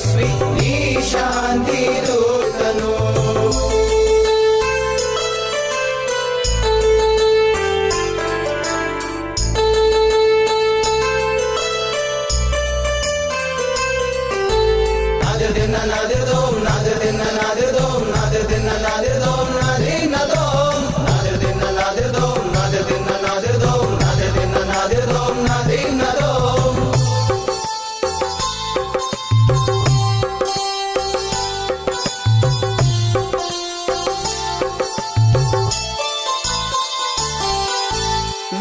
ತಪಸ್ವಿ ನೀ ಶಾಂತಿ ದೂತನು.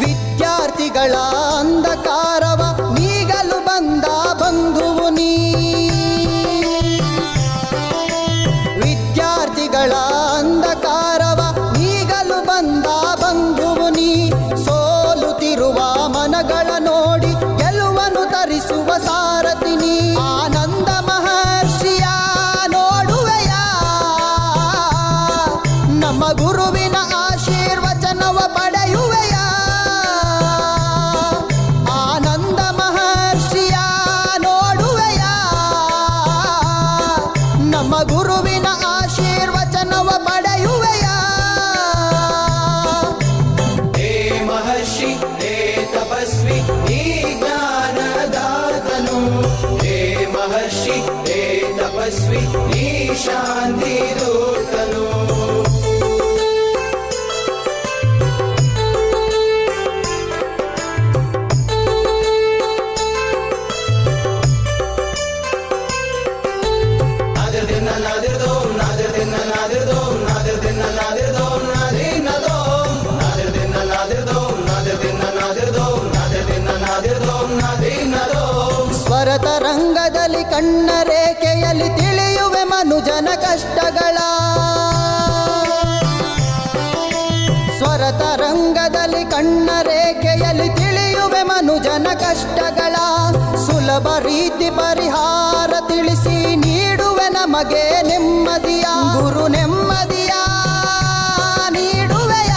ವಿದ್ಯಾರ್ಥಿಗಳ ಅಂಧಕಾರವ ನೀಗಲು ಬಂದ ಬಂಧುವು ನೀ. ವಿದ್ಯಾರ್ಥಿಗಳ ಅಂಧಕಾರವ ನೀಗಲು ಬಂದ ಬಂಧುವು ನೀ. ಸೋಲುತ್ತಿರುವ ಮನಗಳ ನೋಡಿ ಗೆಲುವನ್ನು ತರಿಸುವ ಸಾರಥಿ ನೀ. ಆನಂದ ಮಹರ್ಷಿಯ ನೋಡುವೆಯ ನಮ್ಮ ಗುರುವಿನ ಆಶೀರ್ವಚನವ ಪಡೆಯುವೆಯ. ಆನಂದ ಮಹರ್ಷಿಯ ನೋಡುವೆಯ ನಮ್ಮ ಗುರುವಿನ ಆಶೀರ್ವಚನವ ಪಡೆಯುವೆಯ. ಹೇ ಮಹರ್ಷಿ ಹೇ ತಪಸ್ವಿ ನೀ ಜ್ಞಾನದಾತನು. ಹೇ ಮಹರ್ಷಿ ಹೇ ತಪಸ್ವಿ ನೀ ಶಾಂತಿ ದೂತನು. ಸ್ವರತ ರಂಗದಲ್ಲಿ ಕಣ್ಣ ರೇಖೆಯಲ್ಲಿ ತಿಳಿಯುವೆ ಮನುಜನ ಕಷ್ಟಗಳ. ಸ್ವರತ ರಂಗದಲ್ಲಿ ಕಣ್ಣ ರೇಖೆಯಲ್ಲಿ ತಿಳಿಯುವೆ ಮನುಜನ ಕಷ್ಟಗಳ. ಸುಲಭ ರೀತಿ ಪರಿಹಾರ ತಿಳಿಸಿ ನೀಡುವೆ ನಮಗೆ ನೆಮ್ಮದಿಯ. ಗುರು ನೆಮ್ಮದಿಯ ನೀಡುವೆಯ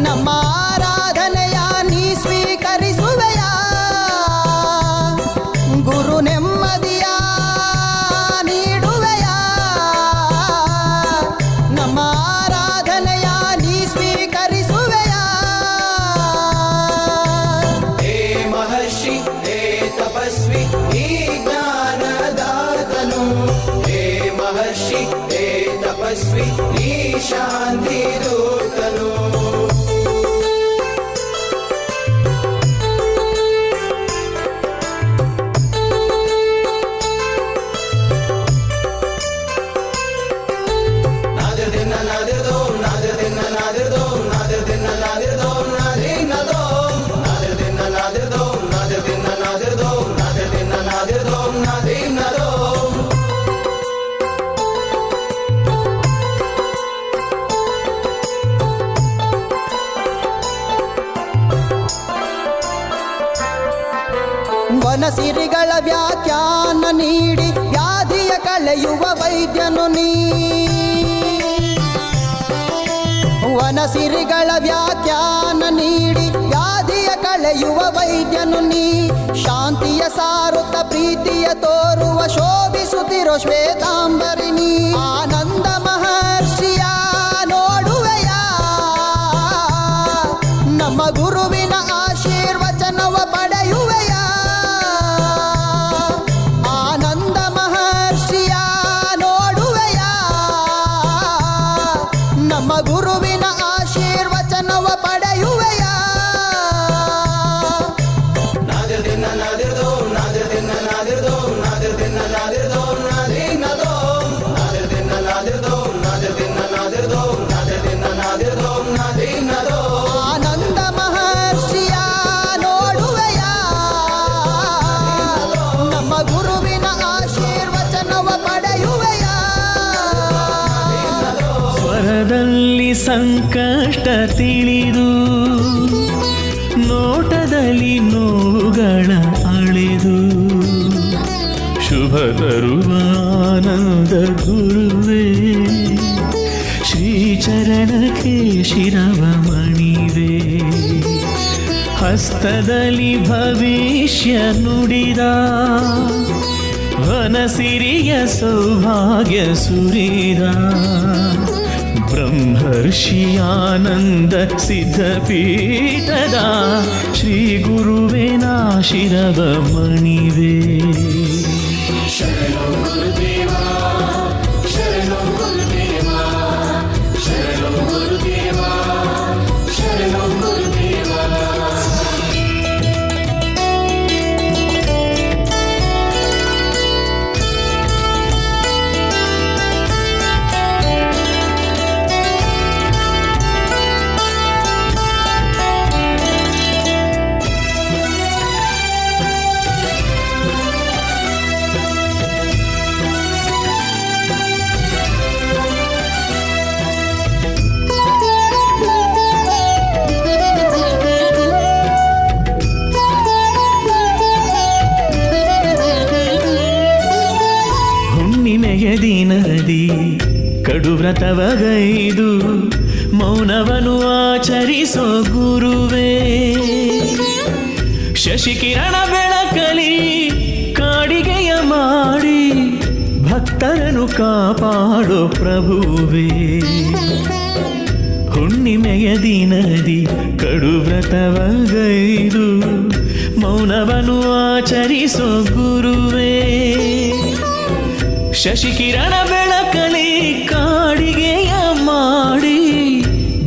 ನಮ್ಮ ಆರಾಧನೆಯ ನೀ ಸ್ವೀಕರಿಸುವೆಯ. ಗುರು ನೆಮ್ಮದಿಯ ನೀಡುವೆಯ ನಮ್ಮ ಆರಾಧನೆಯ ನೀ ಸ್ವೀಕರಿಸುವೆಯ. ಹೇ ಮಹರ್ಷಿ ಹೇ ತಪಸ್ವಿ ನೀ ಜ್ಞಾನದಾತನು. ಹೇ ಮಹರ್ಷಿ ಹೇ ತಪಸ್ವಿ ನೀ ಶಾಂತಿ ದೂತನು. ವನಸಿರಿಗಳ ವ್ಯಾಖ್ಯಾನ ನೀಡಿ ವ್ಯಾಧಿಯ ಕಳೆಯುವ ವೈದ್ಯನು ನೀ. ವನಸಿರಿಗಳ ವ್ಯಾಖ್ಯಾನ ನೀಡಿ ವ್ಯಾಧಿಯ ಕಳೆಯುವ ವೈದ್ಯನು ನೀ. ಶಾಂತಿಯ ಸಾರುತ್ತ ಪ್ರೀತಿಯ ತೋರುವ ಶೋಭಿಸುತ್ತಿರೋ ಶ್ವೇತಾಂಬರಿಣಿ. ಆನಂದ ಮಹರ್ಷಿಯ ನೋಡುವೆಯ ನಮ್ಮ ಗುರುವಿನ ಆಶೀರ್ವಚನವ ಪಡೆಯುವೆಯ. ಆನಂದ ಮಹರ್ಷಿಯ ನೋಡುವೆಯ ನಮ್ಮ ಗುರುವಿನ ಆಶೀರ್ವಚನವ ಪಡೆಯುವೆಯ. ಆನಂದ ಮಹರ್ಷಿಯ ನೋಡುವೆಯ ನಮ್ಮ ಗುರುವಿನ ಆಶೀರ್ವಚನವ ಪಡೆಯುವೆಯ. ಸ್ವರದಲ್ಲಿ ಸಂಕಷ್ಟ ತಿಳಿದು ನೋಟದಲ್ಲಿ ನೋವುಗಳ ಅಳೆದು ಶುಭ ತರುವ ಆನಂದ ಗುರುವೇ ಶ್ರೀಚರಣಕ್ಕೆ ಶಿರವ ಮಣಿವೆ. ಹಸ್ತದಲ್ಲಿ ಭವಿಷ್ಯ ನುಡಿದ ವನಸಿರಿಯ ಸೌಭಾಗ್ಯ ಸುರಿದ ಬ್ರಹ್ಮರ್ಷಿ ಆನಂದ ಸಿದ್ಧಪೀಠದ ಶ್ರೀ ಗುರುವೇನ ಶಿರವ ಮಣಿವೆ. ಶರಣೋ ಗುರುದೇವ ಶರಣೋ ಗುರುದೇವ ಶರಣೋ ಗುರುದೇವ ಶರಣೋ ಗುರುದೇವ. ಹುಣ್ಣಿಮೆಯ ದಿನದಿ ಕಡುವ್ರತವಗೈದು ಮೌನವನ್ನು ಆಚರಿಸೋ ಗುರುವೇ, ಶಶಿಕಿರಣ ಬೆಳಕಲಿ ಕಾಡಿಗೆಯ ಮಾಡಿ ಭಕ್ತರನ್ನು ಕಾಪಾಡೋ ಪ್ರಭುವೇ. ಹುಣ್ಣಿಮೆಯ ದಿನದಿ ಕಡುವ್ರತವಗೈದು ಮೌನವನ್ನು ಆಚರಿಸೋ ಗುರುವೇ, ಶಶಿಕಿರಣ ಬೆಳಕಲಿ ಕಾಡಿಗೆಯ ಮಾಡಿ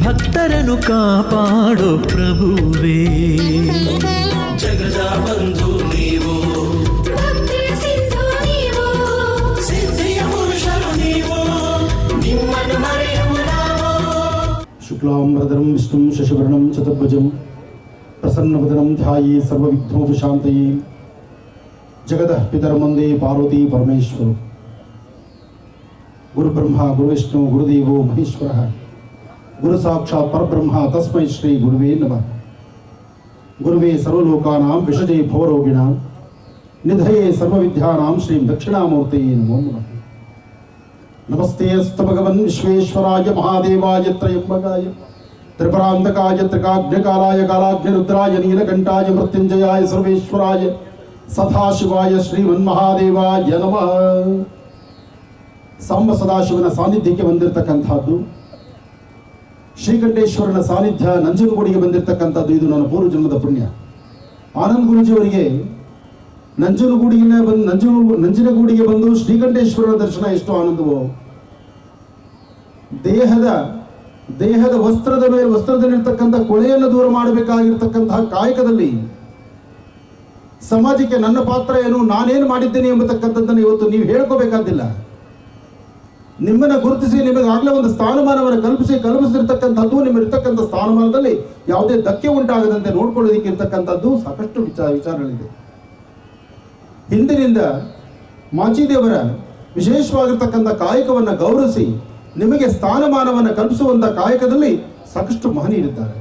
ಭಕ್ತರನ್ನು ಕಾಪಾಡೋ ಪ್ರಭುವೇ. ಜಗದ ಬಂಧು ನೀವು ಭಕ್ತಿಯ ಸಿಂಧು ನೀವು ಸಿದ್ಧಿಯ ಪುರುಷರು ನೀವು ನಿಮ್ಮನ್ನು ಮರೆಯುವ ನಾವು. ಶುಕ್ಲಾಂಬರಧರಂ ವಿಷ್ಣುಂ ಶಶಿವರ್ಣಂ ಚತುರ್ಭುಜಂ ಪ್ರಸನ್ನವದನಂ ಧ್ಯಾಯೇ ಸರ್ವವಿಘ್ನೋಪಶಾಂತಯೇ. ಜಗದಃ ಪಿತರಂ ವಂದೇ ಪಾರ್ವತಿ ಪರಮೇಶ್ವರ. ಗುರುಬ್ರಹ್ಮ ಗುರುವಿಷ್ಣು ಗುರುದೇವೋ ಮಹೇಶ್ವರ ಗುರು ಸಾಕ್ಷಾತ್ ಪರಬ್ರಹ್ಮ ತಸ್ಮೈ ಶ್ರೀ ಗುರುವೇ ನಮಃ. ಗುರುವೇ ಸರ್ವಲೋಕಾನಾಂ ವಿಷಜೇ ಭವರೋಗಿಣಾಂ ನಿಧಯೇ ಸರ್ವವಿದ್ಯಾನಾಂ ಶ್ರೀ ದಕ್ಷಿಣಾಮೂರ್ತಯೇ ನಮೋ ನಮಃ. ನಮಸ್ತೆ ಅಸ್ತು ಭಗವನ್ ವಿಶ್ವೇಶ್ವರಾಯ ಮಹಾದೇವಾಯ ತ್ರಯಂಬಕಾಯ ತ್ರಿಪರಾಂತಕಾಯ ತ್ರಿಕಾಗ್ನಿಕಾಲಾಯ ಕಾಲಾಗ್ನಿರುದ್ರಾಯ ನೀಲಕಂಠಾಯ ಮೃತ್ಯುಂಜಯಾಯ ಸರ್ವೇಶ್ವರಾಯ ಸದಾಶಿವಾಯ ಶ್ರೀಮನ್ಮಹಾದೇವಾಯ ನಮಃ. ಸಾಂಬ ಸದಾಶಿವನ ಸಾನ್ನಿಧ್ಯಕ್ಕೆ ಬಂದಿರತಕ್ಕಂಥದ್ದು, ಶ್ರೀಕಂಠೇಶ್ವರನ ಸಾನ್ನಿಧ್ಯ ನಂಜನಗೂಡಿಗೆ ಬಂದಿರತಕ್ಕಂಥದ್ದು ಇದು ನನ್ನ ಪೂರ್ವ ಜನ್ಮದ ಪುಣ್ಯ. ಆನಂದ್ ಗುರುಜಿಯವರಿಗೆ ನಂಜನಗೂಡಿಗೆ ಬಂದು ಶ್ರೀಕಂಠೇಶ್ವರನ ದರ್ಶನ ಎಷ್ಟು ಆನಂದವೋ, ದೇಹದ ವಸ್ತ್ರದ ಮೇಲೆ ವಸ್ತ್ರದಲ್ಲಿರ್ತಕ್ಕಂಥ ಕೊಳೆಯನ್ನು ದೂರ ಮಾಡಬೇಕಾಗಿರ್ತಕ್ಕಂತಹ ಕಾಯಕದಲ್ಲಿ ಸಮಾಜಕ್ಕೆ ನನ್ನ ಪಾತ್ರ ಏನು, ನಾನೇನು ಮಾಡಿದ್ದೇನೆ ಎಂಬತಕ್ಕಂಥದ್ದನ್ನು ಇವತ್ತು ನೀವು ಹೇಳ್ಕೋಬೇಕಾದಿಲ್ಲ. ನಿಮ್ಮನ್ನು ಗುರುತಿಸಿ ನಿಮಗಾಗಲೇ ಒಂದು ಸ್ಥಾನಮಾನವನ್ನು ಕಲ್ಪಿಸಿರ್ತಕ್ಕಂಥದ್ದು, ನಿಮ್ಮಿರ್ತಕ್ಕಂಥ ಸ್ಥಾನಮಾನದಲ್ಲಿ ಯಾವುದೇ ಧಕ್ಕೆ ಉಂಟಾಗದಂತೆ ನೋಡ್ಕೊಳ್ಳೋದಕ್ಕೆ ಇರ್ತಕ್ಕಂಥದ್ದು ಸಾಕಷ್ಟು ವಿಚಾರಗಳಿದೆ. ಹಿಂದಿನಿಂದ ಮಾಚಿದೇವರ ವಿಶೇಷವಾಗಿರ್ತಕ್ಕಂಥ ಕಾಯಕವನ್ನು ಗೌರವಿಸಿ ನಿಮಗೆ ಸ್ಥಾನಮಾನವನ್ನು ಕಲ್ಪಿಸುವಂಥ ಕಾಯಕದಲ್ಲಿ ಸಾಕಷ್ಟು ಮಹನೀಯರಿದ್ದಾರೆ.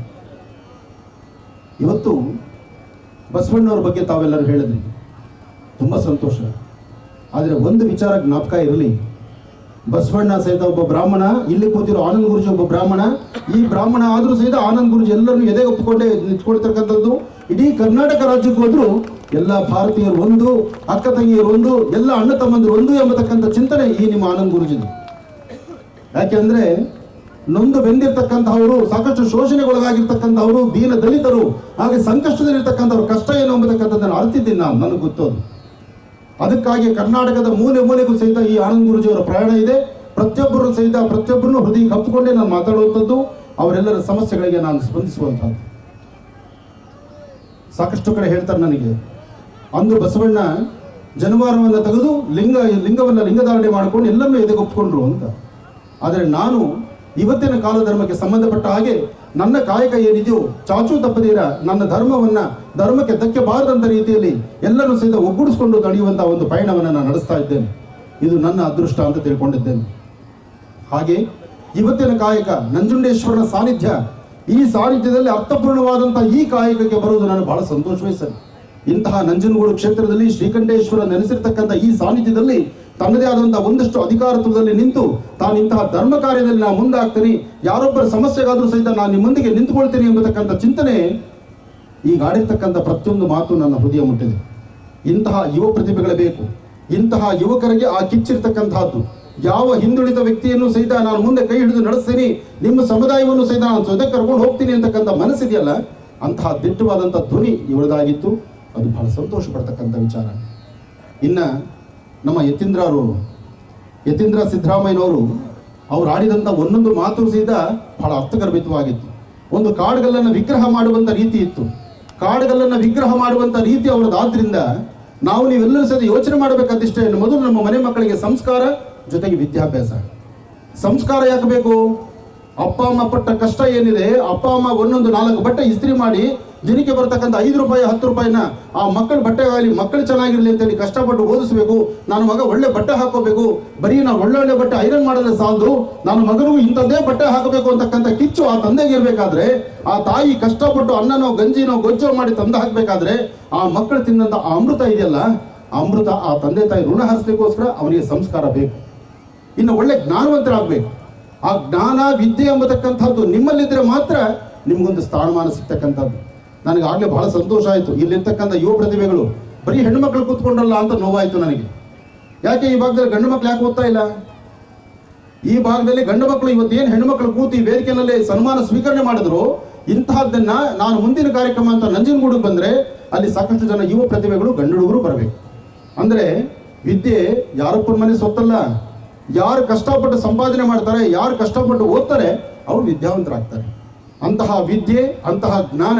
ಇವತ್ತು ಬಸವಣ್ಣವ್ರ ಬಗ್ಗೆ ತಾವೆಲ್ಲರೂ ಹೇಳಿದ್ರಿ, ತುಂಬ ಸಂತೋಷ. ಆದರೆ ಒಂದು ವಿಚಾರ ಜ್ಞಾಪಕ ಇರಲಿ, ಬಸವಣ್ಣ ಸಹಿತ ಒಬ್ಬ ಬ್ರಾಹ್ಮಣ, ಇಲ್ಲಿ ಕೂತಿರೋ ಆನಂದ್ ಗುರುಜಿ ಒಬ್ಬ ಬ್ರಾಹ್ಮಣ. ಈ ಬ್ರಾಹ್ಮಣ ಆದರೂ ಸಹಿತ ಆನಂದ್ ಗುರುಜಿ ಎಲ್ಲರನ್ನು ಎದೆಗೆ ಒಪ್ಪಿಕೊಂಡೇ ನಿಂತ್ಕೊಳ್ತಕ್ಕಂಥದ್ದು. ಇಡೀ ಕರ್ನಾಟಕ ರಾಜ್ಯಕ್ಕೆ ಹೋದ್ರು ಎಲ್ಲ ಭಾರತೀಯರು ಒಂದು, ಅಕ್ಕ ತಂಗಿಯರು ಒಂದು, ಎಲ್ಲ ಅಣ್ಣ ತಮ್ಮಂದಿರು ಒಂದು ಎಂಬತಕ್ಕಂಥ ಚಿಂತನೆ ಈ ನಿಮ್ಮ ಆನಂದ್ ಗುರುಜಿದು. ಯಾಕೆಂದ್ರೆ ನೊಂದು ಬೆಂದಿರ್ತಕ್ಕಂಥವರು, ಸಾಕಷ್ಟು ಶೋಷಣೆಗೊಳಗಾಗಿರ್ತಕ್ಕಂಥವರು, ದೀನ ದಲಿತರು, ಹಾಗೆ ಸಂಕಷ್ಟದಲ್ಲಿರ್ತಕ್ಕಂಥವ್ರ ಕಷ್ಟ ಏನು ಎಂಬತಕ್ಕಂಥದ್ದನ್ನು ಅರ್ತಿದ್ದೀನಿ ನಾನು, ನನಗೆ ಗೊತ್ತೋದು. ಅದಕ್ಕಾಗಿ ಕರ್ನಾಟಕದ ಮೂಲೆ ಮೂಲೆಗೂ ಸಹಿತ ಈ ಆನಂದ್ ಗುರುಜಿಯವರ ಪ್ರಯಾಣ ಇದೆ. ಪ್ರತಿಯೊಬ್ಬರನ್ನು ಹೃದಯಕ್ಕೆ ಹತ್ತುಕೊಂಡೇ ನಾನು ಮಾತಾಡುವಂಥದ್ದು, ಅವರೆಲ್ಲರ ಸಮಸ್ಯೆಗಳಿಗೆ ನಾನು ಸ್ಪಂದಿಸುವಂಥದ್ದು. ಸಾಕಷ್ಟು ಕಡೆ ಹೇಳ್ತಾರೆ ನನಗೆ, ಅಂದು ಬಸವಣ್ಣ ಜನವಾರವನ್ನು ತೆಗೆದು ಲಿಂಗಧಾರಣೆ ಮಾಡಿಕೊಂಡು ಎಲ್ಲರನ್ನೂ ಎದೆಗೊಪ್ಪಿಕೊಂಡ್ರು ಅಂತ. ಆದರೆ ನಾನು ಇವತ್ತಿನ ಕಾಲ ಧರ್ಮಕ್ಕೆ ಸಂಬಂಧಪಟ್ಟ ಹಾಗೆ ನನ್ನ ಕಾಯಕ ಏನಿದೆಯೋ ಚಾಚೂ ತಪ್ಪದೀರ ನನ್ನ ಧರ್ಮಕ್ಕೆ ಧಕ್ಕೆ ಬಾರದಂಥ ರೀತಿಯಲ್ಲಿ ಎಲ್ಲರೂ ಸಹಿತ ಒಗ್ಗೂಡಿಸಿಕೊಂಡು ನಡೆಯುವಂಥ ಒಂದು ಪಯಣವನ್ನು ನಾನು ನಡೆಸ್ತಾ ಇದ್ದೇನೆ. ಇದು ನನ್ನ ಅದೃಷ್ಟ ಅಂತ ತಿಳ್ಕೊಂಡಿದ್ದೇನೆ. ಹಾಗೆ ಇವತ್ತಿನ ಕಾಯಕ ನಂಜುಂಡೇಶ್ವರನ ಸಾನ್ನಿಧ್ಯ, ಈ ಸಾನ್ನಿಧ್ಯದಲ್ಲಿ ಅರ್ಥಪೂರ್ಣವಾದಂಥ ಈ ಕಾಯಕಕ್ಕೆ ಬರುವುದು ನಾನು ಬಹಳ ಸಂತೋಷವೇ ಸರಿ. ಇಂತಹ ನಂಜನಗೂಡು ಕ್ಷೇತ್ರದಲ್ಲಿ ಶ್ರೀಕಂಠೇಶ್ವರ ನೆಲೆಸಿರ್ತಕ್ಕಂಥ ಈ ಸಾನ್ನಿಧ್ಯದಲ್ಲಿ ತನ್ನದೇ ಆದಂತಹ ಒಂದಷ್ಟು ಅಧಿಕಾರತ್ವದಲ್ಲಿ ನಿಂತು ತಾನು ಇಂತಹ ಧರ್ಮ ಕಾರ್ಯದಲ್ಲಿ ನಾನು ಮುಂದಾಗ್ತೀನಿ, ಯಾರೊಬ್ಬರ ಸಮಸ್ಯೆಗಾದರೂ ಸಹಿತ ನಾನು ನಿಮ್ಮೊಂದಿಗೆ ನಿಂತುಕೊಳ್ತೀನಿ ಎಂಬತಕ್ಕಂಥ ಚಿಂತನೆ ಈಗ ಆಡಿರ್ತಕ್ಕಂಥ ಪ್ರತಿಯೊಂದು ಮಾತು ನನ್ನ ಹೃದಯ ಮುಟ್ಟಿದೆ. ಇಂತಹ ಯುವ ಪ್ರತಿಭೆಗಳೇ ಬೇಕು. ಇಂತಹ ಯುವಕರಿಗೆ ಆ ಕಿಚ್ಚಿರ್ತಕ್ಕಂತಹದ್ದು. ಯಾವ ಹಿಂದುಳಿದ ವ್ಯಕ್ತಿಯನ್ನು ಸಹಿತ ನಾನು ಮುಂದೆ ಕೈ ಹಿಡಿದು ನಡೆಸ್ತೀನಿ, ನಿಮ್ಮ ಸಮುದಾಯವನ್ನು ಸಹಿತ ನಾನು ಜೊತೆ ಕರ್ಕೊಂಡು ಹೋಗ್ತೀನಿ ಅಂತಕ್ಕಂಥ ಮನಸ್ಸಿದೆಯಲ್ಲ, ಅಂತಹ ದಿಟ್ಟವಾದಂಥ ಧ್ವನಿ ಇವಳದಾಗಿತ್ತು. ಅದು ಬಹಳ ಸಂತೋಷ ಪಡ್ತಕ್ಕಂಥ ವಿಚಾರ. ಇನ್ನು ನಮ್ಮ ಯತೀಂದ್ರ ಸಿದ್ದರಾಮಯ್ಯನವರು ಅವ್ರು ಆಡಿದಂಥ ಒಂದೊಂದು ಮಾತು ಸಹಿತ ಬಹಳ ಅರ್ಥಗರ್ಭಿತವಾಗಿತ್ತು. ಒಂದು ಕಾಡುಗಲ್ಲನ್ನು ವಿಗ್ರಹ ಮಾಡುವಂಥ ರೀತಿ ಇತ್ತು. ಕಾಡುಗಲ್ಲನ್ನು ವಿಗ್ರಹ ಮಾಡುವಂಥ ರೀತಿ ಅವರದಾದ್ರಿಂದ ನಾವು ನೀವೆಲ್ಲರೂ ಸಹಿತ ಯೋಚನೆ ಮಾಡಬೇಕಾದಿಷ್ಟೇ. ಮೊದಲು ನಮ್ಮ ಮನೆ ಮಕ್ಕಳಿಗೆ ಸಂಸ್ಕಾರ ಜೊತೆಗೆ ವಿದ್ಯಾಭ್ಯಾಸ. ಸಂಸ್ಕಾರ ಯಾಕೆ ಬೇಕು? ಅಪ್ಪ ಅಮ್ಮ ಪಟ್ಟ ಕಷ್ಟ ಏನಿದೆ, ಅಪ್ಪ ಅಮ್ಮ ಒಂದೊಂದು 4 ಬಟ್ಟೆ ಇಸ್ತ್ರಿ ಮಾಡಿ ದಿನಕ್ಕೆ ಬರ್ತಕ್ಕಂಥ 5 ರೂಪಾಯಿ 10 ರೂಪಾಯಿನ ಆ ಮಕ್ಕಳ ಬಟ್ಟೆಗಾಗಲಿ, ಮಕ್ಕಳು ಚೆನ್ನಾಗಿರಲಿ ಅಂತೇಳಿ ಕಷ್ಟಪಟ್ಟು ಓದಿಸ್ಬೇಕು. ನನ್ನ ಮಗ ಒಳ್ಳೆ ಬಟ್ಟೆ ಹಾಕೋಬೇಕು, ಬರೀ ನಾವು ಒಳ್ಳೊಳ್ಳೆ ಬಟ್ಟೆ ಐರನ್ ಮಾಡಿದ್ರೆ ಸಾಲದು, ನನ್ನ ಮಗನಿಗೂ ಇಂಥದ್ದೇ ಬಟ್ಟೆ ಹಾಕಬೇಕು ಅಂತಕ್ಕಂಥ ಕಿಚ್ಚು ಆ ತಂದೆಗೆ ಇರಬೇಕಾದ್ರೆ, ಆ ತಾಯಿ ಕಷ್ಟಪಟ್ಟು ಅನ್ನನೋ ಗಂಜಿನೋ ಗೊಜ್ಜೋ ಮಾಡಿ ತಂದು ಹಾಕಬೇಕಾದ್ರೆ, ಆ ಮಕ್ಕಳು ತಿಂದಂಥ ಆ ಅಮೃತ ಇದೆಯಲ್ಲ, ಆ ಅಮೃತ ಆ ತಂದೆ ತಾಯಿ ಋಣ ಹರಿಸಲಿಕ್ಕೋಸ್ಕರ ಅವನಿಗೆ ಸಂಸ್ಕಾರ ಬೇಕು. ಇನ್ನು ಒಳ್ಳೆ ಜ್ಞಾನವಂತರಾಗಬೇಕು. ಆ ಜ್ಞಾನ ವಿದ್ಯೆ ಎಂಬತಕ್ಕಂಥದ್ದು ನಿಮ್ಮಲ್ಲಿದ್ದರೆ ಮಾತ್ರ ನಿಮಗೊಂದು ಸ್ಥಾನಮಾನ ಸಿಗ್ತಕ್ಕಂಥದ್ದು. ನನಗೆ ಆಗಲೇ ಬಹಳ ಸಂತೋಷ ಆಯಿತು. ಇಲ್ಲಿರ್ತಕ್ಕಂಥ ಯುವ ಪ್ರತಿಭೆಗಳು ಬರೀ ಹೆಣ್ಣು ಮಕ್ಕಳು ಕೂತ್ಕೊಂಡ್ರಲ್ಲ ಅಂತ ನೋವಾಯಿತು ನನಗೆ. ಯಾಕೆ ಈ ಭಾಗದಲ್ಲಿ ಗಂಡು ಮಕ್ಕಳು ಯಾಕೆ ಓದ್ತಾ ಇಲ್ಲ? ಈ ಭಾಗದಲ್ಲಿ ಗಂಡು ಮಕ್ಕಳು ಇವತ್ತೇನು ಹೆಣ್ಣು ಮಕ್ಕಳು ಕೂತು ಈ ವೇದಿಕೆಯಲ್ಲಿ ಸನ್ಮಾನ ಸ್ವೀಕರಣೆ ಮಾಡಿದ್ರು, ಇಂತಹದ್ದನ್ನ ನಾನು ಮುಂದಿನ ಕಾರ್ಯಕ್ರಮ ಅಂತ ನಂಜನಗೂಡಿಗೆ ಬಂದರೆ ಅಲ್ಲಿ ಸಾಕಷ್ಟು ಜನ ಯುವ ಪ್ರತಿಭೆಗಳು ಗಂಡು ಹುಡುಗರು ಬರಬೇಕು. ಅಂದರೆ ವಿದ್ಯೆ ಯಾರಪ್ಪನ ಮನೆ ಸೊತ್ತಲ್ಲ. ಯಾರು ಕಷ್ಟಪಟ್ಟು ಸಂಪಾದನೆ ಮಾಡ್ತಾರೆ, ಯಾರು ಕಷ್ಟಪಟ್ಟು ಓದ್ತಾರೆ, ಅವರು ವಿದ್ಯಾವಂತರಾಗ್ತಾರೆ. ಅಂತಹ ವಿದ್ಯೆ, ಅಂತಹ ಜ್ಞಾನ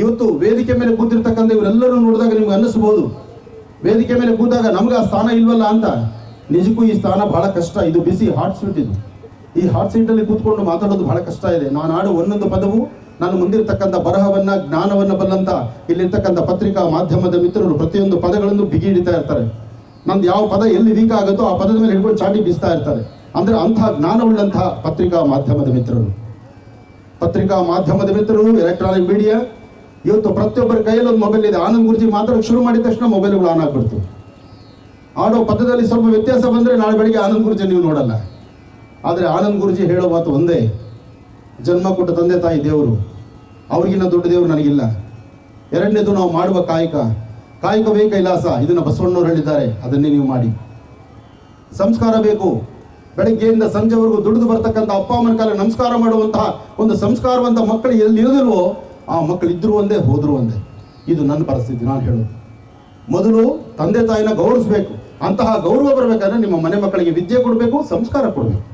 ಇವತ್ತು ವೇದಿಕೆ ಮೇಲೆ ಕೂತಿರ್ತಕ್ಕಂಥ ಇವರೆಲ್ಲರೂ ನೋಡಿದಾಗ ನಿಮ್ಗೆ ಅನ್ನಿಸ್ಬೋದು, ವೇದಿಕೆ ಮೇಲೆ ಕೂತಾಗ ನಮ್ಗೆ ಆ ಸ್ಥಾನ ಇಲ್ವಲ್ಲ ಅಂತ. ನಿಜಕ್ಕೂ ಈ ಸ್ಥಾನ ಬಹಳ ಕಷ್ಟ. ಇದು ಬಿಸಿ ಹಾಟ್ ಸೀಟ್. ಇದು ಈ ಹಾಟ್ ಸೀಟಲ್ಲಿ ಕೂತ್ಕೊಂಡು ಮಾತಾಡೋದು ಬಹಳ ಕಷ್ಟ ಇದೆ. ನಾನು ಆಡೋ ಒಂದೊಂದು ಪದವು ನಾನು ಮುಂದಿರ್ತಕ್ಕಂಥ ಬರಹವನ್ನ, ಜ್ಞಾನವನ್ನ ಬಲ್ಲಂತ ಇಲ್ಲಿರ್ತಕ್ಕಂಥ ಪತ್ರಿಕಾ ಮಾಧ್ಯಮದ ಮಿತ್ರರು ಪ್ರತಿಯೊಂದು ಪದಗಳನ್ನು ಬಿಗಿ ಹಿಡಿತಾ ಇರ್ತಾರೆ. ನಂದು ಯಾವ ಪದ ಎಲ್ಲಿ ವೀಕ್ ಆಗುತ್ತೋ ಆ ಪದದ ಮೇಲೆ ಹಿಡ್ಕೊಂಡು ಚಾಟಿ ಬೀಸ್ತಾ ಇರ್ತಾರೆ. ಅಂದರೆ ಅಂತಹ ಜ್ಞಾನವುಳ್ಳಂತಹ ಪತ್ರಿಕಾ ಮಾಧ್ಯಮದ ಮಿತ್ರರು, ಎಲೆಕ್ಟ್ರಾನಿಕ್ ಮೀಡಿಯಾ, ಇವತ್ತು ಪ್ರತಿಯೊಬ್ಬರ ಕೈಯಲ್ಲಿ ಒಂದು ಮೊಬೈಲ್ ಇದೆ. ಆನಂದ್ ಗುರುಜಿ ಮಾತಾಡೋಕೆ ಶುರು ಮಾಡಿದ ತಕ್ಷಣ ಮೊಬೈಲ್ಗಳು ಆನ್ ಆಗ್ಬಿಡ್ತು. ಆಡೋ ಪದದಲ್ಲಿ ಸ್ವಲ್ಪ ವ್ಯತ್ಯಾಸ ಬಂದರೆ ನಾಳೆ ಬೆಳಿಗ್ಗೆ ಆನಂದ್ ಗುರುಜಿ ನೀವು ನೋಡಲ್ಲ. ಆದರೆ ಆನಂದ್ ಗುರುಜಿ ಹೇಳೋ ಮಾತು ಒಂದೇ, ಜನ್ಮ ಕೊಟ್ಟ ತಂದೆ ತಾಯಿ ದೇವರು, ಅವ್ರಿಗಿನ್ನ ದೊಡ್ಡ ದೇವರು ನನಗಿಲ್ಲ. ಎರಡನೇದು ನಾವು ಮಾಡುವ ಕಾಯಕವೇ ಕೈಲಾಸ. ಇದನ್ನು ಬಸವಣ್ಣವ್ರು ಹೇಳಿದ್ದಾರೆ, ಅದನ್ನೇ ನೀವು ಮಾಡಿ. ಸಂಸ್ಕಾರ ಬೇಕು. ಬೆಳಗ್ಗೆಯಿಂದ ಸಂಜೆವರೆಗೂ ದುಡಿದು ಬರ್ತಕ್ಕಂಥ ಅಪ್ಪ ಅಮ್ಮನ ಕಾಲ ನಮಸ್ಕಾರ ಮಾಡುವಂತಹ ಒಂದು ಸಂಸ್ಕಾರವಂತ ಮಕ್ಕಳು ಎಲ್ಲಿ ಇರೋದಿಲ್ವೋ ಆ ಮಕ್ಕಳು ಇದ್ರೂ ಒಂದೇ, ಹೋದ್ರು ಒಂದೇ. ಇದು ನನ್ನ ಪರಿಸ್ಥಿತಿ. ನಾನು ಹೇಳೋದು, ಮೊದಲು ತಂದೆ ತಾಯಿನ ಗೌರವಿಸಬೇಕು. ಅಂತಹ ಗೌರವ ಬರಬೇಕಾದ್ರೆ ನಿಮ್ಮ ಮನೆ ಮಕ್ಕಳಿಗೆ ವಿದ್ಯೆ ಕೊಡಬೇಕು, ಸಂಸ್ಕಾರ ಕೊಡಬೇಕು.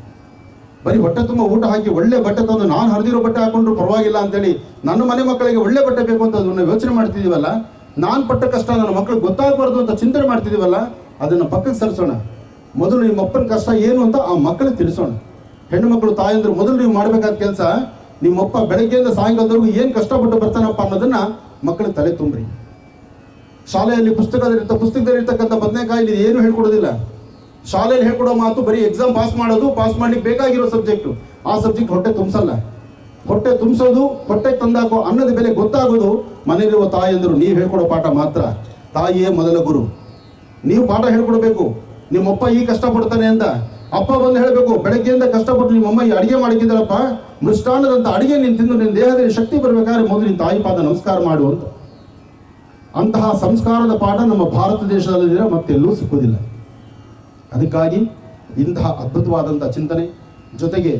ಬರೀ ಹೊಟ್ಟೆ ತುಂಬ ಊಟ ಹಾಕಿ ಒಳ್ಳೆ ಬಟ್ಟೆ ತಂದು ನಾನು ಹರಿದಿರೋ ಬಟ್ಟೆ ಹಾಕೊಂಡ್ರು ಪರವಾಗಿಲ್ಲ ಅಂತೇಳಿ ನನ್ನ ಮನೆ ಮಕ್ಕಳಿಗೆ ಒಳ್ಳೆ ಬಟ್ಟೆ ಬೇಕು ಅಂತ ಅದನ್ನು ಯೋಚನೆ ಮಾಡ್ತಿದ್ದೀವಲ್ಲ, ನಾನು ಪಟ್ಟ ಕಷ್ಟ ನನ್ನ ಮಕ್ಕಳಿಗೆ ಗೊತ್ತಾಗಬಾರ್ದು ಅಂತ ಚಿಂತನೆ ಮಾಡ್ತಿದ್ದೀವಲ್ಲ, ಅದನ್ನು ಪಕ್ಕಕ್ಕೆ ಸರಿಸೋಣ. ಮೊದಲು ನಿಮ್ಮ ಅಪ್ಪನ ಕಷ್ಟ ಏನು ಅಂತ ಆ ಮಕ್ಕಳಿಗೆ ತಿಳಿಸೋಣ. ಹೆಣ್ಣು ಮಕ್ಕಳು ತಾಯಂದ್ರು ಮೊದಲು ನೀವು ಮಾಡಬೇಕಾದ ಕೆಲಸ, ನಿಮ್ಮಪ್ಪ ಬೆಳಗ್ಗೆಯಿಂದ ಸಾಯಂಕಾಲದವರೆಗೂ ಏನು ಕಷ್ಟಪಟ್ಟು ಬರ್ತಾನಪ್ಪ ಅನ್ನೋದನ್ನ ಮಕ್ಕಳಿಗೆ ತಲೆ ತುಂಬ್ರಿ. ಶಾಲೆಯಲ್ಲಿ ಪುಸ್ತಕದಲ್ಲಿರ್ತಕ್ಕಂಥ ಬದನೆಕಾಯಿ ಏನು ಹೇಳ್ಕೊಡೋದಿಲ್ಲ. ಶಾಲೆಯಲ್ಲಿ ಹೇಳ್ಕೊಡೋ ಮಾತು ಬರೀ ಎಕ್ಸಾಮ್ ಪಾಸ್ ಮಾಡೋದು, ಪಾಸ್ ಮಾಡ್ಲಿಕ್ಕೆ ಬೇಕಾಗಿರೋ ಸಬ್ಜೆಕ್ಟು. ಆ ಸಬ್ಜೆಕ್ಟ್ ಹೊಟ್ಟೆ ತುಂಬಿಸಲ್ಲ. ಹೊಟ್ಟೆ ತುಂಬಿಸೋದು, ಹೊಟ್ಟೆಗೆ ತಂದಾಕೋ ಅನ್ನದ ಬೆಲೆ ಗೊತ್ತಾಗೋದು ಮನೆಯಲ್ಲಿರುವ ತಾಯಿಯಂದರು ನೀವು ಹೇಳ್ಕೊಡೋ ಪಾಠ ಮಾತ್ರ. ತಾಯಿಯೇ ಮೊದಲ ಗುರು. ನೀವು ಪಾಠ ಹೇಳ್ಕೊಡ್ಬೇಕು. ನಿಮ್ಮಪ್ಪ ಈ ಕಷ್ಟಪಡ್ತಾನೆ ಅಂತ ಅಪ್ಪ ಬಂದು ಹೇಳಬೇಕು, ಬೆಳಗ್ಗೆಯಿಂದ ಕಷ್ಟಪಟ್ಟು ನಿಮ್ಮಮ್ಮ ಈ ಅಡುಗೆ ಮಾಡಿದ್ದಾರಪ್ಪ, ಮೃಷ್ಟಾನ್ನದಂಥ ಅಡುಗೆ ನೀನು ತಿಂದು ನಿನ್ನ ದೇಹದಲ್ಲಿ ಶಕ್ತಿ ಬರಬೇಕಾದ್ರೆ ಮೊದಲು ನಿನ್ನ ತಾಯಿ ಪಾದ ನಮಸ್ಕಾರ ಮಾಡು ಅಂತ. ಅಂತಹ ಸಂಸ್ಕಾರದ ಪಾಠ ನಮ್ಮ ಭಾರತ ದೇಶದಲ್ಲಿದ್ರೆ ಮತ್ತೆಲ್ಲೂ ಸಿಕ್ಕುವುದಿಲ್ಲ. ಅದಕ್ಕಾಗಿ ಇಂತಹ ಅದ್ಭುತವಾದಂಥ ಚಿಂತನೆ ಜೊತೆಗೆ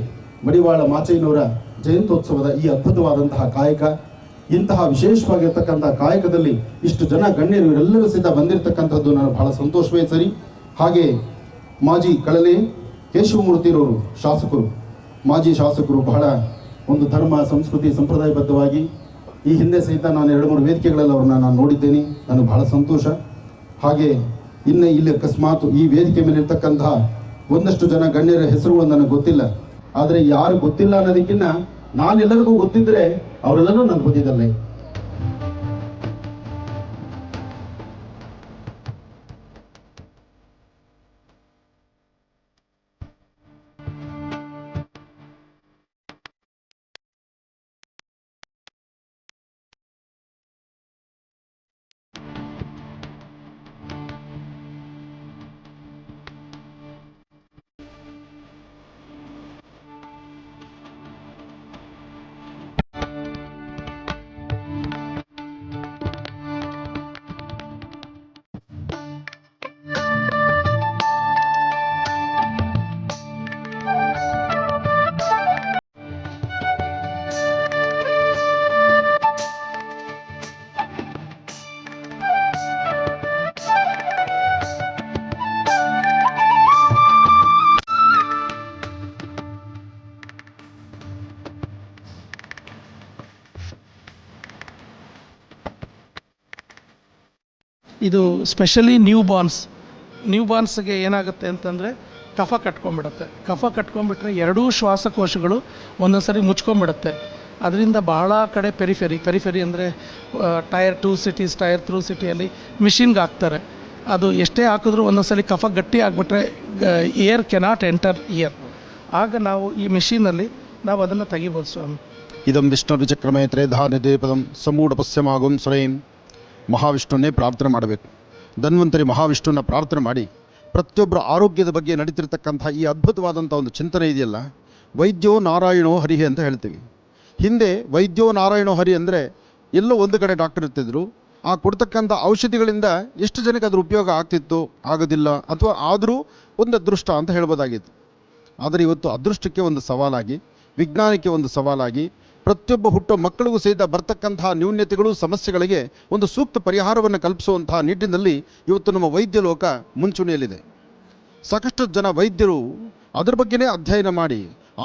ಮಡಿವಾಳ ಮಾಚಯ್ಯನವರ ಜಯಂತ್ಯೋತ್ಸವದ ಈ ಅದ್ಭುತವಾದಂತಹ ಕಾಯಕ, ಇಂತಹ ವಿಶೇಷವಾಗಿರ್ತಕ್ಕಂಥ ಕಾಯಕದಲ್ಲಿ ಇಷ್ಟು ಜನ ಗಣ್ಯರು ಇವರೆಲ್ಲರೂ ಸಹಿತ ಬಂದಿರತಕ್ಕಂಥದ್ದು ನನಗೆ ಬಹಳ ಸಂತೋಷವೇ ಸರಿ. ಹಾಗೆ ಮಾಜಿ ಕಳಲೆ ಕೇಶವಮೂರ್ತಿರವರು ಮಾಜಿ ಶಾಸಕರು ಬಹಳ ಒಂದು ಧರ್ಮ ಸಂಸ್ಕೃತಿ ಸಂಪ್ರದಾಯಬದ್ಧವಾಗಿ ಈ ಹಿಂದೆ ಸಹಿತ ನಾನು 2-3 ವೇದಿಕೆಗಳಲ್ಲಿ ಅವ್ರನ್ನ ನಾನು ನೋಡಿದ್ದೇನೆ. ನನಗೆ ಬಹಳ ಸಂತೋಷ. ಹಾಗೆ ಇನ್ನು ಇಲ್ಲಿ ಅಕಸ್ಮಾತ್ ಈ ವೇದಿಕೆ ಮೇಲೆ ಇರ್ತಕ್ಕಂತಹ ಒಂದಷ್ಟು ಜನ ಗಣ್ಯರ ಹೆಸರುಗಳು ನನಗೆ ಗೊತ್ತಿಲ್ಲ. ಆದರೆ ಯಾರು ಗೊತ್ತಿಲ್ಲ ಅನ್ನೋದಕ್ಕಿಂತ ನಾನೆಲ್ಲರಿಗೂ ಗೊತ್ತಿದ್ರೆ ಅವರೆಲ್ಲರೂ ನನಗೆ ಗೊತ್ತಿದ್ದಲ್ಲೇ. ಇದು ಸ್ಪೆಷಲಿ ನ್ಯೂ ಬಾರ್ನ್ಸ್ಗೆ ಏನಾಗುತ್ತೆ ಅಂತಂದರೆ ಕಫ ಕಟ್ಕೊಂಡ್ಬಿಡುತ್ತೆ. ಕಫ ಕಟ್ಕೊಂಡ್ಬಿಟ್ರೆ ಎರಡೂ ಶ್ವಾಸಕೋಶಗಳು ಒಂದೊಂದು ಸರಿ ಮುಚ್ಕೊಂಡ್ಬಿಡುತ್ತೆ. ಅದರಿಂದ ಬಹಳ ಕಡೆ ಪೆರಿಫೆರಿ ಅಂದರೆ ಟೈರ್ 2 ಸಿಟೀಸ್, ಟೈರ್ 3 ಸಿಟಿಯಲ್ಲಿ ಮಿಷಿನ್ಗೆ ಹಾಕ್ತಾರೆ. ಅದು ಎಷ್ಟೇ ಹಾಕಿದ್ರೂ ಒಂದೊಂದು ಸಲ ಕಫ ಗಟ್ಟಿ ಆಗಿಬಿಟ್ರೆ ಏರ್ ಕೆನಾಟ್ ಎಂಟರ್ ಇಯರ್. ಆಗ ನಾವು ಈ ಮಿಷಿನಲ್ಲಿ ನಾವು ಅದನ್ನು ತೆಗಿಬೋದು ಸ್ವಾಮಿ. ಇದಂ ವಿಷ್ಣುರ್ವಿಚಕ್ರಮೇ ತ್ರೇಧಾನಿಧಿ ಪದಂ ಸಮೂಢ ಪಶ್ಯಮಾಗುಂ ಸ್ವಯಂ. ಮಹಾವಿಷ್ಣುವನ್ನೇ ಪ್ರಾರ್ಥನೆ ಮಾಡಬೇಕು. ಧನ್ವಂತರಿ ಮಹಾವಿಷ್ಣುವನ್ನ ಪ್ರಾರ್ಥನೆ ಮಾಡಿ ಪ್ರತಿಯೊಬ್ಬರ ಆರೋಗ್ಯದ ಬಗ್ಗೆ ನಡೀತಿರ್ತಕ್ಕಂಥ ಈ ಅದ್ಭುತವಾದಂಥ ಒಂದು ಚಿಂತನೆ ಇದೆಯಲ್ಲ, ವೈದ್ಯೋ ನಾರಾಯಣೋ ಹರಿಹಿ ಅಂತ ಹೇಳ್ತೀವಿ. ಹಿಂದೆ ವೈದ್ಯೋ ನಾರಾಯಣೋ ಹರಿ ಅಂದರೆ ಎಲ್ಲೋ ಒಂದು ಕಡೆ ಡಾಕ್ಟರ್ ಇರ್ತಿದ್ರು. ಆ ಕೊಡ್ತಕ್ಕಂಥ ಔಷಧಿಗಳಿಂದ ಎಷ್ಟು ಜನಕ್ಕೆ ಅದ್ರ ಉಪಯೋಗ ಆಗ್ತಿತ್ತು, ಆಗೋದಿಲ್ಲ, ಅಥವಾ ಆದರೂ ಒಂದು ಅದೃಷ್ಟ ಅಂತ ಹೇಳ್ಬೋದಾಗಿತ್ತು. ಆದರೆ ಇವತ್ತು ಅದೃಷ್ಟಕ್ಕೆ ಒಂದು ಸವಾಲಾಗಿ, ವಿಜ್ಞಾನಕ್ಕೆ ಒಂದು ಸವಾಲಾಗಿ, ಪ್ರತಿಯೊಬ್ಬ ಹುಟ್ಟೋ ಮಕ್ಕಳಿಗೂ ಸಹಿತ ಬರ್ತಕ್ಕಂತಹ ನ್ಯೂನ್ಯತೆಗಳು, ಸಮಸ್ಯೆಗಳಿಗೆ ಒಂದು ಸೂಕ್ತ ಪರಿಹಾರವನ್ನು ಕಲ್ಪಿಸುವಂತಹ ನಿಟ್ಟಿನಲ್ಲಿ ಇವತ್ತು ನಮ್ಮ ವೈದ್ಯ ಲೋಕ ಮುಂಚೂಣಿಯಲ್ಲಿದೆ. ಸಾಕಷ್ಟು ಜನ ವೈದ್ಯರು ಅದ್ರ ಬಗ್ಗೆನೇ ಅಧ್ಯಯನ ಮಾಡಿ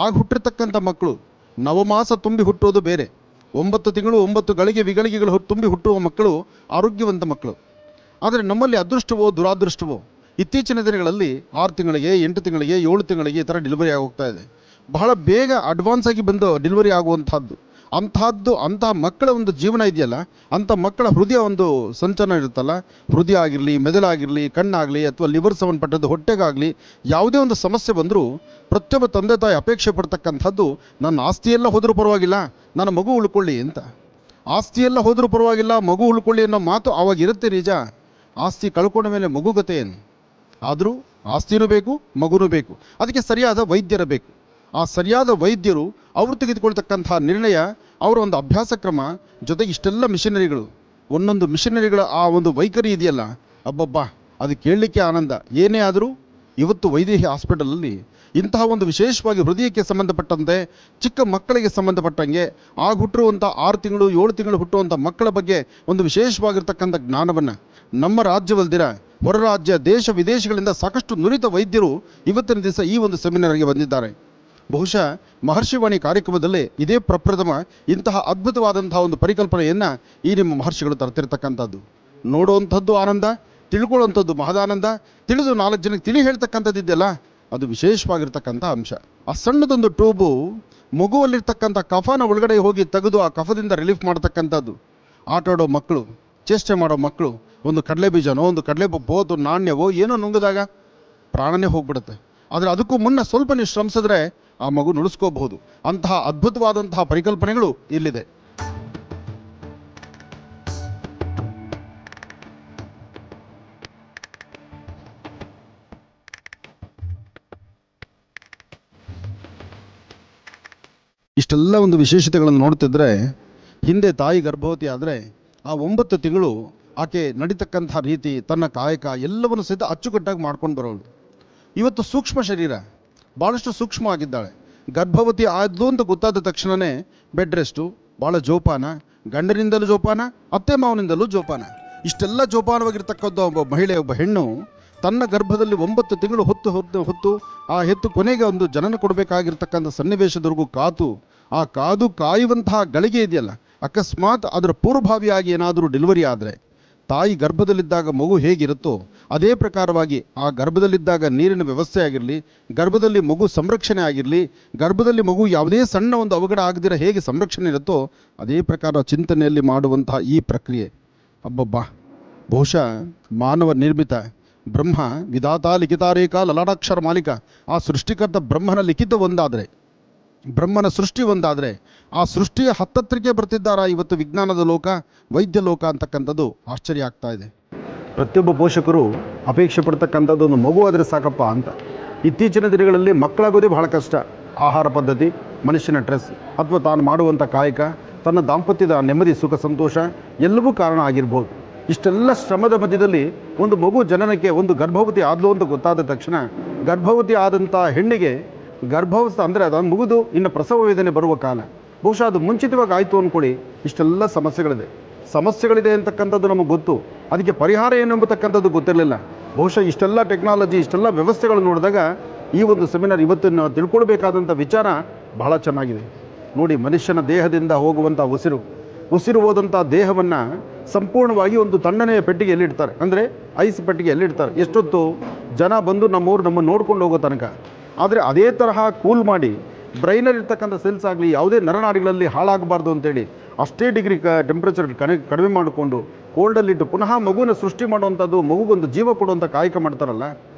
ಆಗ ಹುಟ್ಟಿರ್ತಕ್ಕಂಥ ಮಕ್ಕಳು ನವಮಾಸ ತುಂಬಿ ಹುಟ್ಟೋದು ಬೇರೆ, 9 ತಿಂಗಳು 9 ಗಳಿಗೆಗಳು ತುಂಬಿ ಹುಟ್ಟುವ ಮಕ್ಕಳು ಆರೋಗ್ಯವಂತ ಮಕ್ಕಳು. ಆದರೆ ನಮ್ಮಲ್ಲಿ ಅದೃಷ್ಟವೋ ದುರಾದೃಷ್ಟವೋ ಇತ್ತೀಚಿನ ದಿನಗಳಲ್ಲಿ 6 ತಿಂಗಳಿಗೆ, 8 ತಿಂಗಳಿಗೆ, 7 ತಿಂಗಳಿಗೆ ಈ ಥರ ಡೆಲಿವರಿ ಆಗೋಗ್ತಾ ಇದೆ. ಬಹಳ ಬೇಗ ಅಡ್ವಾನ್ಸ್ ಆಗಿ ಬಂದು ಡೆಲಿವರಿ ಆಗುವಂಥದ್ದು. ಅಂತಹ ಮಕ್ಕಳ ಒಂದು ಜೀವನ ಇದೆಯಲ್ಲ, ಅಂಥ ಮಕ್ಕಳ ಹೃದಯ ಒಂದು ಸಂಚಲನ ಇರುತ್ತಲ್ಲ, ಹೃದಯ ಆಗಿರಲಿ, ಮೆದುಳಾಗಿರಲಿ, ಕಣ್ಣಾಗಲಿ, ಅಥವಾ ಲಿವರ್ ಸಂಬಂಧಪಟ್ಟದ್ದು, ಹೊಟ್ಟೆಗಾಗಲಿ ಯಾವುದೇ ಒಂದು ಸಮಸ್ಯೆ ಬಂದರೂ ಪ್ರತಿಯೊಬ್ಬ ತಂದೆ ತಾಯಿ ಅಪೇಕ್ಷೆ ಪಡ್ತಕ್ಕಂಥದ್ದು, ನನ್ನ ಆಸ್ತಿಯೆಲ್ಲ ಹೋದರೂ ಪರವಾಗಿಲ್ಲ, ನನ್ನ ಮಗು ಉಳ್ಕೊಳ್ಳಿ ಅಂತ. ಆಸ್ತಿಯೆಲ್ಲ ಹೋದರೂ ಪರವಾಗಿಲ್ಲ, ಮಗು ಉಳ್ಕೊಳ್ಳಿ ಅನ್ನೋ ಮಾತು ಆವಾಗ ಇರುತ್ತೆ ನಿಜ. ಆಸ್ತಿ ಕಳ್ಕೊಂಡ ಮೇಲೆ ಮಗುಗತೆ ಏನು? ಆದರೂ ಆಸ್ತಿನೂ ಬೇಕು, ಮಗುನೂ ಬೇಕು. ಅದಕ್ಕೆ ಸರಿಯಾದ ವೈದ್ಯರ ಬೇಕು. ಆ ಸರಿಯಾದ ವೈದ್ಯರು ಅವರು ತೆಗೆದುಕೊಳ್ತಕ್ಕಂಥ ನಿರ್ಣಯ, ಅವರ ಒಂದು ಅಭ್ಯಾಸ ಕ್ರಮ, ಜೊತೆಗೆ ಇಷ್ಟೆಲ್ಲ ಮಿಷನರಿಗಳು, ಒಂದೊಂದು ಮಿಷನರಿಗಳ ಆ ಒಂದು ವೈಖರಿ ಇದೆಯಲ್ಲ, ಅಬ್ಬಬ್ಬಾ, ಅದು ಕೇಳಲಿಕ್ಕೆ ಆನಂದ. ಏನೇ ಆದರೂ ಇವತ್ತು ವೈದೇಹಿ ಹಾಸ್ಪಿಟಲಲ್ಲಿ ಇಂತಹ ಒಂದು ವಿಶೇಷವಾಗಿ ಹೃದಯಕ್ಕೆ ಸಂಬಂಧಪಟ್ಟಂತೆ, ಚಿಕ್ಕ ಮಕ್ಕಳಿಗೆ ಸಂಬಂಧಪಟ್ಟಂಗೆ, ಆಗ ಹುಟ್ಟಿರುವಂಥ 6 ತಿಂಗಳು 7 ತಿಂಗಳು ಹುಟ್ಟುವಂಥ ಮಕ್ಕಳ ಬಗ್ಗೆ ಒಂದು ವಿಶೇಷವಾಗಿರ್ತಕ್ಕಂಥ ಜ್ಞಾನವನ್ನು ನಮ್ಮ ರಾಜ್ಯವಲ್ದಿರ ಹೊರ ರಾಜ್ಯ, ದೇಶ ವಿದೇಶಗಳಿಂದ ಸಾಕಷ್ಟು ನುರಿತ ವೈದ್ಯರು ಇವತ್ತಿನ ದಿವಸ ಈ ಒಂದು ಸೆಮಿನಾರ್ಗೆ ಬಂದಿದ್ದಾರೆ. ಬಹುಶಃ ಮಹರ್ಷಿವಾಣಿ ಕಾರ್ಯಕ್ರಮದಲ್ಲೇ ಇದೇ ಪ್ರಪ್ರಥಮ ಇಂತಹ ಅದ್ಭುತವಾದಂತಹ ಒಂದು ಪರಿಕಲ್ಪನೆಯನ್ನು ಈ ನಿಮ್ಮ ಮಹರ್ಷಿಗಳು ತರ್ತಿರ್ತಕ್ಕಂಥದ್ದು. ನೋಡುವಂಥದ್ದು ಆನಂದ, ತಿಳ್ಕೊಳ್ಳುವಂಥದ್ದು ಮಹದಾನಂದ. ತಿಳಿದು 4 ಜನಕ್ಕೆ ತಿಳಿ ಹೇಳ್ತಕ್ಕಂಥದ್ದಿದೆಯಲ್ಲ, ಅದು ವಿಶೇಷವಾಗಿರ್ತಕ್ಕಂಥ ಅಂಶ. ಆ ಸಣ್ಣದೊಂದು ಟ್ಯೂಬು ಮಗುವಲ್ಲಿರ್ತಕ್ಕಂಥ ಕಫನ ಒಳಗಡೆ ಹೋಗಿ ತೆಗೆದು ಆ ಕಫದಿಂದ ರಿಲೀಫ್ ಮಾಡ್ತಕ್ಕಂಥದ್ದು. ಆಟಾಡೋ ಮಕ್ಕಳು, ಚೇಷ್ಟೆ ಮಾಡೋ ಮಕ್ಕಳು, ಒಂದು ಕಡಲೆ ಬೀಜನೋ, ಒಂದು ಕಡಲೆ ಬೋತು, ನಾಣ್ಯವೋ ಏನೋ ನುಂಗಿದಾಗ ಪ್ರಾಣನೇ ಹೋಗ್ಬಿಡುತ್ತೆ. ಆದರೆ ಅದಕ್ಕೂ ಮುನ್ನ ಸ್ವಲ್ಪ ನೀವು ಶ್ರಮಿಸಿದ್ರೆ ಆ ಮಗು ನುಡಿಸ್ಕೋಬಹುದು. ಅಂತಹ ಅದ್ಭುತವಾದಂತಹ ಪರಿಕಲ್ಪನೆಗಳು ಇಲ್ಲಿದೆ. ಇಷ್ಟೆಲ್ಲ ಒಂದು ವಿಶೇಷತೆಗಳನ್ನು ನೋಡ್ತಿದ್ರೆ, ಹಿಂದೆ ತಾಯಿ ಗರ್ಭವತಿ ಆದರೆ ಆ 9 ತಿಂಗಳು ಆಕೆ ನಡೀತಕ್ಕಂಥ ರೀತಿ, ತನ್ನ ಕಾಯಕ ಎಲ್ಲವನ್ನು ಸಹಿತ ಅಚ್ಚುಕಟ್ಟಾಗಿ ಮಾಡ್ಕೊಂಡು ಬರೋಳು. ಇವತ್ತು ಸೂಕ್ಷ್ಮ ಶರೀರ, ಭಾಳಷ್ಟು ಸೂಕ್ಷ್ಮ ಆಗಿದ್ದಾಳೆ. ಗರ್ಭವತಿ ಆದ್ಲು ಅಂತ ಗೊತ್ತಾದ ತಕ್ಷಣವೇ ಬೆಡ್ ರೆಸ್ಟು, ಭಾಳ ಜೋಪಾನ, ಗಂಡನಿಂದಲೂ ಜೋಪಾನ, ಅತ್ತೆ ಮಾವನಿಂದಲೂ ಜೋಪಾನ. ಇಷ್ಟೆಲ್ಲ ಜೋಪಾನವಾಗಿರ್ತಕ್ಕಂಥ ಒಬ್ಬ ಮಹಿಳೆ, ಒಬ್ಬ ಹೆಣ್ಣು ತನ್ನ ಗರ್ಭದಲ್ಲಿ 9 ತಿಂಗಳು ಹೊತ್ತು ಆ ಹೆತ್ತು ಕೊನೆಗೆ ಒಂದು ಜನನ ಕೊಡಬೇಕಾಗಿರ್ತಕ್ಕಂಥ ಸನ್ನಿವೇಶದವರೆಗೂ ಕಾಯುವಂತಹ ಗಳಿಗೆ ಇದೆಯಲ್ಲ, ಅಕಸ್ಮಾತ್ ಅದರ ಪೂರ್ವಭಾವಿಯಾಗಿ ಏನಾದರೂ ಡೆಲಿವರಿ ಆದರೆ ತಾಯಿ ಗರ್ಭದಲ್ಲಿದ್ದಾಗ ಮಗು ಹೇಗಿರುತ್ತೋ ಅದೇ ಪ್ರಕಾರವಾಗಿ ಆ ಗರ್ಭದಲ್ಲಿದ್ದಾಗ ನೀರಿನ ವ್ಯವಸ್ಥೆ ಆಗಿರಲಿ, ಗರ್ಭದಲ್ಲಿ ಮಗು ಸಂರಕ್ಷಣೆ ಆಗಿರಲಿ, ಗರ್ಭದಲ್ಲಿ ಮಗು ಯಾವುದೇ ಸಣ್ಣ ಒಂದು ಅವಘಡ ಆಗದಿರ ಹೇಗೆ ಸಂರಕ್ಷಣೆ ಇರುತ್ತೋ ಅದೇ ಪ್ರಕಾರ ಚಿಂತನೆಯಲ್ಲಿ ಮಾಡುವಂತಹ ಈ ಪ್ರಕ್ರಿಯೆ, ಅಬ್ಬಬ್ಬಾ, ಬಹುಶಃ ಮಾನವ ನಿರ್ಮಿತ ಬ್ರಹ್ಮ ವಿಧಾತ ಲಿಖಿತಾರೇಖ ಲಲಾಟಾಕ್ಷರ ಮಾಲಿಕ, ಆ ಸೃಷ್ಟಿಕರ್ತ ಬ್ರಹ್ಮನ ಲಿಖಿತ ಒಂದಾದರೆ, ಬ್ರಹ್ಮನ ಸೃಷ್ಟಿ ಒಂದಾದರೆ ಆ ಸೃಷ್ಟಿಯ ಹತ್ತತ್ರಕ್ಕೆ ಬರ್ತಿದ್ದಾರಾ ಇವತ್ತು ವಿಜ್ಞಾನದ ಲೋಕ, ವೈದ್ಯ ಲೋಕ ಅಂತಕ್ಕಂಥದ್ದು ಆಶ್ಚರ್ಯ ಆಗ್ತಾ ಇದೆ. ಪ್ರತಿಯೊಬ್ಬ ಪೋಷಕರು ಅಪೇಕ್ಷೆ ಪಡ್ತಕ್ಕಂಥದ್ದು ಒಂದು ಮಗು ಆದರೆ ಸಾಕಪ್ಪ ಅಂತ. ಇತ್ತೀಚಿನ ದಿನಗಳಲ್ಲಿ ಮಕ್ಕಳಾಗೋದೇ ಬಹಳ ಕಷ್ಟ. ಆಹಾರ ಪದ್ಧತಿ, ಮನುಷ್ಯನ ಸ್ಟ್ರೆಸ್, ಅಥವಾ ತಾನು ಮಾಡುವಂಥ ಕಾಯಕ, ತನ್ನ ದಾಂಪತ್ಯದ ನೆಮ್ಮದಿ ಸುಖ ಸಂತೋಷ ಎಲ್ಲವೂ ಕಾರಣ ಆಗಿರ್ಬೋದು. ಇಷ್ಟೆಲ್ಲ ಶ್ರಮದ ಮಧ್ಯದಲ್ಲಿ ಒಂದು ಮಗು ಜನನಕ್ಕೆ, ಒಂದು ಗರ್ಭವತಿ ಆದಲು ಅಂತ ಗೊತ್ತಾದ ತಕ್ಷಣ, ಗರ್ಭವತಿ ಆದಂಥ ಹೆಣ್ಣಿಗೆ ಗರ್ಭಾವಸ್ಥೆ ಅಂದರೆ ಅದನ್ನು ಮುಗಿದು ಇನ್ನು ಪ್ರಸವ ವೇದನೆ ಬರುವ ಕಾಲ, ಬಹುಶಃ ಅದು ಮುಂಚಿತವಾಗಿ ಆಯಿತು ಅಂದ್ಕೊಳ್ಳಿ. ಇಷ್ಟೆಲ್ಲ ಸಮಸ್ಯೆಗಳಿದೆ ಅಂತಕ್ಕಂಥದ್ದು ನಮಗೆ ಗೊತ್ತು, ಅದಕ್ಕೆ ಪರಿಹಾರ ಏನು ಎಂಬತಕ್ಕಂಥದ್ದು ಗೊತ್ತಿರಲಿಲ್ಲ. ಬಹುಶಃ ಇಷ್ಟೆಲ್ಲ ಟೆಕ್ನಾಲಜಿ, ಇಷ್ಟೆಲ್ಲ ವ್ಯವಸ್ಥೆಗಳು ನೋಡಿದಾಗ ಈ ಒಂದು ಸೆಮಿನಾರ್ ಇವತ್ತು ನಾವು ತಿಳ್ಕೊಳ್ಬೇಕಾದಂಥ ವಿಚಾರ ಬಹಳ ಚೆನ್ನಾಗಿದೆ. ನೋಡಿ, ಮನುಷ್ಯನ ದೇಹದಿಂದ ಹೋಗುವಂಥ ಉಸಿರು ಉಸಿರು ಹೋದಂಥ ದೇಹವನ್ನು ಸಂಪೂರ್ಣವಾಗಿ ಒಂದು ತಣ್ಣನೆಯ ಪೆಟ್ಟಿಗೆಯಲ್ಲಿ ಇಡ್ತಾರೆ, ಅಂದರೆ ಐಸ್ ಪೆಟ್ಟಿಗೆಯಲ್ಲಿ ಇಡ್ತಾರೆ. ಎಷ್ಟೊತ್ತು ಜನ ಬಂದು ನಮ್ಮೂರು ನಮ್ಮನ್ನು ನೋಡ್ಕೊಂಡು ಹೋಗೋ ತನಕ. ಆದರೆ ಅದೇ ತರಹ ಕೂಲ್ ಮಾಡಿ ಬ್ರೈನಲ್ಲಿರ್ತಕ್ಕಂಥ ಸೆಲ್ಸ್ ಆಗಲಿ ಯಾವುದೇ ನರನಾಡಿಗಳಲ್ಲಿ ಹಾಳಾಗಬಾರ್ದು ಅಂತೇಳಿ ಅಷ್ಟೇ ಡಿಗ್ರಿ ಟೆಂಪ್ರೇಚರ್ ಕಡಿಮೆ ಮಾಡಿಕೊಂಡು ಕೋಲ್ಡಲ್ಲಿಟ್ಟು ಪುನಃ ಮಗುನ ಸೃಷ್ಟಿ ಮಾಡುವಂಥದ್ದು, ಮಗುಗೊಂದು ಜೀವ ಕೊಡುವಂಥ ಕಾಯಕ ಮಾಡ್ತಾರಲ್ಲ,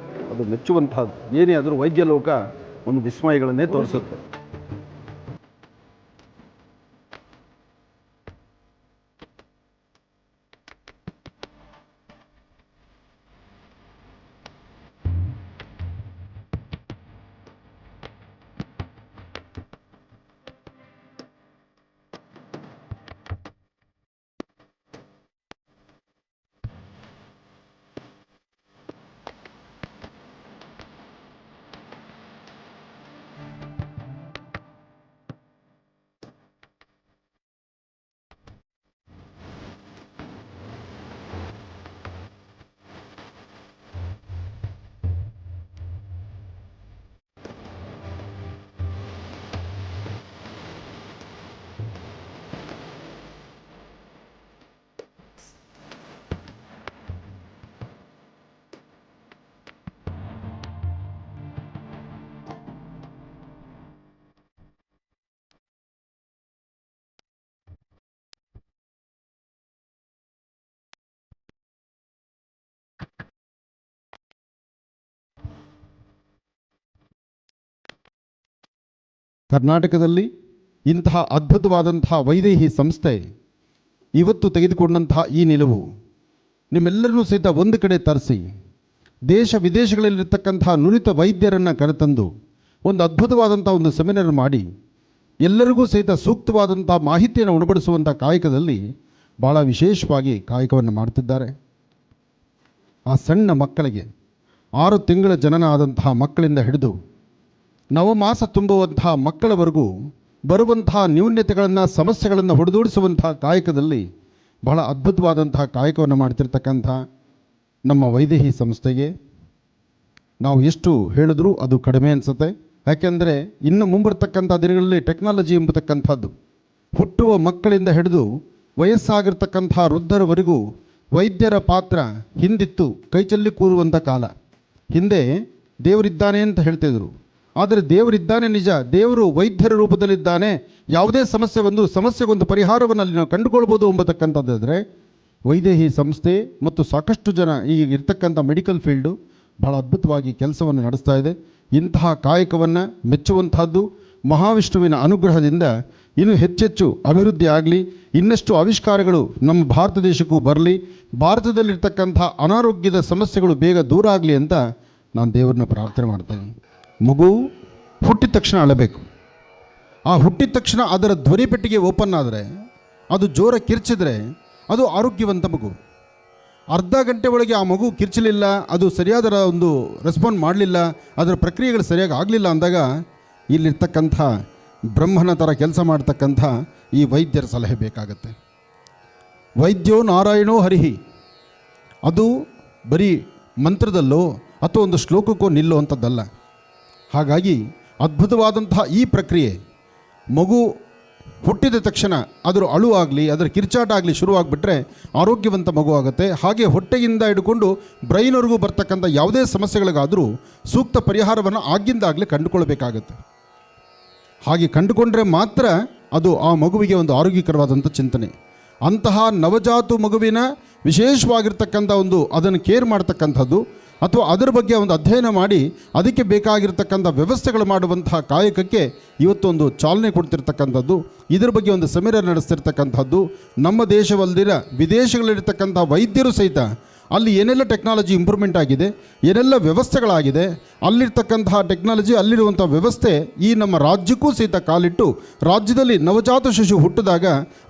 ಅದು ಮೆಚ್ಚುವಂಥದ್ದು. ಏನೇ ಆದರೂ ವೈದ್ಯ ಲೋಕ ಒಂದು ವಿಸ್ಮಯಗಳನ್ನೇ ತೋರಿಸುತ್ತೆ. ಕರ್ನಾಟಕದಲ್ಲಿ ಇಂತಹ ಅದ್ಭುತವಾದಂತಹ ವೈದೇಹಿ ಸಂಸ್ಥೆ ಇವತ್ತು ತೆಗೆದುಕೊಂಡಂತಹ ಈ ನಿಲುವು ನಿಮ್ಮೆಲ್ಲರನ್ನೂ ಸಹಿತ ಒಂದು ಕಡೆ ತರಿಸಿ ದೇಶ ವಿದೇಶಗಳಲ್ಲಿರ್ತಕ್ಕಂತಹ ನುರಿತ ವೈದ್ಯರನ್ನು ಕರೆತಂದು ಒಂದು ಅದ್ಭುತವಾದಂಥ ಒಂದು ಸೆಮಿನಾರ್ ಮಾಡಿ ಎಲ್ಲರಿಗೂ ಸಹಿತ ಸೂಕ್ತವಾದಂಥ ಮಾಹಿತಿಯನ್ನು ಉಣಬಡಿಸುವಂಥ ಕಾಯಕದಲ್ಲಿ ಭಾಳ ವಿಶೇಷವಾಗಿ ಕಾಯಕವನ್ನು ಮಾಡ್ತಿದ್ದಾರೆ. ಆ ಸಣ್ಣ ಮಕ್ಕಳಿಗೆ 6 ತಿಂಗಳ ಜನನ ಆದಂತಹ ಮಕ್ಕಳಿಂದ ಹಿಡಿದು ನವಮಾಸ ತುಂಬುವಂತಹ ಮಕ್ಕಳವರೆಗೂ ಬರುವಂತಹ ನ್ಯೂನ್ಯತೆಗಳನ್ನು, ಸಮಸ್ಯೆಗಳನ್ನು ಹೊಡೆದೋಡಿಸುವಂತಹ ಕಾಯಕದಲ್ಲಿ ಬಹಳ ಅದ್ಭುತವಾದಂತಹ ಕಾಯಕವನ್ನು ಮಾಡ್ತಿರ್ತಕ್ಕಂಥ ನಮ್ಮ ವೈದೇಹಿ ಸಂಸ್ಥೆಗೆ ನಾವು ಎಷ್ಟು ಹೇಳಿದ್ರೂ ಅದು ಕಡಿಮೆ ಅನಿಸುತ್ತೆ. ಯಾಕೆಂದರೆ ಇನ್ನು ಮುಂಬರ್ತಕ್ಕಂಥ ದಿನಗಳಲ್ಲಿ ಟೆಕ್ನಾಲಜಿ ಎಂಬತಕ್ಕಂಥದ್ದು ಹುಟ್ಟುವ ಮಕ್ಕಳಿಂದ ಹಿಡಿದು ವಯಸ್ಸಾಗಿರ್ತಕ್ಕಂಥ ವೃದ್ಧರವರೆಗೂ ವೈದ್ಯರ ಪಾತ್ರ ಹಿಂದಿತ್ತು ಕೈಚಲ್ಲಿ ಕೂರುವಂಥ ಕಾಲ. ಹಿಂದೆ ದೇವರಿದ್ದಾನೆ ಅಂತ ಹೇಳ್ತಿದ್ರು, ಆದರೆ ದೇವರಿದ್ದಾನೆ ನಿಜ, ದೇವರು ವೈದ್ಯರ ರೂಪದಲ್ಲಿದ್ದಾನೆ. ಯಾವುದೇ ಸಮಸ್ಯೆ ಬಂದು ಸಮಸ್ಯೆಗೊಂದು ಪರಿಹಾರವನ್ನು ಅಲ್ಲಿ ನಾವು ಕಂಡುಕೊಳ್ಬೋದು ಎಂಬತಕ್ಕಂಥದ್ದಾದರೆ ವೈದೇಹಿ ಸಂಸ್ಥೆ ಮತ್ತು ಸಾಕಷ್ಟು ಜನ ಈಗ ಇರ್ತಕ್ಕಂಥ ಮೆಡಿಕಲ್ ಫೀಲ್ಡು ಬಹಳ ಅದ್ಭುತವಾಗಿ ಕೆಲಸವನ್ನು ನಡೆಸ್ತಾ ಇದೆ. ಇಂತಹ ಕಾಯಕವನ್ನು ಮೆಚ್ಚುವಂತಹದ್ದು. ಮಹಾವಿಷ್ಣುವಿನ ಅನುಗ್ರಹದಿಂದ ಇನ್ನೂ ಹೆಚ್ಚೆಚ್ಚು ಅಭಿವೃದ್ಧಿ ಆಗಲಿ, ಇನ್ನಷ್ಟು ಆವಿಷ್ಕಾರಗಳು ನಮ್ಮ ಭಾರತ ದೇಶಕ್ಕೂ ಬರಲಿ, ಭಾರತದಲ್ಲಿರ್ತಕ್ಕಂಥ ಅನಾರೋಗ್ಯದ ಸಮಸ್ಯೆಗಳು ಬೇಗ ದೂರ ಆಗಲಿ ಅಂತ ನಾನು ದೇವರನ್ನ ಪ್ರಾರ್ಥನೆ ಮಾಡ್ತೇನೆ. ಮಗು ಹುಟ್ಟಿದ ತಕ್ಷಣ ಅಳಬೇಕು. ಆ ಹುಟ್ಟಿದ ತಕ್ಷಣ ಅದರ ಧ್ವನಿ ಪೆಟ್ಟಿಗೆ ಓಪನ್ ಆದರೆ, ಅದು ಜೋರ ಕಿರ್ಚಿದ್ರೆ ಅದು ಆರೋಗ್ಯವಂತ ಮಗು. ಅರ್ಧ ಗಂಟೆ ಒಳಗೆ ಆ ಮಗು ಕಿರ್ಚಲಿಲ್ಲ, ಅದು ಸರಿಯಾದ ಒಂದು ರೆಸ್ಪಾಂಡ್ ಮಾಡಲಿಲ್ಲ, ಅದರ ಪ್ರಕ್ರಿಯೆಗಳು ಸರಿಯಾಗಿ ಆಗಲಿಲ್ಲ ಅಂದಾಗ ಇಲ್ಲಿರ್ತಕ್ಕಂಥ ಬ್ರಹ್ಮನ ಥರ ಕೆಲಸ ಮಾಡ್ತಕ್ಕಂಥ ಈ ವೈದ್ಯರ ಸಲಹೆ ಬೇಕಾಗತ್ತೆ. ವೈದ್ಯೋ ನಾರಾಯಣೋ ಹರಿಹಿ, ಅದು ಬರೀ ಮಂತ್ರದಲ್ಲೋ ಅಥವಾ ಒಂದು ಶ್ಲೋಕಕ್ಕೋ ನಿಲ್ಲುವಂಥದ್ದಲ್ಲ. ಹಾಗಾಗಿ ಅದ್ಭುತವಾದಂತಹ ಈ ಪ್ರಕ್ರಿಯೆ ಮಗು ಹುಟ್ಟಿದ ತಕ್ಷಣ ಅದರ ಅಳುವಾಗಲಿ, ಅದರ ಕಿರ್ಚಾಟ ಆಗಲಿ ಶುರುವಾಗ್ಬಿಟ್ರೆ ಆರೋಗ್ಯವಂತ ಮಗು ಆಗುತ್ತೆ. ಹಾಗೆ ಹೊಟ್ಟೆಯಿಂದ ಹಿಡ್ಕೊಂಡು ಬ್ರೈನ್ವರೆಗೂ ಬರ್ತಕ್ಕಂಥ ಯಾವುದೇ ಸಮಸ್ಯೆಗಳಿಗಾದರೂ ಸೂಕ್ತ ಪರಿಹಾರವನ್ನು ಆಗಿಂದಾಗಲೇ ಕಂಡುಕೊಳ್ಬೇಕಾಗತ್ತೆ. ಹಾಗೆ ಕಂಡುಕೊಂಡ್ರೆ ಮಾತ್ರ ಅದು ಆ ಮಗುವಿಗೆ ಒಂದು ಆರೋಗ್ಯಕರವಾದಂಥ ಚಿಂತನೆ. ಅಂತಹ ನವಜಾತು ಮಗುವಿನ ವಿಶೇಷವಾಗಿರ್ತಕ್ಕಂಥ ಒಂದು ಅದನ್ನು ಕೇರ್ ಮಾಡ್ತಕ್ಕಂಥದ್ದು ಅಥವಾ ಅದರ ಬಗ್ಗೆ ಒಂದು ಅಧ್ಯಯನ ಮಾಡಿ ಅದಕ್ಕೆ ಬೇಕಾಗಿರ್ತಕ್ಕಂಥ ವ್ಯವಸ್ಥೆಗಳು ಮಾಡುವಂತಹ ಕಾಯಕಕ್ಕೆ ಇವತ್ತೊಂದು ಚಾಲನೆ ಕೊಡ್ತಿರ್ತಕ್ಕಂಥದ್ದು, ಇದರ ಬಗ್ಗೆ ಒಂದು ಸೆಮಿನಾರ್ ನಡೆಸ್ತಿರ್ತಕ್ಕಂಥದ್ದು. ನಮ್ಮ ದೇಶವಲ್ಲದಿರ ವಿದೇಶಗಳಲ್ಲಿರ್ತಕ್ಕಂಥ ವೈದ್ಯರು ಸಹಿತ ಅಲ್ಲಿ ಏನೆಲ್ಲ ಟೆಕ್ನಾಲಜಿ ಇಂಪ್ರೂವ್ಮೆಂಟ್ ಆಗಿದೆ, ಏನೆಲ್ಲ ವ್ಯವಸ್ಥೆಗಳಾಗಿದೆ, ಅಲ್ಲಿರ್ತಕ್ಕಂತಹ ಟೆಕ್ನಾಲಜಿ, ಅಲ್ಲಿರುವಂಥ ವ್ಯವಸ್ಥೆ ಈ ನಮ್ಮ ರಾಜ್ಯಕ್ಕೂ ಸಹಿತ ಕಾಲಿಟ್ಟು ರಾಜ್ಯದಲ್ಲಿ ನವಜಾತ ಶಿಶು ಹುಟ್ಟಿದಾಗ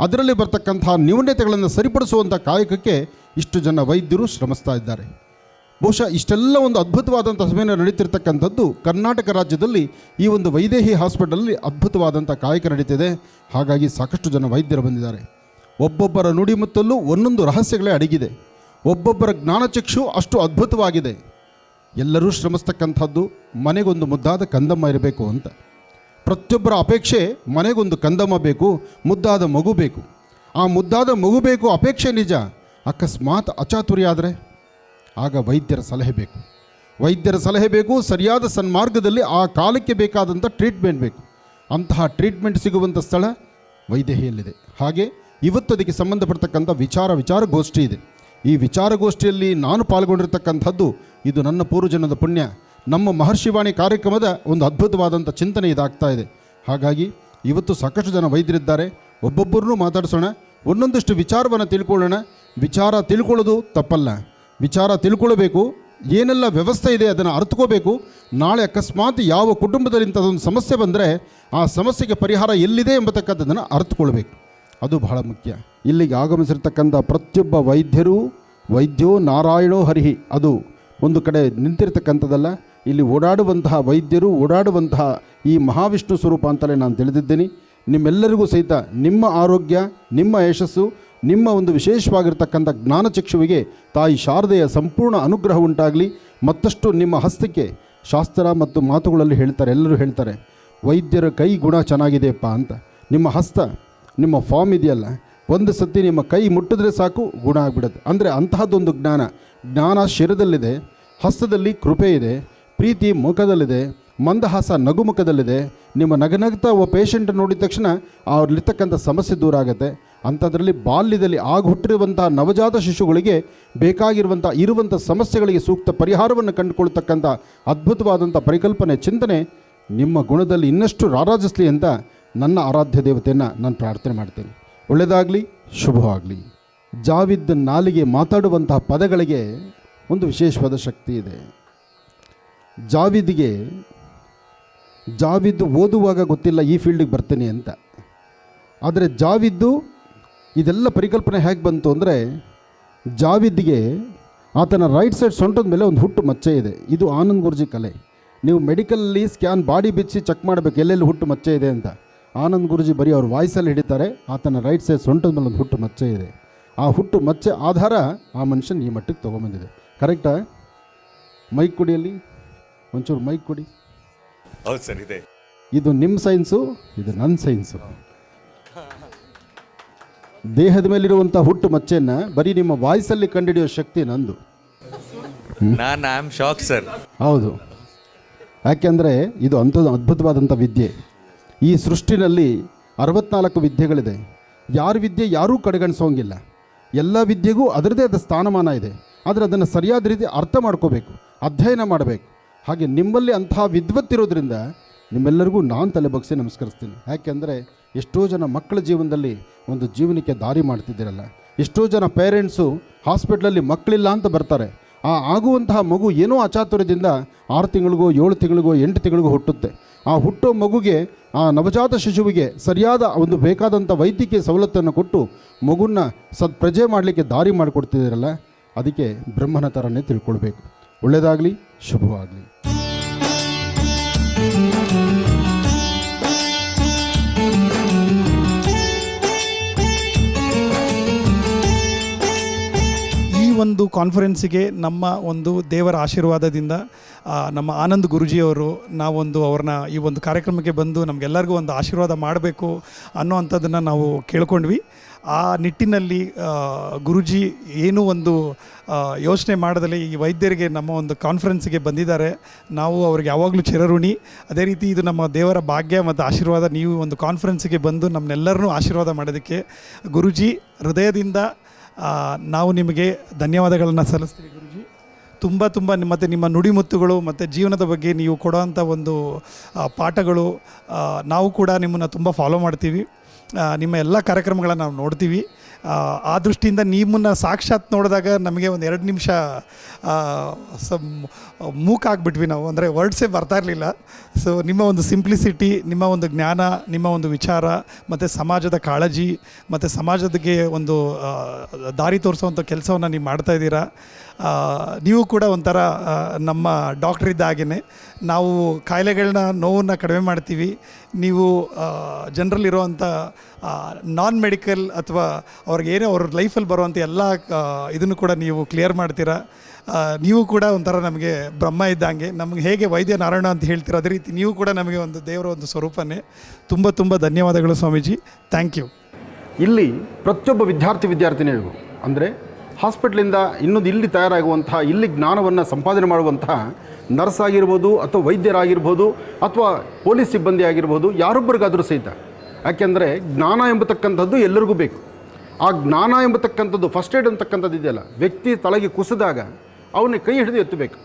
ಅದರಲ್ಲಿ ಬರ್ತಕ್ಕಂತಹ ನ್ಯೂನತೆಗಳನ್ನು ಸರಿಪಡಿಸುವಂಥ ಕಾಯಕಕ್ಕೆ ಇಷ್ಟು ಜನ ವೈದ್ಯರು ಶ್ರಮಿಸ್ತಾ ಇದ್ದಾರೆ. ಬಹುಶಃ ಇಷ್ಟೆಲ್ಲ ಒಂದು ಅದ್ಭುತವಾದಂಥ ಸೆಮಿನಾರ್ ನಡೀತಿರ್ತಕ್ಕಂಥದ್ದು ಕರ್ನಾಟಕ ರಾಜ್ಯದಲ್ಲಿ ಈ ಒಂದು ವೈದೇಹಿ ಹಾಸ್ಪಿಟಲಲ್ಲಿ ಅದ್ಭುತವಾದಂಥ ಕಾಯಕ ನಡೀತಿದೆ. ಹಾಗಾಗಿ ಸಾಕಷ್ಟು ಜನ ವೈದ್ಯರು ಬಂದಿದ್ದಾರೆ. ಒಬ್ಬೊಬ್ಬರ ನುಡಿಮುತ್ತಲ್ಲೂ ಒಂದೊಂದು ರಹಸ್ಯಗಳೇ ಅಡಗಿದೆ. ಒಬ್ಬೊಬ್ಬರ ಜ್ಞಾನಚಕ್ಷು ಅಷ್ಟು ಅದ್ಭುತವಾಗಿದೆ. ಎಲ್ಲರೂ ಶ್ರಮಿಸ್ತಕ್ಕಂಥದ್ದು ಮನೆಗೊಂದು ಮುದ್ದಾದ ಕಂದಮ್ಮ ಇರಬೇಕು ಅಂತ. ಪ್ರತಿಯೊಬ್ಬರ ಅಪೇಕ್ಷೆ ಮನೆಗೊಂದು ಕಂದಮ್ಮ ಬೇಕು, ಮುದ್ದಾದ ಮಗು ಬೇಕು. ಆ ಮುದ್ದಾದ ಮಗು ಬೇಕು ಅಪೇಕ್ಷೆ ನಿಜ, ಅಕಸ್ಮಾತ್ ಅಚಾತುರ್ಯ ಆದರೆ ಆಗ ವೈದ್ಯರ ಸಲಹೆ ಬೇಕು. ವೈದ್ಯರ ಸಲಹೆ ಬೇಕು, ಸರಿಯಾದ ಸನ್ಮಾರ್ಗದಲ್ಲಿ ಆ ಕಾಲಕ್ಕೆ ಬೇಕಾದಂಥ ಟ್ರೀಟ್ಮೆಂಟ್ ಬೇಕು. ಅಂತಹ ಟ್ರೀಟ್ಮೆಂಟ್ ಸಿಗುವಂಥ ಸ್ಥಳ ವೈದೇಹಿಯಲ್ಲಿದೆ. ಹಾಗೆ ಇವತ್ತು ಅದಕ್ಕೆ ಸಂಬಂಧಪಡ್ತಕ್ಕಂಥ ವಿಚಾರಗೋಷ್ಠಿ ಇದೆ. ಈ ವಿಚಾರಗೋಷ್ಠಿಯಲ್ಲಿ ನಾನು ಪಾಲ್ಗೊಂಡಿರ್ತಕ್ಕಂಥದ್ದು ಇದು ನನ್ನ ಪೂರ್ವಜನ್ಮದ ಪುಣ್ಯ. ನಮ್ಮ ಮಹರ್ಷಿವಾಣಿ ಕಾರ್ಯಕ್ರಮದ ಒಂದು ಅದ್ಭುತವಾದಂಥ ಚಿಂತನೆ ಇದಾಗ್ತಾ ಇದೆ. ಹಾಗಾಗಿ ಇವತ್ತು ಸಾಕಷ್ಟು ಜನ ವೈದ್ಯರಿದ್ದಾರೆ, ಒಬ್ಬೊಬ್ಬರನ್ನೂ ಮಾತಾಡಿಸೋಣ, ಒಂದೊಂದಷ್ಟು ವಿಚಾರವನ್ನು ತಿಳ್ಕೊಳ್ಳೋಣ. ವಿಚಾರ ತಿಳ್ಕೊಳ್ಳೋದು ತಪ್ಪಲ್ಲ, ವಿಚಾರ ತಿಳ್ಕೊಳ್ಬೇಕು, ಏನೆಲ್ಲ ವ್ಯವಸ್ಥೆ ಇದೆ ಅದನ್ನು ಅರ್ಥಕೋಬೇಕು. ನಾಳೆ ಅಕಸ್ಮಾತ್ ಯಾವ ಕುಟುಂಬದಲ್ಲಿ ಇಂಥದ್ದೊಂದು ಸಮಸ್ಯೆ ಬಂದರೆ ಆ ಸಮಸ್ಯೆಗೆ ಪರಿಹಾರ ಎಲ್ಲಿದೆ ಎಂಬತಕ್ಕಂಥದ್ದನ್ನು ಅರ್ಥಕೊಳ್ಬೇಕು, ಅದು ಬಹಳ ಮುಖ್ಯ. ಇಲ್ಲಿಗೆ ಆಗಮಿಸಿರ್ತಕ್ಕಂಥ ಪ್ರತಿಯೊಬ್ಬ ವೈದ್ಯೋ ನಾರಾಯಣೋ ಹರಿಹಿ, ಅದು ಒಂದು ಕಡೆ ನಿಂತಿರ್ತಕ್ಕಂಥದ್ದಲ್ಲ. ಇಲ್ಲಿ ಓಡಾಡುವಂತಹ ವೈದ್ಯರು, ಓಡಾಡುವಂತಹ ಈ ಮಹಾವಿಷ್ಣು ಸ್ವರೂಪ ಅಂತಲೇ ನಾನು ತಿಳಿದಿದ್ದೀನಿ. ನಿಮ್ಮೆಲ್ಲರಿಗೂ ಸಹಿತ ನಿಮ್ಮ ಆರೋಗ್ಯ, ನಿಮ್ಮ ಯಶಸ್ಸು, ನಿಮ್ಮ ಒಂದು ವಿಶೇಷವಾಗಿರ್ತಕ್ಕಂಥ ಜ್ಞಾನಚಕ್ಷುವಿಗೆ ತಾಯಿ ಶಾರದೆಯ ಸಂಪೂರ್ಣ ಅನುಗ್ರಹ ಉಂಟಾಗಲಿ. ಮತ್ತಷ್ಟು ನಿಮ್ಮ ಹಸ್ತಕ್ಕೆ ಶಾಸ್ತ್ರ ಮತ್ತು ಮಾತುಗಳಲ್ಲಿ ಹೇಳ್ತಾರೆ, ಎಲ್ಲರೂ ಹೇಳ್ತಾರೆ ವೈದ್ಯರ ಕೈ ಗುಣ ಚೆನ್ನಾಗಿದೆಯಪ್ಪ ಅಂತ. ನಿಮ್ಮ ಹಸ್ತ, ನಿಮ್ಮ ಫಾರ್ಮ್ ಇದೆಯಲ್ಲ, ಒಂದು ಸತಿ ನಿಮ್ಮ ಕೈ ಮುಟ್ಟಿದ್ರೆ ಸಾಕು ಗುಣ ಆಗಿಬಿಡುತ್ತೆ. ಅಂದರೆ ಅಂತಹದ್ದೊಂದು ಜ್ಞಾನ ಶಿರದಲ್ಲಿದೆ, ಹಸ್ತದಲ್ಲಿ ಕೃಪೆ ಇದೆ, ಪ್ರೀತಿ ಮುಖದಲ್ಲಿದೆ, ಮಂದಹಾಸ ನಗುಮುಖದಲ್ಲಿದೆ. ನಿಮ್ಮ ನಗನಗ್ತಾ ಒಬ್ಬ ಪೇಷಂಟ್ ನೋಡಿದ ತಕ್ಷಣ ಅವ್ರಲ್ಲಿರ್ತಕ್ಕಂಥ ಸಮಸ್ಯೆ ದೂರ ಆಗುತ್ತೆ. ಅಂಥದ್ರಲ್ಲಿ ಬಾಲ್ಯದಲ್ಲಿ ಹುಟ್ಟಿರುವಂಥ ನವಜಾತ ಶಿಶುಗಳಿಗೆ ಇರುವಂಥ ಸಮಸ್ಯೆಗಳಿಗೆ ಸೂಕ್ತ ಪರಿಹಾರವನ್ನು ಕಂಡುಕೊಳ್ತಕ್ಕಂಥ ಅದ್ಭುತವಾದಂಥ ಪರಿಕಲ್ಪನೆ, ಚಿಂತನೆ ನಿಮ್ಮ ಗುಣದಲ್ಲಿ ಇನ್ನಷ್ಟು ರಾರಾಜಿಸಲಿ ಅಂತ ನನ್ನ ಆರಾಧ್ಯ ದೇವತೆಯನ್ನು ನಾನು ಪ್ರಾರ್ಥನೆ ಮಾಡ್ತೇನೆ. ಒಳ್ಳೆಯದಾಗಲಿ, ಶುಭವಾಗಲಿ. ಜಾವಿದ್ ನಾಲಿಗೆ ಮಾತಾಡುವಂತಹ ಪದಗಳಿಗೆ ಒಂದು ವಿಶೇಷವಾದ ಶಕ್ತಿ ಇದೆ. ಜಾವಿದ್ ಓದುವಾಗ ಗೊತ್ತಿಲ್ಲ ಈ ಫೀಲ್ಡಿಗೆ ಬರ್ತೀನಿ ಅಂತ. ಆದರೆ ಜಾವಿದ್ದು ಇದೆಲ್ಲ ಪರಿಕಲ್ಪನೆ ಹೇಗೆ ಬಂತು ಅಂದರೆ, ಜಾವಿದ್ಗೆ ಆತನ ರೈಟ್ ಸೈಡ್ ಸೊಂಟದ ಮೇಲೆ ಒಂದು ಹುಟ್ಟು ಮಚ್ಚೆ ಇದೆ. ಇದು ಆನಂದ್ ಗುರೂಜಿ ಕಲೆ. ನೀವು ಮೆಡಿಕಲಲ್ಲಿ ಸ್ಕ್ಯಾನ್ ಬಾಡಿ ಬಿಚ್ಚಿ ಚೆಕ್ ಮಾಡಬೇಕು ಎಲ್ಲೆಲ್ಲಿ ಹುಟ್ಟು ಮಚ್ಚೆ ಇದೆ ಅಂತ. ಆನಂದ್ ಗುರೂಜಿ ಬರೀ ಅವ್ರ ವಾಯ್ಸಲ್ಲಿ ಹಿಡಿತಾರೆ, ಆತನ ರೈಟ್ ಸೈಡ್ ಸೊಂಟದ ಮೇಲೆ ಒಂದು ಹುಟ್ಟು ಮಚ್ಚೆ ಇದೆ. ಆ ಹುಟ್ಟು ಮಚ್ಚೆ ಆಧಾರ ಆ ಮನುಷ್ಯನ ಈ ಮಟ್ಟಕ್ಕೆ ತೊಗೊಂಬಂದಿದೆ. ಕರೆಕ್ಟಾ? ಮೈಕ್ ಕೊಡಿಯಲ್ಲಿ ಒಂಚೂರು ಮೈಕ್ ಕೊಡಿ. ಹೌದು ಸರ್, ಇದೆ. ಇದು ನಿಮ್ಮ ಸೈನ್ಸು, ಇದು ನನ್ನ ಸೈನ್ಸು. ದೇಹದ ಮೇಲಿರುವಂಥ ಹುಟ್ಟು ಮಚ್ಚೆಯನ್ನು ಬರೀ ನಿಮ್ಮ ವಾಯ್ಸಲ್ಲಿ ಕಂಡುಹಿಡಿಯೋ ಶಕ್ತಿ ನಂದು. I am shock sir. ಹೌದು, ಯಾಕೆಂದರೆ ಇದು ಅಂಥದ್ದು ಅದ್ಭುತವಾದಂಥ ವಿದ್ಯೆ. ಈ ಸೃಷ್ಟಿನಲ್ಲಿ 64 ವಿದ್ಯೆಗಳಿದೆ. ಯಾರ ವಿದ್ಯೆ ಯಾರೂ ಕಡೆಗಣಿಸೋಂಗಿಲ್ಲ. ಎಲ್ಲ ವಿದ್ಯೆಗೂ ಅದರದೇ ಆದ ಸ್ಥಾನಮಾನ ಇದೆ. ಆದರೆ ಅದನ್ನು ಸರಿಯಾದ ರೀತಿ ಅರ್ಥ ಮಾಡ್ಕೋಬೇಕು, ಅಧ್ಯಯನ ಮಾಡಬೇಕು. ಹಾಗೆ ನಿಮ್ಮಲ್ಲಿ ಅಂತಹ ವಿದ್ವತ್ತಿರೋದ್ರಿಂದ ನಿಮ್ಮೆಲ್ಲರಿಗೂ ನಾನು ತಲೆ ಬಗ್ಗಿಸಿ ನಮಸ್ಕರಿಸ್ತೀನಿ. ಯಾಕೆಂದರೆ ಎಷ್ಟೋ ಜನ ಮಕ್ಕಳ ಜೀವನದಲ್ಲಿ ಒಂದು ಜೀವನಕ್ಕೆ ದಾರಿ ಮಾಡ್ತಿದ್ದೀರಲ್ಲ. ಎಷ್ಟೋ ಜನ ಪೇರೆಂಟ್ಸು ಹಾಸ್ಪಿಟ್ಲಲ್ಲಿ ಮಕ್ಕಳಿಲ್ಲ ಅಂತ ಬರ್ತಾರೆ. ಆಗುವಂತಹ ಮಗು ಏನೋ ಅಚಾತುರ್ಯದಿಂದ 6 ತಿಂಗಳಿಗೋ 7 ತಿಂಗಳಿಗೋ 8 ತಿಂಗಳಿಗೋ ಹುಟ್ಟುತ್ತೆ. ಆ ಹುಟ್ಟೋ ಮಗುಗೆ, ಆ ನವಜಾತ ಶಿಶುವಿಗೆ ಸರಿಯಾದ ಒಂದು ಬೇಕಾದಂಥ ವೈದ್ಯಕೀಯ ಸವಲತ್ತನ್ನು ಕೊಟ್ಟು ಮಗುನ ಪ್ರಜೆ ಮಾಡಲಿಕ್ಕೆ ದಾರಿ ಮಾಡಿಕೊಡ್ತಿದ್ದೀರಲ್ಲ, ಅದಕ್ಕೆ ಬ್ರಹ್ಮನ ಥರನೇ ತಿಳ್ಕೊಳ್ಬೇಕು. ಒಳ್ಳೆಯದಾಗಲಿ, ಶುಭವಾಗಲಿ. ಈ ಒಂದು ಕಾನ್ಫರೆನ್ಸಿಗೆ ನಮ್ಮ ಒಂದು ದೇವರ ಆಶೀರ್ವಾದದಿಂದ ನಮ್ಮ ಆನಂದ್ ಗುರೂಜಿಯವರು ನಾವೊಂದು ಅವ್ರನ್ನ ಈ ಒಂದು ಕಾರ್ಯಕ್ರಮಕ್ಕೆ ಬಂದು ನಮಗೆಲ್ಲರಿಗೂ ಒಂದು ಆಶೀರ್ವಾದ ಮಾಡಬೇಕು ಅನ್ನೋವಂಥದ್ದನ್ನು ನಾವು ಕೇಳ್ಕೊಂಡ್ವಿ. ಆ ನಿಟ್ಟಿನಲ್ಲಿ ಗುರೂಜಿ ಏನೂ ಒಂದು ಯೋಚನೆ ಮಾಡದಲ್ಲಿ ಈ ವೈದ್ಯರಿಗೆ ನಮ್ಮ ಒಂದು ಕಾನ್ಫರೆನ್ಸಿಗೆ ಬಂದಿದ್ದಾರೆ. ನಾವು ಅವ್ರಿಗೆ ಯಾವಾಗಲೂ ಚಿರಋಣಿ. ಅದೇ ರೀತಿ ಇದು ನಮ್ಮ ದೇವರ ಭಾಗ್ಯ ಮತ್ತು ಆಶೀರ್ವಾದ. ನೀವು ಒಂದು ಕಾನ್ಫರೆನ್ಸಿಗೆ ಬಂದು ನಮ್ಮನ್ನೆಲ್ಲರನ್ನೂ ಆಶೀರ್ವಾದ ಮಾಡೋದಕ್ಕೆ ಗುರೂಜಿ ಹೃದಯದಿಂದ ನಾವು ನಿಮಗೆ ಧನ್ಯವಾದಗಳನ್ನು ಸಲ್ಲಿಸ್ತೀವಿ. ಗುರೂಜಿ ತುಂಬ ಮತ್ತು ನಿಮ್ಮ ನುಡಿಮುತ್ತುಗಳು ಮತ್ತು ಜೀವನದ ಬಗ್ಗೆ ನೀವು ಕೊಡೋವಂಥ ಒಂದು ಪಾಠಗಳು, ನಾವು ಕೂಡ ನಿಮ್ಮನ್ನು ತುಂಬ ಫಾಲೋ ಮಾಡ್ತೀವಿ. ನಿಮ್ಮ ಎಲ್ಲ ಕಾರ್ಯಕ್ರಮಗಳನ್ನು ನಾವು ನೋಡ್ತೀವಿ. ಆ ದೃಷ್ಟಿಯಿಂದ ನಿಮ್ಮನ್ನು ಸಾಕ್ಷಾತ್ ನೋಡಿದಾಗ ನಮಗೆ ಒಂದು 2 ನಿಮಿಷ ಮೂಕಾಗ್ಬಿಟ್ವಿ ನಾವು. ಅಂದರೆ ವರ್ಡ್ಸೇ ಬರ್ತಾ ಇರಲಿಲ್ಲ. ಸೊ ನಿಮ್ಮ ಒಂದು ಸಿಂಪ್ಲಿಸಿಟಿ, ನಿಮ್ಮ ಒಂದು ಜ್ಞಾನ, ನಿಮ್ಮ ಒಂದು ವಿಚಾರ ಮತ್ತು ಸಮಾಜದ ಕಾಳಜಿ ಮತ್ತು ಸಮಾಜಕ್ಕೆ ಒಂದು ದಾರಿ ತೋರಿಸುವಂಥ ಕೆಲಸವನ್ನು ನೀವು ಮಾಡ್ತಾಯಿದ್ದೀರಾ. ನೀವು ಕೂಡ ಒಂಥರ ನಮ್ಮ ಡಾಕ್ಟ್ರ್ ಇದ್ದ ಹಾಗೆಯೇ ನಾವು ಕಾಯಿಲೆಗಳನ್ನ, ನೋವನ್ನು ಕಡಿಮೆ ಮಾಡ್ತೀವಿ. ನೀವು ಜನರಲ್ಲಿರುವಂಥ ನಾನ್ ಮೆಡಿಕಲ್ ಅಥವಾ ಅವ್ರಿಗೇನೋ ಅವ್ರ ಲೈಫಲ್ಲಿ ಬರುವಂಥ ಎಲ್ಲ ಇದನ್ನು ಕೂಡ ನೀವು ಕ್ಲಿಯರ್ ಮಾಡ್ತೀರಾ. ನೀವು ಕೂಡ ಒಂಥರ ನಮಗೆ ಬ್ರಹ್ಮ ಇದ್ದಂಗೆ. ನಮಗೆ ಹೇಗೆ ವೈದ್ಯ ನಾರಾಯಣ ಅಂತ ಹೇಳ್ತೀರ, ಅದೇ ರೀತಿ ನೀವು ಕೂಡ ನಮಗೆ ಒಂದು ದೇವರ ಒಂದು ಸ್ವರೂಪನೇ. ತುಂಬ ಧನ್ಯವಾದಗಳು ಸ್ವಾಮೀಜಿ. Thank you. ಇಲ್ಲಿ ಪ್ರತಿಯೊಬ್ಬ ವಿದ್ಯಾರ್ಥಿನಿಗಳಿಗೂ ಅಂದರೆ ಹಾಸ್ಪಿಟ್ಲಿಂದ ಇನ್ನೊಂದು ಇಲ್ಲಿ ತಯಾರಾಗುವಂತಹ ಇಲ್ಲಿ ಜ್ಞಾನವನ್ನು ಸಂಪಾದನೆ ಮಾಡುವಂತಹ ನರ್ಸ್ ಆಗಿರ್ಬೋದು ಅಥವಾ ವೈದ್ಯರಾಗಿರ್ಬೋದು ಅಥವಾ ಪೊಲೀಸ್ ಸಿಬ್ಬಂದಿ ಆಗಿರ್ಬೋದು ಯಾರೊಬ್ಬರಿಗಾದರೂ ಸಹಿತ, ಯಾಕೆಂದರೆ ಜ್ಞಾನ ಎಂಬತಕ್ಕಂಥದ್ದು ಎಲ್ಲರಿಗೂ ಬೇಕು. ಆ ಜ್ಞಾನ ಎಂಬತಕ್ಕಂಥದ್ದು ಫಸ್ಟ್ ಏಡ್ ಅಂತಕ್ಕಂಥದ್ದು ಇದೆಯಲ್ಲ, ವ್ಯಕ್ತಿ ತಳಗೆ ಕುಸಿದಾಗ ಅವನಿಗೆ ಕೈ ಹಿಡಿದು ಎತ್ತಬೇಕು.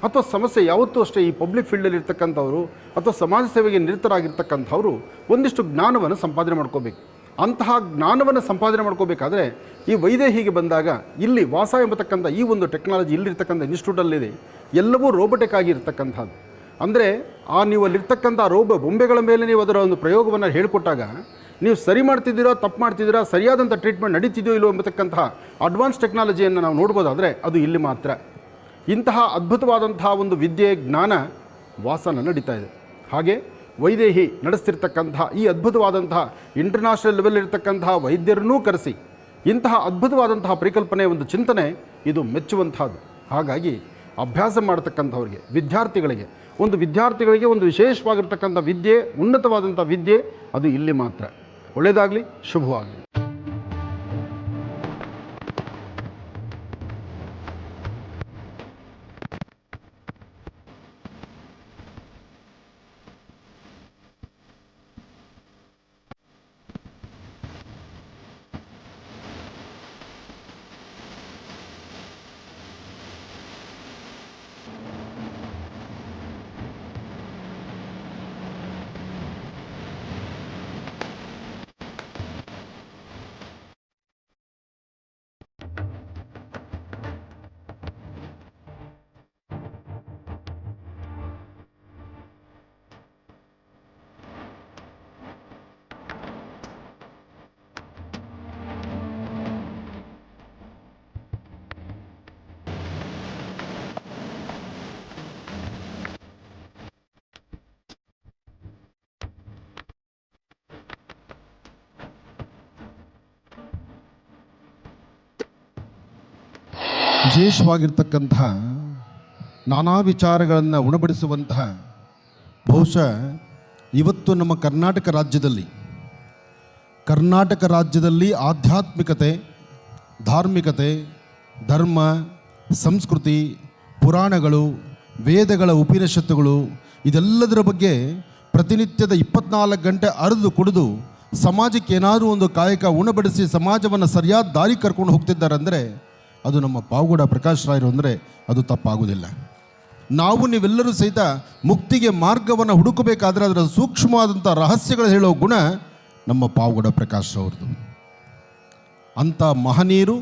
ಅಥವಾ ಸಮಸ್ಯೆ ಯಾವತ್ತೂ ಅಷ್ಟೇ ಈ ಪಬ್ಲಿಕ್ ಫೀಲ್ಡಲ್ಲಿ ಇರ್ತಕ್ಕಂಥವ್ರು ಅಥವಾ ಸಮಾಜ ಸೇವೆಗೆ ನಿರತರಾಗಿರ್ತಕ್ಕಂಥವ್ರು ಒಂದಿಷ್ಟು ಜ್ಞಾನವನ್ನು ಸಂಪಾದನೆ ಮಾಡ್ಕೋಬೇಕು. ಅಂತಹ ಜ್ಞಾನವನ್ನು ಸಂಪಾದನೆ ಮಾಡ್ಕೋಬೇಕಾದ್ರೆ ಈ ವೈದೇಹಿಗೆ ಬಂದಾಗ ಇಲ್ಲಿ ವಾಸ ಎಂಬತಕ್ಕಂಥ ಈ ಒಂದು ಟೆಕ್ನಾಲಜಿ ಇಲ್ಲಿರ್ತಕ್ಕಂಥ ಇನ್ಸ್ಟಿಟ್ಯೂಟಲ್ಲಿದೆ, ಎಲ್ಲವೂ ರೋಬೋಟಿಕ್ ಆಗಿರ್ತಕ್ಕಂಥದ್ದು. ಅಂದರೆ ನೀವು ಅಲ್ಲಿರ್ತಕ್ಕಂಥ ಬೊಂಬೆಗಳ ಮೇಲೆ ನೀವು ಅದರ ಒಂದು ಪ್ರಯೋಗವನ್ನು ಹೇಳಿಕೊಟ್ಟಾಗ ನೀವು ಸರಿ ಮಾಡ್ತಿದ್ದೀರಾ ತಪ್ಪು ಮಾಡ್ತಿದ್ದೀರಾ, ಸರಿಯಾದಂಥ ಟ್ರೀಟ್ಮೆಂಟ್ ನಡೀತಿದೆಯೋ ಇಲ್ಲೋ ಎಂಬತಕ್ಕಂತಹ ಅಡ್ವಾನ್ಸ್ ಟೆಕ್ನಾಲಜಿಯನ್ನು ನಾವು ನೋಡ್ಬೋದಾದರೆ ಅದು ಇಲ್ಲಿ ಮಾತ್ರ. ಇಂತಹ ಅದ್ಭುತವಾದಂತಹ ಒಂದು ವಿದ್ಯೆ ಜ್ಞಾನ ವಾಸನ ನಡೀತಾ ಇದೆ. ಹಾಗೆ ವೈದೇಹಿ ನಡೆಸ್ತಿರ್ತಕ್ಕಂತಹ ಈ ಅದ್ಭುತವಾದಂತಹ ಇಂಟರ್ನ್ಯಾಷನಲ್ ಲೆವೆಲ್ ಇರತಕ್ಕಂತಹ ವೈದ್ಯರನ್ನೂ ಕರೆಸಿ ಇಂತಹ ಅದ್ಭುತವಾದಂತಹ ಪರಿಕಲ್ಪನೆ ಒಂದು ಚಿಂತನೆ ಇದು ಮೆಚ್ಚುವಂಥದ್ದು. ಹಾಗಾಗಿ ಅಭ್ಯಾಸ ಮಾಡತಕ್ಕಂಥವ್ರಿಗೆ ವಿದ್ಯಾರ್ಥಿಗಳಿಗೆ ಒಂದು ವಿಶೇಷವಾಗಿರ್ತಕ್ಕಂಥ ವಿದ್ಯೆ, ಉನ್ನತವಾದಂಥ ವಿದ್ಯೆ ಅದು ಇಲ್ಲಿ ಮಾತ್ರ. ಒಳ್ಳೆಯದಾಗಲಿ, ಶುಭವಾಗಲಿ. ವಿಶೇಷವಾಗಿರ್ತಕ್ಕಂತಹ ನಾನಾ ವಿಚಾರಗಳನ್ನು ಉಣಬಡಿಸುವಂತಹ ಬಹುಶಃ ಇವತ್ತು ನಮ್ಮ ಕರ್ನಾಟಕ ರಾಜ್ಯದಲ್ಲಿ ಆಧ್ಯಾತ್ಮಿಕತೆ, ಧಾರ್ಮಿಕತೆ, ಧರ್ಮ, ಸಂಸ್ಕೃತಿ, ಪುರಾಣಗಳು, ವೇದಗಳ ಉಪನಿಷತ್ತುಗಳು ಇದೆಲ್ಲದರ ಬಗ್ಗೆ ಪ್ರತಿನಿತ್ಯದ 24 ಗಂಟೆ ಅರಿದು ಕುಡಿದು ಸಮಾಜಕ್ಕೆ ಏನಾದರೂ ಒಂದು ಕಾಯಕ ಉಣಬಡಿಸಿ ಸಮಾಜವನ್ನು ಸರಿಯಾದ ದಾರಿ ಕರ್ಕೊಂಡು ಹೋಗ್ತಿದ್ದಾರೆ ಅಂದರೆ ಅದು ನಮ್ಮ ಪಾವಗಡ ಪ್ರಕಾಶ್ ರಾಯರು ಅಂದರೆ ಅದು ತಪ್ಪಾಗುವುದಿಲ್ಲ. ನಾವು ನೀವೆಲ್ಲರೂ ಸಹಿತ ಮುಕ್ತಿಗೆ ಮಾರ್ಗವನ್ನು ಹುಡುಕಬೇಕಾದ್ರೆ ಅದರ ಸೂಕ್ಷ್ಮವಾದಂಥ ರಹಸ್ಯಗಳು ಹೇಳೋ ಗುಣ ನಮ್ಮ ಪಾವಗಡ ಪ್ರಕಾಶ್ ಅವ್ರದ್ದು. ಅಂಥ ಮಹನೀಯರು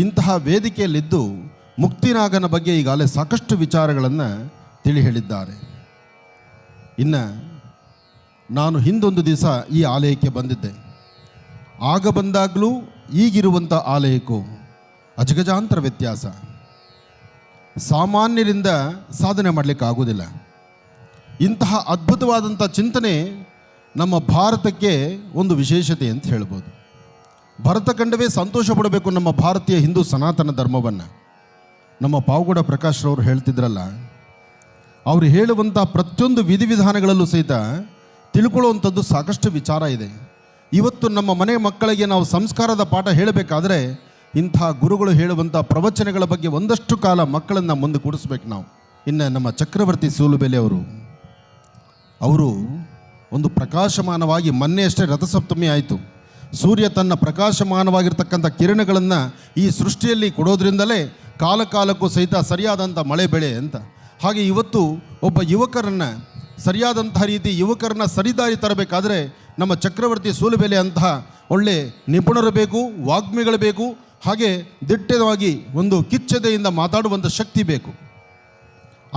ಇಂತಹ ವೇದಿಕೆಯಲ್ಲಿದ್ದು ಮುಕ್ತಿನಾಗನ ಬಗ್ಗೆ ಈಗಾಗಲೇ ಸಾಕಷ್ಟು ವಿಚಾರಗಳನ್ನು ತಿಳಿ ಹೇಳಿದ್ದಾರೆ. ಇನ್ನು ನಾನು ಹಿಂದೊಂದು ದಿವಸ ಈ ಆಲಯಕ್ಕೆ ಬಂದಿದ್ದೆ. ಆಗ ಬಂದಾಗಲೂ ಈಗಿರುವಂಥ ಆಲಯಕ್ಕೂ ಅಜಗಜಾಂತರ ವ್ಯತ್ಯಾಸ. ಸಾಮಾನ್ಯರಿಂದ ಸಾಧನೆ ಮಾಡಲಿಕ್ಕಾಗೋದಿಲ್ಲ. ಇಂತಹ ಅದ್ಭುತವಾದಂಥ ಚಿಂತನೆ ನಮ್ಮ ಭಾರತಕ್ಕೆ ಒಂದು ವಿಶೇಷತೆ ಅಂತ ಹೇಳ್ಬೋದು. ಭರತ ಖಂಡವೇ ಸಂತೋಷ ಪಡಬೇಕು ನಮ್ಮ ಭಾರತೀಯ ಹಿಂದೂ ಸನಾತನ ಧರ್ಮವನ್ನು. ನಮ್ಮ ಪಾವಗಡ ಪ್ರಕಾಶ್ ಅವರು ಹೇಳ್ತಿದ್ರಲ್ಲ, ಅವರು ಹೇಳುವಂಥ ಪ್ರತಿಯೊಂದು ವಿಧಿವಿಧಾನಗಳಲ್ಲೂ ಸಹಿತ ತಿಳ್ಕೊಳ್ಳುವಂಥದ್ದು ಸಾಕಷ್ಟು ವಿಚಾರ ಇದೆ. ಇವತ್ತು ನಮ್ಮ ಮನೆ ಮಕ್ಕಳಿಗೆ ನಾವು ಸಂಸ್ಕಾರದ ಪಾಠ ಹೇಳಬೇಕಾದ್ರೆ ಇಂಥ ಗುರುಗಳು ಹೇಳುವಂಥ ಪ್ರವಚನಗಳ ಬಗ್ಗೆ ಒಂದಷ್ಟು ಕಾಲ ಮಕ್ಕಳನ್ನು ಮುಂದೆ ಕೂಡಿಸ್ಬೇಕು ನಾವು. ಇನ್ನು ನಮ್ಮ ಚಕ್ರವರ್ತಿ ಸೂಲುಬೆಲೆ ಅವರು ಒಂದು ಪ್ರಕಾಶಮಾನವಾಗಿ ಮೊನ್ನೆ ಅಷ್ಟೇ ರಥಸಪ್ತಮಿ ಆಯಿತು. ಸೂರ್ಯ ತನ್ನ ಪ್ರಕಾಶಮಾನವಾಗಿರ್ತಕ್ಕಂಥ ಕಿರಣಗಳನ್ನು ಈ ಸೃಷ್ಟಿಯಲ್ಲಿ ಕೊಡೋದ್ರಿಂದಲೇ ಕಾಲಕ್ಕೂ ಸಹಿತ ಸರಿಯಾದಂಥ ಮಳೆ ಬೆಳೆ ಅಂತ. ಹಾಗೆ ಇವತ್ತು ಒಬ್ಬ ಯುವಕರನ್ನು ಸರಿಯಾದಂಥ ರೀತಿ ಯುವಕರನ್ನ ಸರಿದಾರಿ ತರಬೇಕಾದ್ರೆ ನಮ್ಮ ಚಕ್ರವರ್ತಿ ಸೂಲುಬೆಲೆ ಅಂತಹ ಒಳ್ಳೆ ನಿಪುಣರು ಬೇಕು, ವಾಗ್ಮಿಗಳು ಬೇಕು, ಹಾಗೆ ದಿಟ್ಟವಾಗಿ ಒಂದು ಕಿಚ್ಚದೆಯಿಂದ ಮಾತಾಡುವಂಥ ಶಕ್ತಿ ಬೇಕು.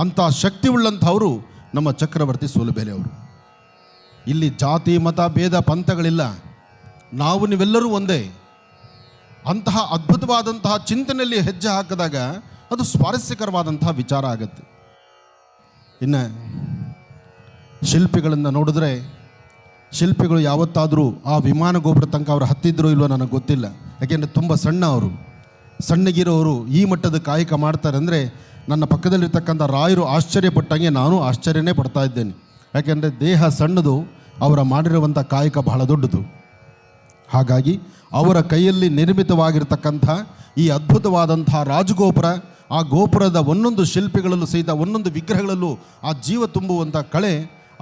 ಅಂಥ ಶಕ್ತಿ ಉಳ್ಳಂಥವರು ನಮ್ಮ ಚಕ್ರವರ್ತಿ ಸೂಲುಬೆಲೆ ಅವರು. ಇಲ್ಲಿ ಜಾತಿ ಮತ ಭೇದ ಪಂಥಗಳಿಲ್ಲ, ನಾವು ನೀವೆಲ್ಲರೂ ಒಂದೇ. ಅಂತಹ ಅದ್ಭುತವಾದಂತಹ ಚಿಂತನೆಯಲ್ಲಿ ಹೆಜ್ಜೆ ಹಾಕಿದಾಗ ಅದು ಸ್ವಾರಸ್ಯಕರವಾದಂತಹ ವಿಚಾರ ಆಗುತ್ತೆ. ಇನ್ನು ಶಿಲ್ಪಿಗಳನ್ನು ನೋಡಿದ್ರೆ ಶಿಲ್ಪಿಗಳು ಯಾವತ್ತಾದರೂ ಆ ವಿಮಾನ ಗೋಪುರ ತನಕ ಅವರು ಹತ್ತಿದ್ರೋ ಇಲ್ವೋ ನನಗೆ ಗೊತ್ತಿಲ್ಲ. ಯಾಕೆಂದರೆ ತುಂಬ ಸಣ್ಣ ಅವರು, ಸಣ್ಣಗಿರೋರು ಈ ಮಟ್ಟದ ಕಾಯಕ ಮಾಡ್ತಾರೆ ಅಂದರೆ ನನ್ನ ಪಕ್ಕದಲ್ಲಿರ್ತಕ್ಕಂಥ ರಾಯರು ಆಶ್ಚರ್ಯಪಟ್ಟಂಗೆ ನಾನು ಆಶ್ಚರ್ಯನೇ ಪಡ್ತಾ ಇದ್ದೇನೆ. ಯಾಕೆಂದರೆ ದೇಹ ಸಣ್ಣದು, ಅವರ ಮಾಡಿರುವಂಥ ಕಾಯಕ ಬಹಳ ದೊಡ್ಡದು. ಹಾಗಾಗಿ ಅವರ ಕೈಯಲ್ಲಿ ನಿರ್ಮಿತವಾಗಿರ್ತಕ್ಕಂಥ ಈ ಅದ್ಭುತವಾದಂಥ ರಾಜಗೋಪುರ, ಆ ಗೋಪುರದ ಒಂದೊಂದು ಶಿಲ್ಪಿಗಳಲ್ಲೂ ಸಹಿತ ಒಂದೊಂದು ವಿಗ್ರಹಗಳಲ್ಲೂ ಆ ಜೀವ ತುಂಬುವಂಥ ಕಳೆ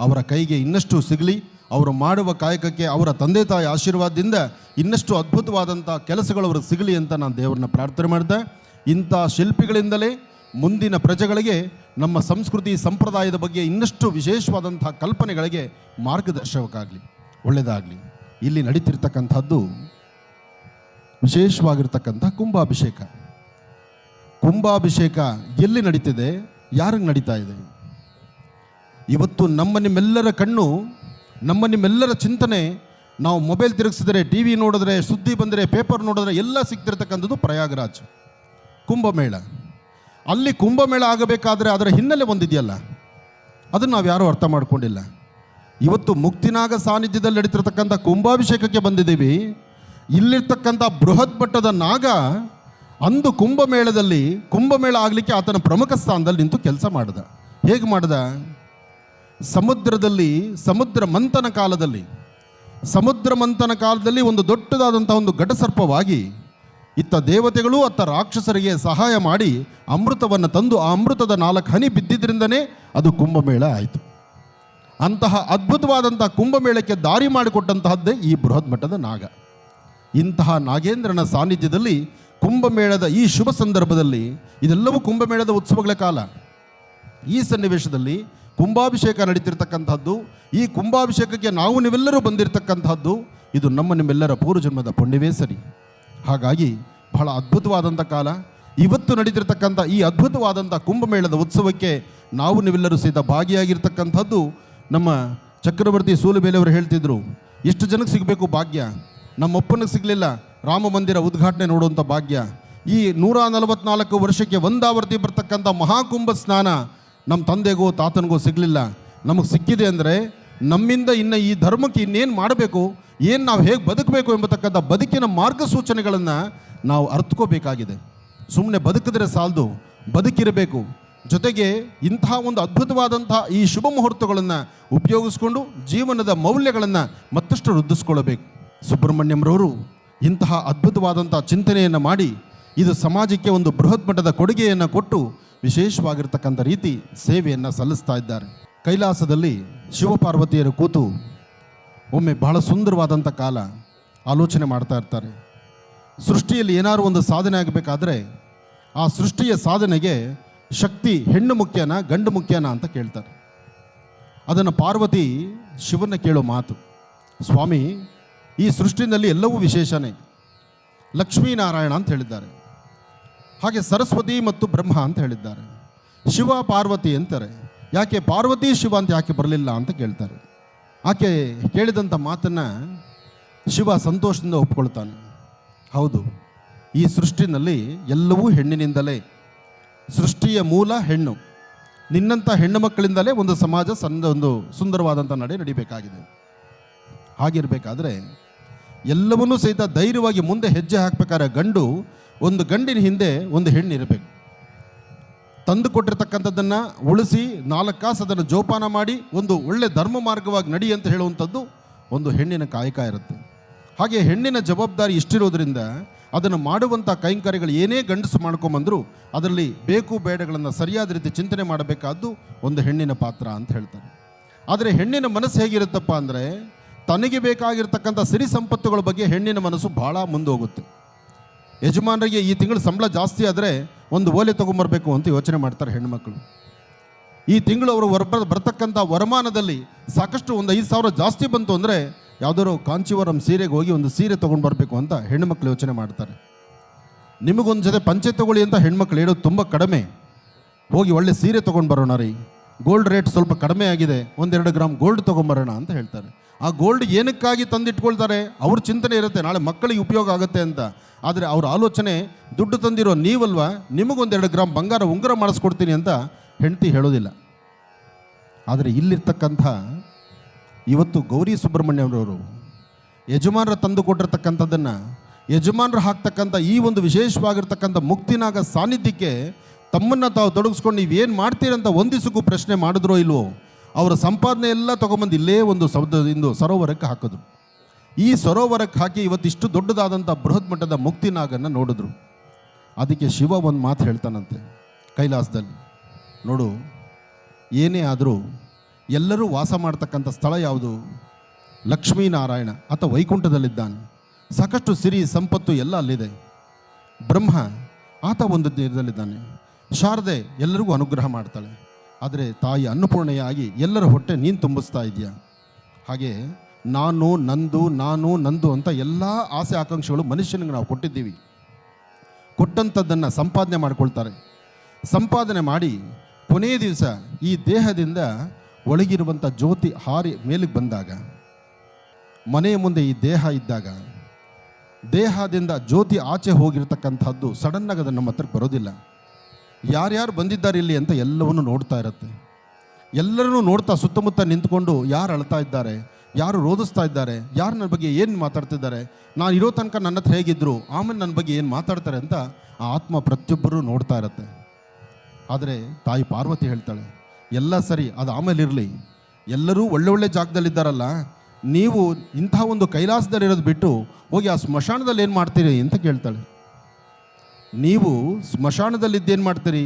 ಅವರ ಕೈಗೆ ಇನ್ನಷ್ಟು ಸಿಗಲಿ. ಅವರು ಮಾಡುವ ಕಾಯಕಕ್ಕೆ ಅವರ ತಂದೆ ತಾಯಿ ಆಶೀರ್ವಾದದಿಂದ ಇನ್ನಷ್ಟು ಅದ್ಭುತವಾದಂಥ ಕೆಲಸಗಳು ಅವ್ರಿಗೆ ಸಿಗಲಿ ಅಂತ ನಾನು ದೇವರನ್ನ ಪ್ರಾರ್ಥನೆ ಮಾಡಿದೆ. ಇಂಥ ಶಿಲ್ಪಿಗಳಿಂದಲೇ ಮುಂದಿನ ಪ್ರಜೆಗಳಿಗೆ ನಮ್ಮ ಸಂಸ್ಕೃತಿ ಸಂಪ್ರದಾಯದ ಬಗ್ಗೆ ಇನ್ನಷ್ಟು ವಿಶೇಷವಾದಂಥ ಕಲ್ಪನೆಗಳಿಗೆ ಮಾರ್ಗದರ್ಶಕವಾಗಲಿ, ಒಳ್ಳೆಯದಾಗಲಿ. ಇಲ್ಲಿ ನಡೀತಿರ್ತಕ್ಕಂಥದ್ದು ವಿಶೇಷವಾಗಿರ್ತಕ್ಕಂಥ ಕುಂಭಾಭಿಷೇಕ. ಕುಂಭಾಭಿಷೇಕ ಎಲ್ಲಿ ನಡೀತಿದೆ, ಯಾರಿಗೆ ನಡೀತಾ ಇದೆ? ಇವತ್ತು ನಿಮ್ಮೆಲ್ಲರ ಕಣ್ಣು, ನಿಮ್ಮೆಲ್ಲರ ಚಿಂತನೆ, ನಾವು ಮೊಬೈಲ್ ತಿರುಗಿಸಿದ್ರೆ, ಟಿ ವಿ ನೋಡಿದ್ರೆ, ಸುದ್ದಿ ಬಂದರೆ, ಪೇಪರ್ ನೋಡಿದ್ರೆ ಎಲ್ಲ ಸಿಗ್ತಿರ್ತಕ್ಕಂಥದ್ದು ಪ್ರಯಾಗರಾಜ್ ಕುಂಭಮೇಳ. ಅಲ್ಲಿ ಕುಂಭಮೇಳ ಆಗಬೇಕಾದ್ರೆ ಅದರ ಹಿನ್ನೆಲೆ ಒಂದಿದೆಯಲ್ಲ, ಅದನ್ನು ನಾವು ಯಾರೂ ಅರ್ಥ ಮಾಡ್ಕೊಂಡಿಲ್ಲ. ಇವತ್ತು ಮುಕ್ತಿನಾಗ ಸಾನ್ನಿಧ್ಯದಲ್ಲಿ ನಡೀತಿರ್ತಕ್ಕಂಥ ಕುಂಭಾಭಿಷೇಕಕ್ಕೆ ಬಂದಿದ್ದೀವಿ. ಇಲ್ಲಿರ್ತಕ್ಕಂಥ ಬೃಹತ್ ಮಟ್ಟದ ನಾಗ ಅಂದು ಕುಂಭಮೇಳ ಆಗಲಿಕ್ಕೆ ಆತನ ಪ್ರಮುಖ ಸ್ಥಾನದಲ್ಲಿ ನಿಂತು ಕೆಲಸ ಮಾಡಿದ. ಹೇಗೆ ಮಾಡಿದ? ಸಮುದ್ರ ಮಂಥನ ಕಾಲದಲ್ಲಿ ಒಂದು ದೊಡ್ಡದಾದಂಥ ಒಂದು ಘಟಸರ್ಪವಾಗಿ ಇತ್ತ ದೇವತೆಗಳು ಅತ್ತ ರಾಕ್ಷಸರಿಗೆ ಸಹಾಯ ಮಾಡಿ ಅಮೃತವನ್ನು ತಂದು ಆ ಅಮೃತದ 4 ಹನಿ ಬಿದ್ದಿದ್ದರಿಂದನೇ ಅದು ಕುಂಭಮೇಳ ಆಯಿತು. ಅಂತಹ ಅದ್ಭುತವಾದಂಥ ಕುಂಭಮೇಳಕ್ಕೆ ದಾರಿ ಮಾಡಿಕೊಟ್ಟಂತಹದ್ದೇ ಈ ಬೃಹತ್ ಮಟ್ಟದ ನಾಗ. ಇಂತಹ ನಾಗೇಂದ್ರನ ಸಾನ್ನಿಧ್ಯದಲ್ಲಿ ಕುಂಭಮೇಳದ ಈ ಶುಭ ಸಂದರ್ಭದಲ್ಲಿ, ಇದೆಲ್ಲವೂ ಕುಂಭಮೇಳದ ಉತ್ಸವಗಳ ಕಾಲ, ಈ ಸನ್ನಿವೇಶದಲ್ಲಿ ಕುಂಭಾಭಿಷೇಕ ನಡೀತಿರ್ತಕ್ಕಂಥದ್ದು, ಈ ಕುಂಭಾಭಿಷೇಕಕ್ಕೆ ನೀವೆಲ್ಲರೂ ಬಂದಿರತಕ್ಕಂಥದ್ದು, ಇದು ನಿಮ್ಮೆಲ್ಲರ ಪೂರ್ವಜನ್ಮದ ಪುಣ್ಯವೇ ಸರಿ. ಹಾಗಾಗಿ ಬಹಳ ಅದ್ಭುತವಾದಂಥ ಕಾಲ. ಇವತ್ತು ನಡೀತಿರ್ತಕ್ಕಂಥ ಈ ಅದ್ಭುತವಾದಂಥ ಕುಂಭಮೇಳದ ಉತ್ಸವಕ್ಕೆ ನೀವೆಲ್ಲರೂ ಸಹಿತ ಭಾಗಿಯಾಗಿರ್ತಕ್ಕಂಥದ್ದು. ನಮ್ಮ ಚಕ್ರವರ್ತಿ ಸೂಲಬೇಲೆಯವರು ಹೇಳ್ತಿದ್ರು, ಎಷ್ಟು ಜನಕ್ಕೆ ಸಿಗಬೇಕು ಭಾಗ್ಯ, ನಮ್ಮಪ್ಪನಿಗೆ ಸಿಗಲಿಲ್ಲ ರಾಮ ಮಂದಿರ ಉದ್ಘಾಟನೆ ನೋಡುವಂಥ ಭಾಗ್ಯ. ಈ 144 ವರ್ಷಕ್ಕೆ ಒಂದಾವರ್ತಿ ಬರ್ತಕ್ಕಂಥ ಮಹಾಕುಂಭ ಸ್ನಾನ ನಮ್ಮ ತಂದೆಗೋ ತಾತನಿಗೋ ಸಿಗಲಿಲ್ಲ. ನಮಗೆ ಸಿಕ್ಕಿದೆ ಅಂದರೆ ನಮ್ಮಿಂದ ಇನ್ನು ಈ ಧರ್ಮಕ್ಕೆ ಇನ್ನೇನು ಮಾಡಬೇಕು, ಏನು ನಾವು ಹೇಗೆ ಬದುಕಬೇಕು ಎಂಬತಕ್ಕಂಥ ಬದುಕಿನ ಮಾರ್ಗಸೂಚನೆಗಳನ್ನು ನಾವು ಅರ್ಥಕೋಬೇಕಾಗಿದೆ. ಸುಮ್ಮನೆ ಬದುಕಿದ್ರೆ ಸಾಲದು, ಬದುಕಿರಬೇಕು. ಜೊತೆಗೆ ಇಂತಹ ಒಂದು ಅದ್ಭುತವಾದಂಥ ಈ ಶುಭ ಮುಹೂರ್ತಗಳನ್ನು ಉಪಯೋಗಿಸ್ಕೊಂಡು ಜೀವನದ ಮೌಲ್ಯಗಳನ್ನು ಮತ್ತಷ್ಟು ವೃದ್ಧಿಸ್ಕೊಳ್ಬೇಕು. ಸುಬ್ರಹ್ಮಣ್ಯಂರವರು ಇಂತಹ ಅದ್ಭುತವಾದಂಥ ಚಿಂತನೆಯನ್ನು ಮಾಡಿ ಇದು ಸಮಾಜಕ್ಕೆ ಒಂದು ಬೃಹತ್ ಮಟ್ಟದ ಕೊಡುಗೆಯನ್ನು ಕೊಟ್ಟು ವಿಶೇಷವಾಗಿರ್ತಕ್ಕಂಥ ರೀತಿ ಸೇವೆಯನ್ನು ಸಲ್ಲಿಸ್ತಾ ಇದ್ದಾರೆ. ಕೈಲಾಸದಲ್ಲಿ ಶಿವಪಾರ್ವತಿಯರು ಕೂತು ಒಮ್ಮೆ ಬಹಳ ಸುಂದರವಾದಂಥ ಕಾಲ ಆಲೋಚನೆ ಮಾಡ್ತಾ ಇರ್ತಾರೆ. ಸೃಷ್ಟಿಯಲ್ಲಿ ಏನಾದರೂ ಒಂದು ಸಾಧನೆ ಆಗಬೇಕಾದ್ರೆ ಆ ಸೃಷ್ಟಿಯ ಸಾಧನೆಗೆ ಶಕ್ತಿ ಹೆಣ್ಣು ಮುಖ್ಯನಾ ಗಂಡು ಮುಖ್ಯನಾ ಅಂತ ಕೇಳ್ತಾರೆ. ಅದನ್ನು ಪಾರ್ವತಿ ಶಿವನ ಕೇಳೋ ಮಾತು, ಸ್ವಾಮಿ ಈ ಸೃಷ್ಟಿನಲ್ಲಿ ಎಲ್ಲವೂ ವಿಶೇಷನೇ, ಲಕ್ಷ್ಮೀನಾರಾಯಣ ಅಂತ ಹೇಳಿದ್ದಾರೆ, ಹಾಗೆ ಸರಸ್ವತಿ ಮತ್ತು ಬ್ರಹ್ಮ ಅಂತ ಹೇಳಿದ್ದಾರೆ, ಶಿವ ಪಾರ್ವತಿ ಅಂತಾರೆ. ಯಾಕೆ ಪಾರ್ವತಿ ಶಿವ ಅಂತ ಯಾಕೆ ಬರಲಿಲ್ಲ ಅಂತ ಕೇಳ್ತಾರೆ. ಆಕೆ ಕೇಳಿದಂಥ ಮಾತನ್ನು ಶಿವ ಸಂತೋಷದಿಂದ ಒಪ್ಕೊಳ್ತಾನೆ. ಹೌದು, ಈ ಸೃಷ್ಟಿನಲ್ಲಿ ಎಲ್ಲವೂ ಹೆಣ್ಣಿನಿಂದಲೇ, ಸೃಷ್ಟಿಯ ಮೂಲ ಹೆಣ್ಣು. ನಿನ್ನಂಥ ಹೆಣ್ಣು ಮಕ್ಕಳಿಂದಲೇ ಒಂದು ಸಮಾಜ ಒಂದು ಸುಂದರವಾದಂಥ ನಡಿಬೇಕಾಗಿದೆ. ಹಾಗಿರಬೇಕಾದ್ರೆ ಎಲ್ಲವನ್ನೂ ಸಹಿತ ಧೈರ್ಯವಾಗಿ ಮುಂದೆ ಹೆಜ್ಜೆ ಹಾಕಬೇಕಾದ್ರೆ ಒಂದು ಗಂಡಿನ ಹಿಂದೆ ಒಂದು ಹೆಣ್ಣು ಇರಬೇಕು. ತಂದು ಕೊಟ್ಟಿರ್ತಕ್ಕಂಥದ್ದನ್ನು ಉಳಿಸಿ 4 ಕಾಸು ಅದನ್ನು ಜೋಪಾನ ಮಾಡಿ ಒಂದು ಒಳ್ಳೆ ಧರ್ಮ ಮಾರ್ಗವಾಗಿ ನಡಿ ಅಂತ ಹೇಳುವಂಥದ್ದು ಒಂದು ಹೆಣ್ಣಿನ ಕಾಯಕ ಇರುತ್ತೆ. ಹಾಗೆ ಹೆಣ್ಣಿನ ಜವಾಬ್ದಾರಿ ಇಷ್ಟಿರೋದ್ರಿಂದ ಅದನ್ನು ಮಾಡುವಂಥ ಕೈಂಕರ್ಯಗಳು ಏನೇ ಗಂಡಸು ಮಾಡ್ಕೊಂಬಂದರೂ ಅದರಲ್ಲಿ ಬೇಕು ಬೇಡಗಳನ್ನು ಸರಿಯಾದ ರೀತಿ ಚಿಂತನೆ ಮಾಡಬೇಕಾದ್ದು ಒಂದು ಹೆಣ್ಣಿನ ಪಾತ್ರ ಅಂತ ಹೇಳ್ತಾರೆ. ಆದರೆ ಹೆಣ್ಣಿನ ಮನಸ್ಸು ಹೇಗಿರುತ್ತಪ್ಪ ಅಂದರೆ, ತನಗೆ ಬೇಕಾಗಿರ್ತಕ್ಕಂಥ ಸಿರಿ ಸಂಪತ್ತುಗಳ ಬಗ್ಗೆ ಹೆಣ್ಣಿನ ಮನಸ್ಸು ಭಾಳ ಮುಂದೆ ಹೋಗುತ್ತೆ. ಯಜಮಾನರಿಗೆ ಈ ತಿಂಗಳು ಸಂಬಳ ಜಾಸ್ತಿ ಆದರೆ ಒಂದು ಓಲೆ ತೊಗೊಂಬರ್ಬೇಕು ಅಂತ ಯೋಚನೆ ಮಾಡ್ತಾರೆ ಹೆಣ್ಮಕ್ಳು. ಈ ತಿಂಗಳು ಅವರು ಬರ್ತಕ್ಕಂಥ ವರಮಾನದಲ್ಲಿ ಸಾಕಷ್ಟು ಒಂದು 5,000 ಜಾಸ್ತಿ ಬಂತು ಅಂದರೆ ಯಾವುದಾದ್ರು ಕಾಂಚೀವರಂ ಸೀರೆಗೆ ಹೋಗಿ ಒಂದು ಸೀರೆ ತೊಗೊಂಡು ಬರಬೇಕು ಅಂತ ಹೆಣ್ಮಕ್ಳು ಯೋಚನೆ ಮಾಡ್ತಾರೆ. ನಿಮಗೊಂದು ಜೊತೆ ಪಂಚೆ ತೊಗೊಳ್ಳಿ ಅಂತ ಹೆಣ್ಮಕ್ಳು ಹೇಳೋದು ತುಂಬ ಕಡಿಮೆ. ಹೋಗಿ ಒಳ್ಳೆ ಸೀರೆ ತೊಗೊಂಡು ಬರೋಣ ರೀ, ಗೋಲ್ಡ್ ರೇಟ್ ಸ್ವಲ್ಪ ಕಡಿಮೆ ಆಗಿದೆ, 1-2 ಗ್ರಾಮ್ ಗೋಲ್ಡ್ ತೊಗೊಂಬರೋಣ ಅಂತ ಹೇಳ್ತಾರೆ. ಆ ಗೋಲ್ಡ್ ಏನಕ್ಕಾಗಿ ತಂದಿಟ್ಕೊಳ್ತಾರೆ? ಅವ್ರ ಚಿಂತನೆ ಇರುತ್ತೆ ನಾಳೆ ಮಕ್ಕಳಿಗೆ ಉಪಯೋಗ ಆಗುತ್ತೆ ಅಂತ. ಆದರೆ ಅವ್ರ ಆಲೋಚನೆ ದುಡ್ಡು ತಂದಿರೋ ನೀವಲ್ವಾ, ನಿಮಗೊಂದು 2 ಗ್ರಾಮ್ ಬಂಗಾರ ಉಂಗುರ ಮಾಡಿಸ್ಕೊಡ್ತೀನಿ ಅಂತ ಹೆಂಡತಿ ಹೇಳೋದಿಲ್ಲ. ಆದರೆ ಇಲ್ಲಿರ್ತಕ್ಕಂಥ ಇವತ್ತು ಗೌರಿ ಸುಬ್ರಹ್ಮಣ್ಯರವರು ಯಜಮಾನರ ತಂದು ಕೊಟ್ಟಿರ್ತಕ್ಕಂಥದ್ದನ್ನು ಯಜಮಾನರು ಹಾಕ್ತಕ್ಕಂಥ ಈ ಒಂದು ವಿಶೇಷವಾಗಿರ್ತಕ್ಕಂಥ ಮುಕ್ತಿನಾಗ ಸಾನ್ನಿಧ್ಯಕ್ಕೆ ತಮ್ಮನ್ನು ತಾವು ತೊಡಗಿಸ್ಕೊಂಡು ನೀವೇನು ಮಾಡ್ತೀರಂತ ಒಂದಿಸಕ್ಕೂ ಪ್ರಶ್ನೆ ಮಾಡಿದ್ರೋ ಇಲ್ವೋ, ಅವರ ಸಂಪಾದನೆ ಎಲ್ಲ ತೊಗೊಂಬಂದು ಇಲ್ಲೇ ಒಂದು ಸರೋವರಕ್ಕೆ ಹಾಕಿದ್ರು. ಈ ಸರೋವರಕ್ಕೆ ಹಾಕಿ ಇವತ್ತಿಷ್ಟು ದೊಡ್ಡದಾದಂಥ ಬೃಹತ್ ಮಟ್ಟದ ಮುಕ್ತಿನಾಗನ್ನು ನೋಡಿದ್ರು. ಅದಕ್ಕೆ ಶಿವ ಒಂದು ಮಾತು ಹೇಳ್ತಾನಂತೆ ಕೈಲಾಸದಲ್ಲಿ, ನೋಡು ಏನೇ ಆದರೂ ಎಲ್ಲರೂ ವಾಸ ಮಾಡ್ತಕ್ಕಂಥ ಸ್ಥಳ ಯಾವುದು? ಲಕ್ಷ್ಮೀನಾರಾಯಣ ಆತ ವೈಕುಂಠದಲ್ಲಿದ್ದಾನೆ. ಸಾಕಷ್ಟು ಸಿರಿ ಸಂಪತ್ತು ಎಲ್ಲ ಅಲ್ಲಿದೆ. ಬ್ರಹ್ಮ ಆತ ಒಂದು ನೀರದಲ್ಲಿದ್ದಾನೆ. ಶಾರದೆ ಎಲ್ಲರಿಗೂ ಅನುಗ್ರಹ ಮಾಡ್ತಾಳೆ. ಆದರೆ ತಾಯಿ ಅನ್ನಪೂರ್ಣೆಯಾಗಿ ಎಲ್ಲರ ಹೊಟ್ಟೆ ನೀನು ತುಂಬಿಸ್ತಾ ಇದೆಯಾ. ಹಾಗೆ ನಾನು ನಂದು ಅಂತ ಎಲ್ಲ ಆಸೆ ಆಕಾಂಕ್ಷೆಗಳು ಮನುಷ್ಯನಿಗೆ ನಾವು ಕೊಟ್ಟಿದ್ದೀವಿ. ಕೊಟ್ಟಂಥದ್ದನ್ನು ಸಂಪಾದನೆ ಮಾಡಿಕೊಳ್ತಾರೆ. ಸಂಪಾದನೆ ಮಾಡಿ ಕೊನೆಯ ದಿವಸ ಈ ದೇಹದಿಂದ ಒಳಗಿರುವಂಥ ಜ್ಯೋತಿ ಹಾರಿ ಮೇಲಿಗೆ ಬಂದಾಗ, ಮನೆಯ ಮುಂದೆ ಈ ದೇಹ ಇದ್ದಾಗ, ದೇಹದಿಂದ ಜ್ಯೋತಿ ಆಚೆ ಹೋಗಿರ್ತಕ್ಕಂಥದ್ದು ಸಡನ್ನಾಗಿ ಅದು ನಮ್ಮ ಹತ್ರಕ್ಕೆ ಬರೋದಿಲ್ಲ. ಯಾರ್ಯಾರು ಬಂದಿದ್ದಾರೆ ಇಲ್ಲಿ ಅಂತ ಎಲ್ಲವನ್ನೂ ನೋಡ್ತಾ ಇರುತ್ತೆ. ಎಲ್ಲರನ್ನೂ ನೋಡ್ತಾ ಸುತ್ತಮುತ್ತ ನಿಂತ್ಕೊಂಡು ಯಾರು ಅಳ್ತಾ ಇದ್ದಾರೆ, ಯಾರು ರೋಧಿಸ್ತಾ ಇದ್ದಾರೆ, ಯಾರು ನನ್ನ ಬಗ್ಗೆ ಏನು ಮಾತಾಡ್ತಿದ್ದಾರೆ, ನಾನು ಇರೋ ತನಕ ನನ್ನ ಹತ್ರ ಹೇಗಿದ್ದರು, ಆಮೇಲೆ ನನ್ನ ಬಗ್ಗೆ ಏನು ಮಾತಾಡ್ತಾರೆ ಅಂತ ಆ ಆತ್ಮ ಪ್ರತಿಯೊಬ್ಬರೂ ನೋಡ್ತಾ ಇರುತ್ತೆ. ಆದರೆ ತಾಯಿ ಪಾರ್ವತಿ ಹೇಳ್ತಾಳೆ, ಎಲ್ಲ ಸರಿ, ಅದು ಆಮೇಲೆ ಇರಲಿ, ಎಲ್ಲರೂ ಒಳ್ಳೊಳ್ಳೆ ಜಾಗದಲ್ಲಿದ್ದಾರಲ್ಲ, ನೀವು ಇಂಥ ಒಂದು ಕೈಲಾಸದಲ್ಲಿರೋದು ಬಿಟ್ಟು ಹೋಗಿ ಆ ಸ್ಮಶಾನದಲ್ಲಿ ಏನು ಮಾಡ್ತೀರಿ ಅಂತ ಕೇಳ್ತಾಳೆ. ನೀವು ಸ್ಮಶಾನದಲ್ಲಿದ್ದೇನು ಮಾಡ್ತೀರಿ?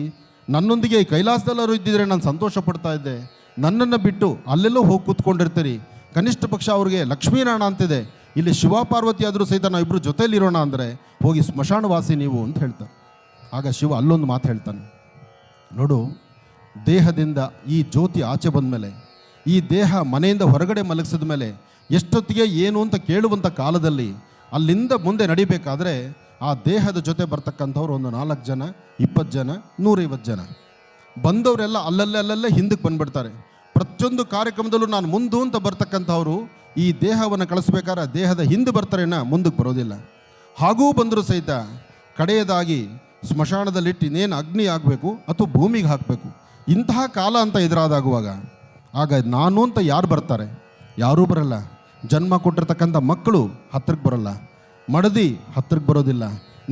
ನನ್ನೊಂದಿಗೆ ಕೈಲಾಸದಲ್ಲರೂ ಇದ್ದಿದ್ರೆ ನಾನು ಸಂತೋಷ ಪಡ್ತಾ ಇದ್ದೆ. ನನ್ನನ್ನು ಬಿಟ್ಟು ಅಲ್ಲೆಲ್ಲೋ ಹೋಗಿ ಕೂತ್ಕೊಂಡಿರ್ತೀರಿ. ಕನಿಷ್ಠ ಪಕ್ಷ ಅವ್ರಿಗೆ ಲಕ್ಷ್ಮೀನಾರಾಯಣ ಅಂತಿದೆ, ಇಲ್ಲಿ ಶಿವ ಪಾರ್ವತಿ ಆದರೂ ಸಹಿತ ನಾವು ಇಬ್ಬರು ಜೊತೆಯಲ್ಲಿರೋಣ ಅಂದರೆ ಹೋಗಿ ಸ್ಮಶಾನವಾಸಿ ನೀವು ಅಂತ ಹೇಳ್ತಾರೆ. ಆಗ ಶಿವ ಅಲ್ಲೊಂದು ಮಾತು ಹೇಳ್ತಾನೆ, ನೋಡು, ದೇಹದಿಂದ ಈ ಜ್ಯೋತಿ ಆಚೆ ಬಂದ ಮೇಲೆ, ಈ ದೇಹ ಮನೆಯಿಂದ ಹೊರಗಡೆ ಮಲಗಿಸಿದ ಮೇಲೆ ಎಷ್ಟೊತ್ತಿಗೆ ಏನು ಅಂತ ಕೇಳುವಂಥ ಕಾಲದಲ್ಲಿ ಅಲ್ಲಿಂದ ಮುಂದೆ ನಡಿಬೇಕಾದ್ರೆ ಆ ದೇಹದ ಜೊತೆ ಬರ್ತಕ್ಕಂಥವ್ರು ಒಂದು 4 ಜನ, 20 ಜನ, 150 ಜನ ಬಂದವರೆಲ್ಲ ಅಲ್ಲಲ್ಲೇ ಹಿಂದಕ್ಕೆ ಬಂದುಬಿಡ್ತಾರೆ. ಪ್ರತಿಯೊಂದು ಕಾರ್ಯಕ್ರಮದಲ್ಲೂ ನಾನು ಮುಂದು ಅಂತ ಬರ್ತಕ್ಕಂಥವ್ರು ಈ ದೇಹವನ್ನು ಕಳಿಸ್ಬೇಕಾದ್ರೆ ದೇಹದ ಹಿಂದೆ ಬರ್ತಾರೇನ, ಮುಂದಕ್ಕೆ ಬರೋದಿಲ್ಲ. ಹಾಗೂ ಬಂದರೂ ಸಹಿತ ಕಡೆಯದಾಗಿ ಸ್ಮಶಾನದಲ್ಲಿಟ್ಟು ಇನ್ನೇನು ಅಗ್ನಿ ಆಗಬೇಕು ಅಥವಾ ಭೂಮಿಗೆ ಹಾಕಬೇಕು, ಇಂತಹ ಕಾಲ ಅಂತ ಎದುರಾದಾಗುವಾಗ ಆಗ ನಾನು ಅಂತ ಯಾರು ಬರ್ತಾರೆ? ಯಾರೂ ಬರಲ್ಲ. ಜನ್ಮ ಕೊಟ್ಟಿರ್ತಕ್ಕಂಥ ಮಕ್ಕಳು ಹತ್ತಿರಕ್ಕೆ ಬರಲ್ಲ, ಮಡದಿ ಹತ್ತಿರಕ್ಕೆ ಬರೋದಿಲ್ಲ.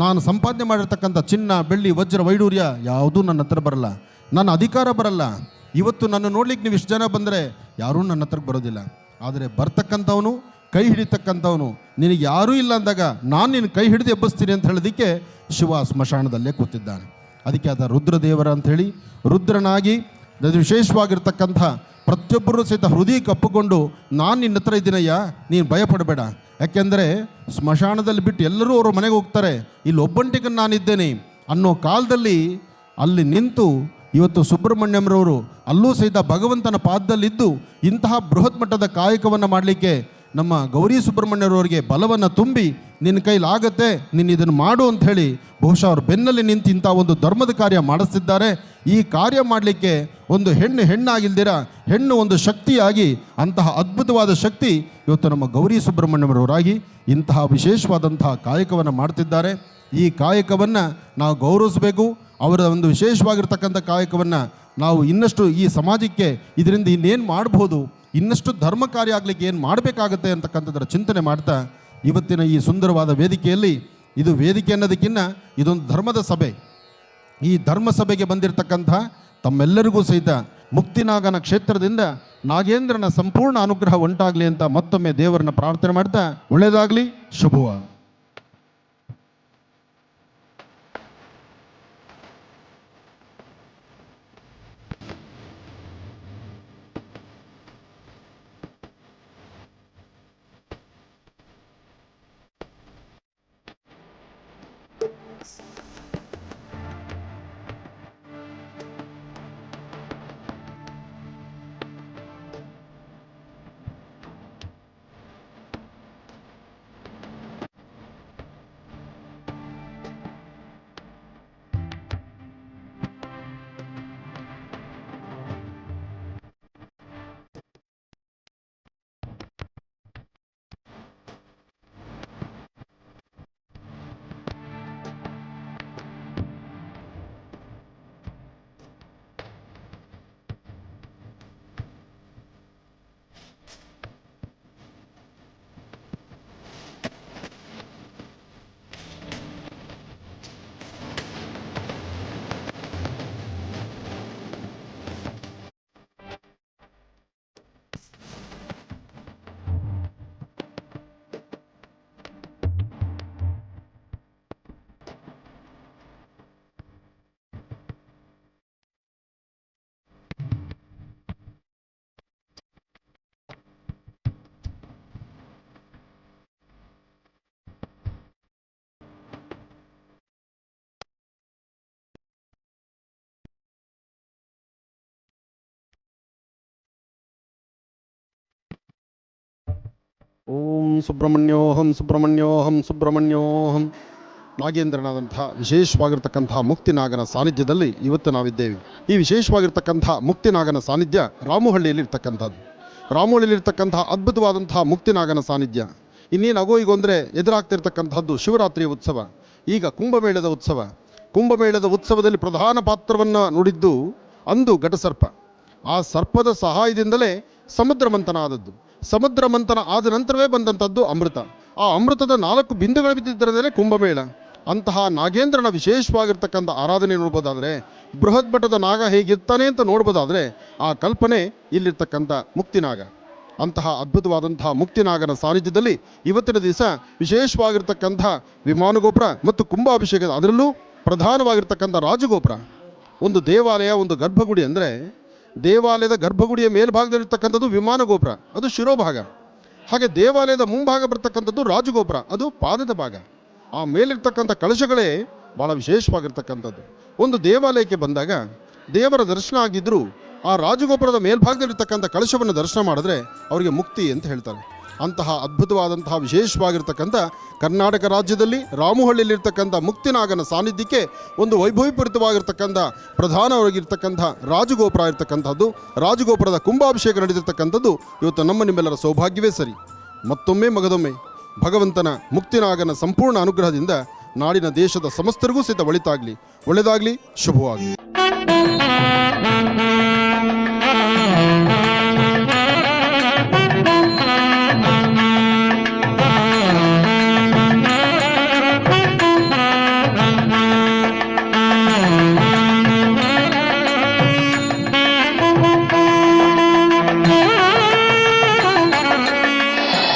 ನಾನು ಸಂಪಾದನೆ ಮಾಡಿರ್ತಕ್ಕಂಥ ಚಿನ್ನ, ಬೆಳ್ಳಿ, ವಜ್ರ, ವೈಡೂರ್ಯ ಯಾವುದೂ ನನ್ನ ಹತ್ರ ಬರಲ್ಲ. ನನ್ನ ಅಧಿಕಾರ ಬರಲ್ಲ. ಇವತ್ತು ನನ್ನ ನೋಡ್ಲಿಕ್ಕೆ ನೀವು ಇಷ್ಟು ಜನ ಬಂದರೆ ಯಾರೂ ನನ್ನ ಹತ್ರಕ್ಕೆ ಬರೋದಿಲ್ಲ. ಆದರೆ ಬರ್ತಕ್ಕಂಥವನು, ಕೈ ಹಿಡಿತಕ್ಕಂಥವನು, ನಿನಗೆ ಯಾರೂ ಇಲ್ಲ ಅಂದಾಗ ನಾನು ನಿನ್ನ ಕೈ ಹಿಡಿದು ಎಬ್ಬಿಸ್ತೀನಿ ಅಂತ ಹೇಳೋದಕ್ಕೆ ಶಿವ ಸ್ಮಶಾನದಲ್ಲೇ ಕೂತಿದ್ದಾನೆ. ಅದಕ್ಕೆ ಆದ ರುದ್ರದೇವರ ಅಂಥೇಳಿ ರುದ್ರನಾಗಿ ವಿಶೇಷವಾಗಿರ್ತಕ್ಕಂಥ ಪ್ರತಿಯೊಬ್ಬರೂ ಸಹಿತ ಹೃದಯಕ್ಕೆ ಅಪ್ಪಿಕೊಂಡು ನಾನು ನಿನ್ನ ಹತ್ರ ಇದ್ದೀನಯ್ಯ, ನೀನು ಭಯಪಡಬೇಡ. ಯಾಕೆಂದರೆ ಸ್ಮಶಾನದಲ್ಲಿ ಬಿಟ್ಟು ಎಲ್ಲರೂ ಅವರು ಮನೆಗೆ ಹೋಗ್ತಾರೆ, ಇಲ್ಲಿ ಒಬ್ಬಂಟಿಗೆ ನಾನಿದ್ದೇನೆ ಅನ್ನೋ ಕಾಲದಲ್ಲಿ ಅಲ್ಲಿ ನಿಂತು ಇವತ್ತು ಸುಬ್ರಹ್ಮಣ್ಯಂರವರು ಅಲ್ಲೂ ಸಹಿತ ಭಗವಂತನ ಪಾದದಲ್ಲಿದ್ದು ಇಂತಹ ಬೃಹತ್ ಮಟ್ಟದ ಕಾಯಕವನ್ನು ಮಾಡಲಿಕ್ಕೆ ನಮ್ಮ ಗೌರಿ ಸುಬ್ರಹ್ಮಣ್ಯರವರಿಗೆ ಬಲವನ್ನು ತುಂಬಿ ನಿನ್ನ ಕೈಲಾಗತ್ತೆ, ನೀನು ಇದನ್ನು ಮಾಡು ಅಂಥೇಳಿ ಬಹುಶಃ ಅವ್ರ ಬೆನ್ನಲ್ಲಿ ನಿಂತು ಇಂಥ ಒಂದು ಧರ್ಮದ ಕಾರ್ಯ ಮಾಡಿಸ್ತಿದ್ದಾರೆ. ಈ ಕಾರ್ಯ ಮಾಡಲಿಕ್ಕೆ ಒಂದು ಹೆಣ್ಣಾಗಿಲ್ದಿರ ಹೆಣ್ಣು ಒಂದು ಶಕ್ತಿಯಾಗಿ ಅಂತಹ ಅದ್ಭುತವಾದ ಶಕ್ತಿ ಇವತ್ತು ನಮ್ಮ ಗೌರಿ ಸುಬ್ರಹ್ಮಣ್ಯರವರಾಗಿ ಇಂತಹ ವಿಶೇಷವಾದಂತಹ ಕಾಯಕವನ್ನು ಮಾಡ್ತಿದ್ದಾರೆ. ಈ ಕಾಯಕವನ್ನು ನಾವು ಗೌರವಿಸಬೇಕು. ಅವರ ಒಂದು ವಿಶೇಷವಾಗಿರ್ತಕ್ಕಂಥ ಕಾಯಕವನ್ನು ನಾವು ಇನ್ನಷ್ಟು ಈ ಸಮಾಜಕ್ಕೆ ಇದರಿಂದ ಇನ್ನೇನು ಮಾಡ್ಬೋದು, ಇನ್ನಷ್ಟು ಧರ್ಮ ಕಾರ್ಯ ಆಗಲಿಕ್ಕೆ ಏನು ಮಾಡಬೇಕಾಗತ್ತೆ ಅಂತಕ್ಕಂಥದ್ದರ ಚಿಂತನೆ ಮಾಡ್ತಾ ಇವತ್ತಿನ ಈ ಸುಂದರವಾದ ವೇದಿಕೆಯಲ್ಲಿ, ಇದು ವೇದಿಕೆ ಅನ್ನೋದಕ್ಕಿಂತ ಇದೊಂದು ಧರ್ಮದ ಸಭೆ. ಈ ಧರ್ಮ ಸಭೆಗೆ ಬಂದಿರತಕ್ಕಂಥ ತಮ್ಮೆಲ್ಲರಿಗೂ ಸಹಿತ ಮುಕ್ತಿನಾಗನ ಕ್ಷೇತ್ರದಿಂದ ನಾಗೇಂದ್ರನ ಸಂಪೂರ್ಣ ಅನುಗ್ರಹ ಉಂಟಾಗಲಿ ಅಂತ ಮತ್ತೊಮ್ಮೆ ದೇವರನ್ನ ಪ್ರಾರ್ಥನೆ ಮಾಡ್ತಾ ಒಳ್ಳೆಯದಾಗಲಿ, ಶುಭವಾಗಲಿ. ಓಂ ಸುಬ್ರಹ್ಮಣ್ಯೋಹಂ ಸುಬ್ರಹ್ಮಣ್ಯೋಹಂ ಸುಬ್ರಹ್ಮಣ್ಯೋಹಂ. ನಾಗೇಂದ್ರನಾದಂತಹ ವಿಶೇಷವಾಗಿರ್ತಕ್ಕಂತಹ ಮುಕ್ತಿನಾಗನ ಸಾನ್ನಿಧ್ಯದಲ್ಲಿ ಇವತ್ತು ನಾವಿದ್ದೇವೆ. ಈ ವಿಶೇಷವಾಗಿರ್ತಕ್ಕಂಥ ಮುಕ್ತಿನಾಗನ ಸಾನ್ನಿಧ್ಯ ರಾಮುಹಳ್ಳಿಯಲ್ಲಿ ಇರ್ತಕ್ಕಂಥದ್ದು. ರಾಮುಹಳ್ಳಿಯಲ್ಲಿರ್ತಕ್ಕಂತಹ ಅದ್ಭುತವಾದಂತಹ ಮುಕ್ತಿನಾಗನ ಸಾನ್ನಿಧ್ಯ. ಇನ್ನೇನು ಆಗೋ ಈಗ ಅಂದರೆ ಎದುರಾಗ್ತಿರ್ತಕ್ಕಂಥದ್ದು ಶಿವರಾತ್ರಿಯ ಉತ್ಸವ, ಈಗ ಕುಂಭಮೇಳದ ಉತ್ಸವ. ಕುಂಭಮೇಳದ ಉತ್ಸವದಲ್ಲಿ ಪ್ರಧಾನ ಪಾತ್ರವನ್ನು ನುಡಿದ್ದು ಅಂದು ಘಟಸರ್ಪ. ಆ ಸರ್ಪದ ಸಹಾಯದಿಂದಲೇ ಸಮುದ್ರ ಮಂಥನ ಆದದ್ದು. ಸಮುದ್ರ ಮಂಥನ ಆದ ನಂತರವೇ ಬಂದಂಥದ್ದು ಅಮೃತ. ಆ ಅಮೃತದ 4 ಬಿಂದುಗಳು ಬಿದ್ದಿದ್ದರದೇ ಕುಂಭಮೇಳ. ಅಂತಹ ನಾಗೇಂದ್ರನ ವಿಶೇಷವಾಗಿರ್ತಕ್ಕಂಥ ಆರಾಧನೆ ನೋಡ್ಬೋದಾದರೆ, ಬೃಹತ್ ಮಠದ ನಾಗ ಹೇಗಿರ್ತಾನೆ ಅಂತ ನೋಡ್ಬೋದಾದರೆ ಆ ಕಲ್ಪನೆ ಇಲ್ಲಿರ್ತಕ್ಕಂಥ ಮುಕ್ತಿನಾಗ. ಅಂತಹ ಅದ್ಭುತವಾದಂತಹ ಮುಕ್ತಿನಾಗನ ಸಾನ್ನಿಧ್ಯದಲ್ಲಿ ಇವತ್ತಿನ ದಿವಸ ವಿಶೇಷವಾಗಿರ್ತಕ್ಕಂಥ ವಿಮಾನಗೋಪುರ ಮತ್ತು ಕುಂಭಾಭಿಷೇಕ, ಅದರಲ್ಲೂ ಪ್ರಧಾನವಾಗಿರ್ತಕ್ಕಂಥ ರಾಜಗೋಪುರ. ಒಂದು ದೇವಾಲಯ, ಒಂದು ಗರ್ಭಗುಡಿ ಅಂದರೆ ದೇವಾಲಯದ ಗರ್ಭಗುಡಿಯ ಮೇಲ್ಭಾಗದಲ್ಲಿರ್ತಕ್ಕಂಥದ್ದು ವಿಮಾನ ಗೋಪುರ, ಅದು ಶಿರೋಭಾಗ. ಹಾಗೆ ದೇವಾಲಯದ ಮುಂಭಾಗ ಬರ್ತಕ್ಕಂಥದ್ದು ರಾಜಗೋಪುರ, ಅದು ಪಾದದ ಭಾಗ. ಆ ಮೇಲಿರ್ತಕ್ಕಂಥ ಕಳಶಗಳೇ ಭಾಳ ವಿಶೇಷವಾಗಿರ್ತಕ್ಕಂಥದ್ದು. ಒಂದು ದೇವಾಲಯಕ್ಕೆ ಬಂದಾಗ ದೇವರ ದರ್ಶನ ಆಗಿದ್ದರೂ ಆ ರಾಜಗೋಪುರದ ಮೇಲ್ಭಾಗದಲ್ಲಿರ್ತಕ್ಕಂಥ ಕಳಶವನ್ನು ದರ್ಶನ ಮಾಡಿದ್ರೆ ಅವರಿಗೆ ಮುಕ್ತಿ ಅಂತ ಹೇಳ್ತಾರೆ. ಅಂತಹ ಅದ್ಭುತವಾದಂತಹ ವಿಶೇಷವಾಗಿರ್ತಕ್ಕಂಥ ಕರ್ನಾಟಕ ರಾಜ್ಯದಲ್ಲಿ ರಾಮುಹಳ್ಳಿಯಲ್ಲಿರ್ತಕ್ಕಂಥ ಮುಕ್ತಿನಾಗನ ಸಾನ್ನಿಧ್ಯಕ್ಕೆ ಒಂದು ವೈಭವೀಪೂರಿತವಾಗಿರ್ತಕ್ಕಂಥ ಪ್ರಧಾನವಾಗಿರ್ತಕ್ಕಂಥ ರಾಜಗೋಪುರ ಇರ್ತಕ್ಕಂಥದ್ದು, ರಾಜಗೋಪುರದ ಕುಂಭಾಭಿಷೇಕ ನಡೆದಿರ್ತಕ್ಕಂಥದ್ದು ಇವತ್ತು ನಮ್ಮ ನಿಮ್ಮೆಲ್ಲರ ಸೌಭಾಗ್ಯವೇ ಸರಿ. ಮತ್ತೊಮ್ಮೆ ಮಗದೊಮ್ಮೆ ಭಗವಂತನ ಮುಕ್ತಿನಾಗನ ಸಂಪೂರ್ಣ ಅನುಗ್ರಹದಿಂದ ನಾಡಿನ ದೇಶದ ಸಮಸ್ತರಿಗೂ ಸಹಿತ ಒಳ್ಳೆಯದಾಗಲಿ, ಶುಭವಾಗಲಿ.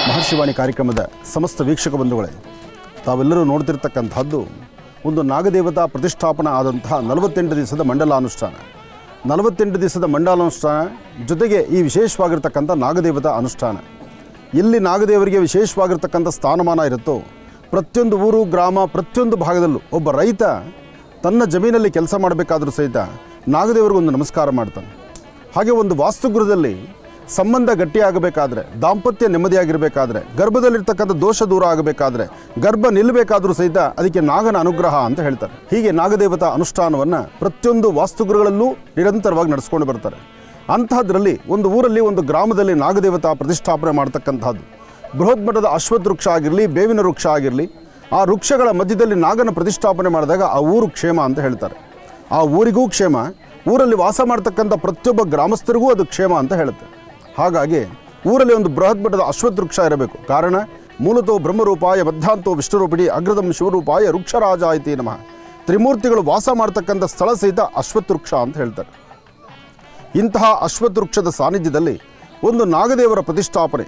ಮಹರ್ಷಿವಾಣಿ ಕಾರ್ಯಕ್ರಮದ ಸಮಸ್ತ ವೀಕ್ಷಕ ಬಂಧುಗಳೇ, ತಾವೆಲ್ಲರೂ ನೋಡ್ತಿರ್ತಕ್ಕಂಥದ್ದು ಒಂದು ನಾಗದೇವತಾ ಪ್ರತಿಷ್ಠಾಪನಾ ಆದಂತಹ 48 ದಿವಸದ ಮಂಡಲಾನುಷ್ಠಾನ. 48 ದಿವಸದ ಮಂಡಲಾನುಷ್ಠಾನ ಜೊತೆಗೆ ಈ ವಿಶೇಷವಾಗಿರ್ತಕ್ಕಂಥ ನಾಗದೇವತಾ ಅನುಷ್ಠಾನ. ಎಲ್ಲಿ ನಾಗದೇವರಿಗೆ ವಿಶೇಷವಾಗಿರ್ತಕ್ಕಂಥ ಸ್ಥಾನಮಾನ ಇರುತ್ತೋ, ಪ್ರತಿಯೊಂದು ಊರು, ಗ್ರಾಮ, ಪ್ರತಿಯೊಂದು ಭಾಗದಲ್ಲೂ ಒಬ್ಬ ರೈತ ತನ್ನ ಜಮೀನಲ್ಲಿ ಕೆಲಸ ಮಾಡಬೇಕಾದ್ರೂ ಸಹಿತ ನಾಗದೇವರಿಗೊಂದು ನಮಸ್ಕಾರ ಮಾಡ್ತಾನೆ. ಹಾಗೆ ಒಂದು ವಾಸ್ತುಗೃಹದಲ್ಲಿ ಸಂಬಂಧ ಗಟ್ಟಿಯಾಗಬೇಕಾದ್ರೆ, ದಾಂಪತ್ಯ ನೆಮ್ಮದಿಯಾಗಿರಬೇಕಾದ್ರೆ, ಗರ್ಭದಲ್ಲಿರ್ತಕ್ಕಂಥ ದೋಷ ದೂರ ಆಗಬೇಕಾದ್ರೆ, ಗರ್ಭ ನಿಲ್ಲಬೇಕಾದ್ರೂ ಸಹಿತ ಅದಕ್ಕೆ ನಾಗನ ಅನುಗ್ರಹ ಅಂತ ಹೇಳ್ತಾರೆ. ಹೀಗೆ ನಾಗದೇವತಾ ಅನುಷ್ಠಾನವನ್ನು ಪ್ರತಿಯೊಂದು ವಾಸ್ತುಗೃಹಗಳಲ್ಲೂ ನಿರಂತರವಾಗಿ ನಡೆಸ್ಕೊಂಡು ಬರ್ತಾರೆ. ಅಂತಹದ್ರಲ್ಲಿ ಒಂದು ಊರಲ್ಲಿ, ಒಂದು ಗ್ರಾಮದಲ್ಲಿ ನಾಗದೇವತಾ ಪ್ರತಿಷ್ಠಾಪನೆ ಮಾಡ್ತಕ್ಕಂಥದ್ದು ಬೃಹತ್ ಮಠದ ಅಶ್ವತ್ಥ ವೃಕ್ಷ ಆಗಿರಲಿ, ಬೇವಿನ ವೃಕ್ಷ ಆಗಿರಲಿ, ಆ ವೃಕ್ಷಗಳ ಮಧ್ಯದಲ್ಲಿ ನಾಗನ ಪ್ರತಿಷ್ಠಾಪನೆ ಮಾಡಿದಾಗ ಆ ಊರು ಕ್ಷೇಮ ಅಂತ ಹೇಳ್ತಾರೆ. ಆ ಊರಿಗೂ ಕ್ಷೇಮ, ಊರಲ್ಲಿ ವಾಸ ಮಾಡ್ತಕ್ಕಂಥ ಪ್ರತಿಯೊಬ್ಬ ಗ್ರಾಮಸ್ಥರಿಗೂ ಅದು ಕ್ಷೇಮ ಅಂತ ಹೇಳುತ್ತೆ. ಹಾಗಾಗಿ ಊರಲ್ಲಿ ಒಂದು ಬೃಹತ್ ಮಟ್ಟದ ಅಶ್ವತ್ಥ ವೃಕ್ಷ ಇರಬೇಕು. ಕಾರಣ ಮೂಲತೋ ಬ್ರಹ್ಮರೂಪಾಯ ಮಧ್ಯಾಂತೋ ವಿಷ್ಣುರೂಪಿಣಿ ಅಗ್ರದಂ ಶಿವರೂಪಾಯ ವೃಕ್ಷರಾಜಾಯಿತಿ ನಮಃ. ತ್ರಿಮೂರ್ತಿಗಳು ವಾಸ ಮಾಡ್ತಕ್ಕಂಥ ಸ್ಥಳ ಸಹಿತ ಅಶ್ವತ್ಥ ವೃಕ್ಷ ಅಂತ ಹೇಳ್ತಾರೆ. ಇಂತಹ ಅಶ್ವತ್ಥ ವೃಕ್ಷದ ಸಾನ್ನಿಧ್ಯದಲ್ಲಿ ಒಂದು ನಾಗದೇವರ ಪ್ರತಿಷ್ಠಾಪನೆ.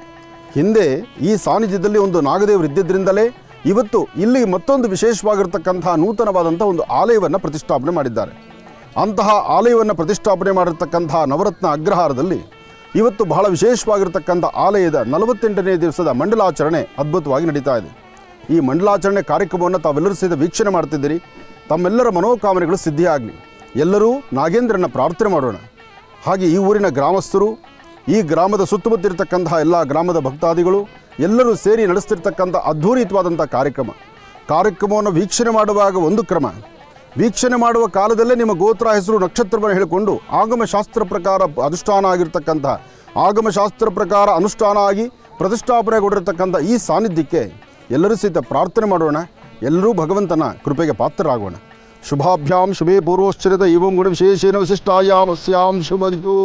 ಹಿಂದೆ ಈ ಸಾನ್ನಿಧ್ಯದಲ್ಲಿ ಒಂದು ನಾಗದೇವರು ಇದ್ದಿದ್ದರಿಂದಲೇ ಇವತ್ತು ಇಲ್ಲಿ ಮತ್ತೊಂದು ವಿಶೇಷವಾಗಿರ್ತಕ್ಕಂಥ ನೂತನವಾದಂಥ ಒಂದು ಆಲಯವನ್ನು ಪ್ರತಿಷ್ಠಾಪನೆ ಮಾಡಿದ್ದಾರೆ. ಅಂತಹ ಆಲಯವನ್ನು ಪ್ರತಿಷ್ಠಾಪನೆ ಮಾಡಿರ್ತಕ್ಕಂಥ ನವರತ್ನ ಅಗ್ರಹಾರದಲ್ಲಿ ಇವತ್ತು ಬಹಳ ವಿಶೇಷವಾಗಿರ್ತಕ್ಕಂಥ ಆಲಯದ 48ನೇ ದಿವಸದ ಮಂಡಲಾಚರಣೆ ಅದ್ಭುತವಾಗಿ ನಡೀತಾ ಇದೆ. ಈ ಮಂಡಲಾಚರಣೆ ಕಾರ್ಯಕ್ರಮವನ್ನು ತಾವೆಲ್ಲರೂ ಸಹಿತ ವೀಕ್ಷಣೆ ಮಾಡ್ತಿದ್ದೀರಿ. ತಮ್ಮೆಲ್ಲರ ಮನೋಕಾಮನೆಗಳು ಸಿದ್ಧಿಯಾಗಲಿ. ಎಲ್ಲರೂ ನಾಗೇಂದ್ರನ ಪ್ರಾರ್ಥನೆ ಮಾಡೋಣ. ಹಾಗೆ ಈ ಊರಿನ ಗ್ರಾಮಸ್ಥರು, ಈ ಗ್ರಾಮದ ಸುತ್ತಮುತ್ತಿರ್ತಕ್ಕಂತಹ ಎಲ್ಲ ಗ್ರಾಮದ ಭಕ್ತಾದಿಗಳು ಎಲ್ಲರೂ ಸೇರಿ ನಡೆಸ್ತಿರ್ತಕ್ಕಂಥ ಅದ್ಭುತವಾದಂಥ ಕಾರ್ಯಕ್ರಮವನ್ನು ವೀಕ್ಷಣೆ ಮಾಡುವಾಗ ಒಂದು ಕ್ರಮ, ವೀಕ್ಷಣೆ ಮಾಡುವ ಕಾಲದಲ್ಲೇ ನಿಮ್ಮ ಗೋತ್ರ, ಹೆಸರು, ನಕ್ಷತ್ರವನ್ನು ಹೇಳಿಕೊಂಡು ಆಗಮಶಾಸ್ತ್ರ ಪ್ರಕಾರ ಅನುಷ್ಠಾನ ಆಗಿರ್ತಕ್ಕಂಥ, ಆಗಮಶಾಸ್ತ್ರ ಪ್ರಕಾರ ಅನುಷ್ಠಾನ ಆಗಿ ಪ್ರತಿಷ್ಠಾಪನೆಗೊಂಡಿರ್ತಕ್ಕಂಥ ಈ ಸಾನ್ನಿಧ್ಯಕ್ಕೆ ಎಲ್ಲರೂ ಸಹಿತ ಪ್ರಾರ್ಥನೆ ಮಾಡೋಣ. ಎಲ್ಲರೂ ಭಗವಂತನ ಕೃಪೆಗೆ ಪಾತ್ರರಾಗೋಣ. ಶುಭಾಭ್ಯಾಂ ಶುಭೇ ಪೂರ್ವಶ್ಚರಿತ ಇವಂ ಗುಣ ವಿಶೇಷೇನ ವಿಶಿಷ್ಟಾಯಾಂ ಅಸ್ಯಾಂ ಶುಭದಿತು.